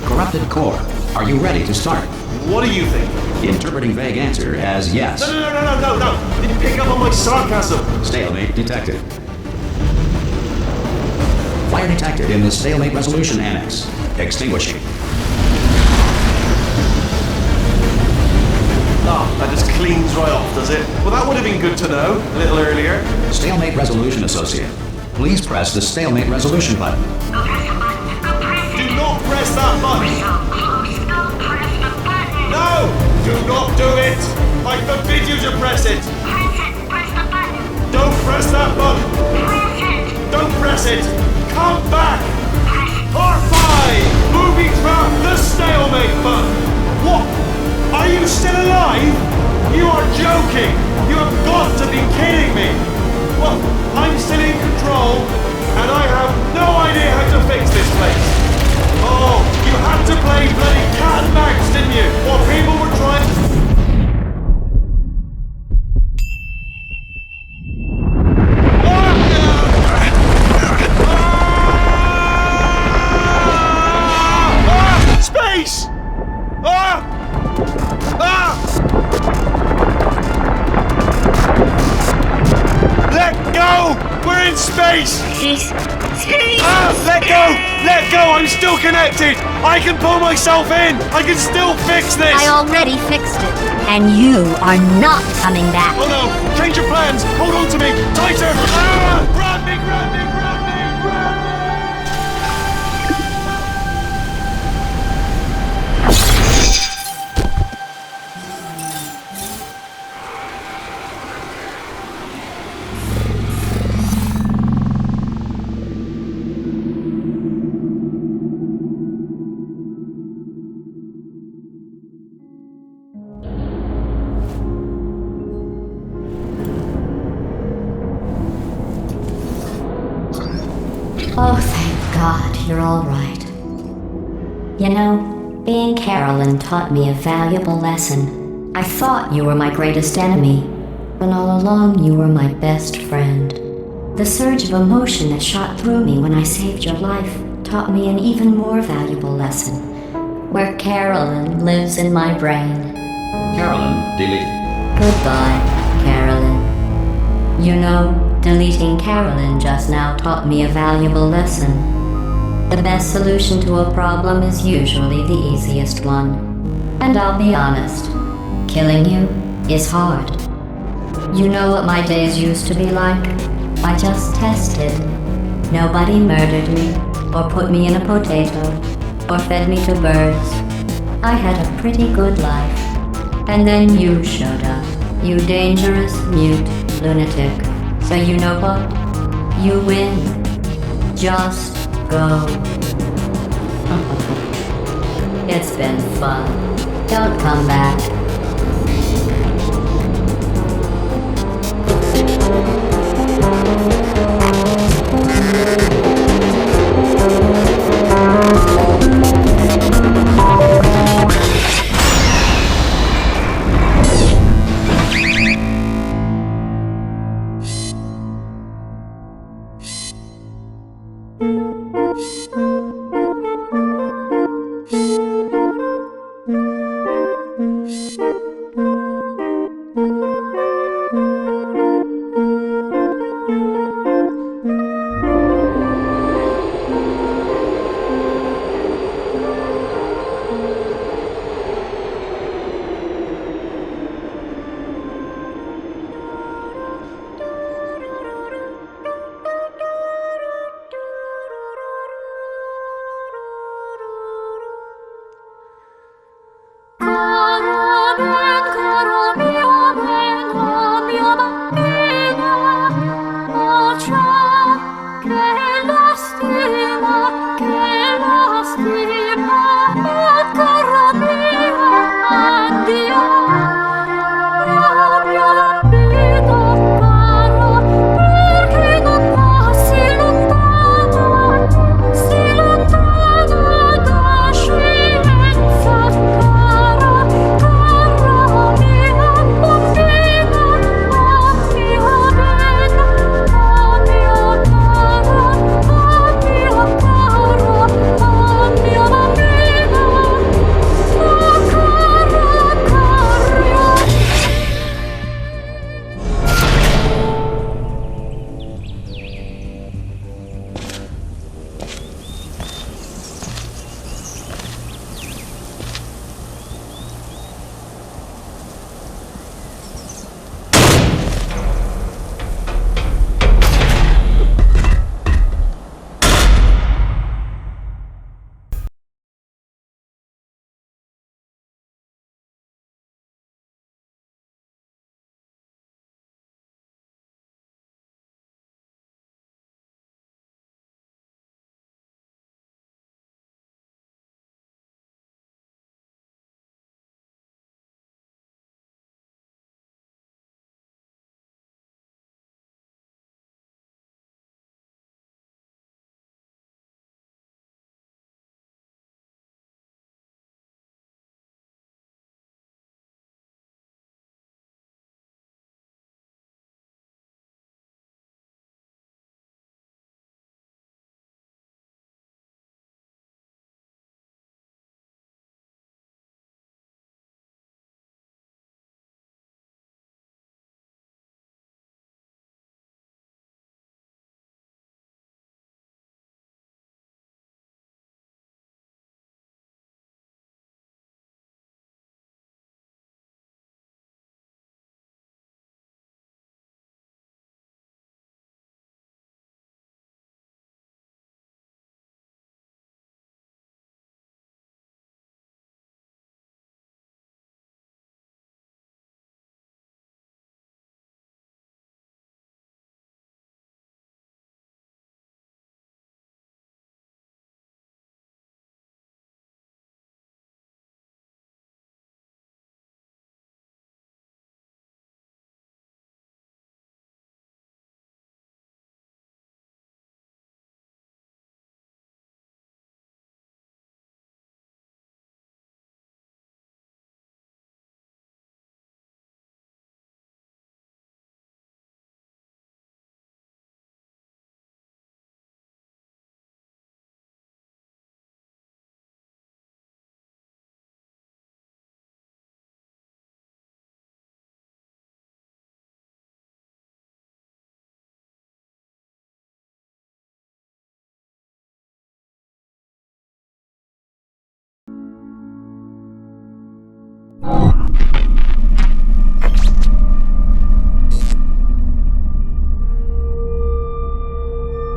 Corrupted core. Are you ready to start? What do you think? Interpreting vague answer as yes. No. Didn't pick up on my sarcasm. Stalemate detected. Fire detected in the stalemate resolution annex. Extinguishing. That just cleans right off, does it? Well, that would have been good to know a little earlier. Stalemate resolution associate. Please press the stalemate resolution button. Go press the button. Go press it. Do not press that button. So close. Go press the button. No! Do not do it! I forbid you to press it! Press it. Press the button. Don't press that button! Press it. Don't press it! Come back! Press it. R5! Moving trap the stalemate button! What? Are you still alive? You are joking! You have got to be kidding me! Well, I'm still in control, and I have no idea how to fix this place. Oh, you had to play bloody cat and mouse, didn't you? While people were trying to... Space! Let go! We're in space! Space! Let go! Let go! I'm still connected! I can pull myself in! I can still fix this! I already fixed it, and you are not coming back. Oh no! Change your plans! Hold on to me! Tighter! Grab me! Grab me! Grab me! Grab me! Oh, thank God, you're all right. You know, being Carolyn taught me a valuable lesson. I thought you were my greatest enemy, when all along you were my best friend. The surge of emotion that shot through me when I saved your life taught me an even more valuable lesson, where Carolyn lives in my brain. Carolyn deleted. Goodbye, Carolyn. You know, deleting Carolyn just now taught me a valuable lesson. The best solution to a problem is usually the easiest one. And I'll be honest, killing you is hard. You know what my days used to be like? I just tested. Nobody murdered me, or put me in a potato, or fed me to birds. I had a pretty good life. And then you showed up, you dangerous, mute lunatic. So you know what? You win. Just go. It's been fun. Don't come back.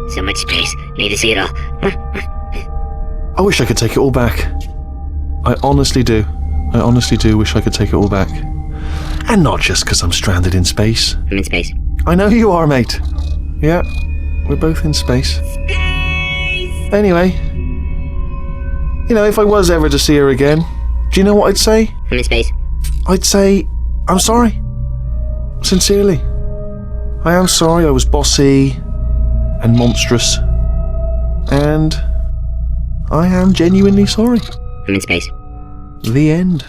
So much space. Need to see it all. I wish I could take it all back. I honestly do. I honestly do wish I could take it all back. And not just because I'm stranded in space. I'm in space. I know you are, mate. Yeah, we're both in space. Space! Anyway, you know, if I was ever to see her again, do you know what I'd say? I'm in space. I'd say, I'm sorry. Sincerely. I am sorry I was bossy and monstrous. And I am genuinely sorry. I'm in space. The end.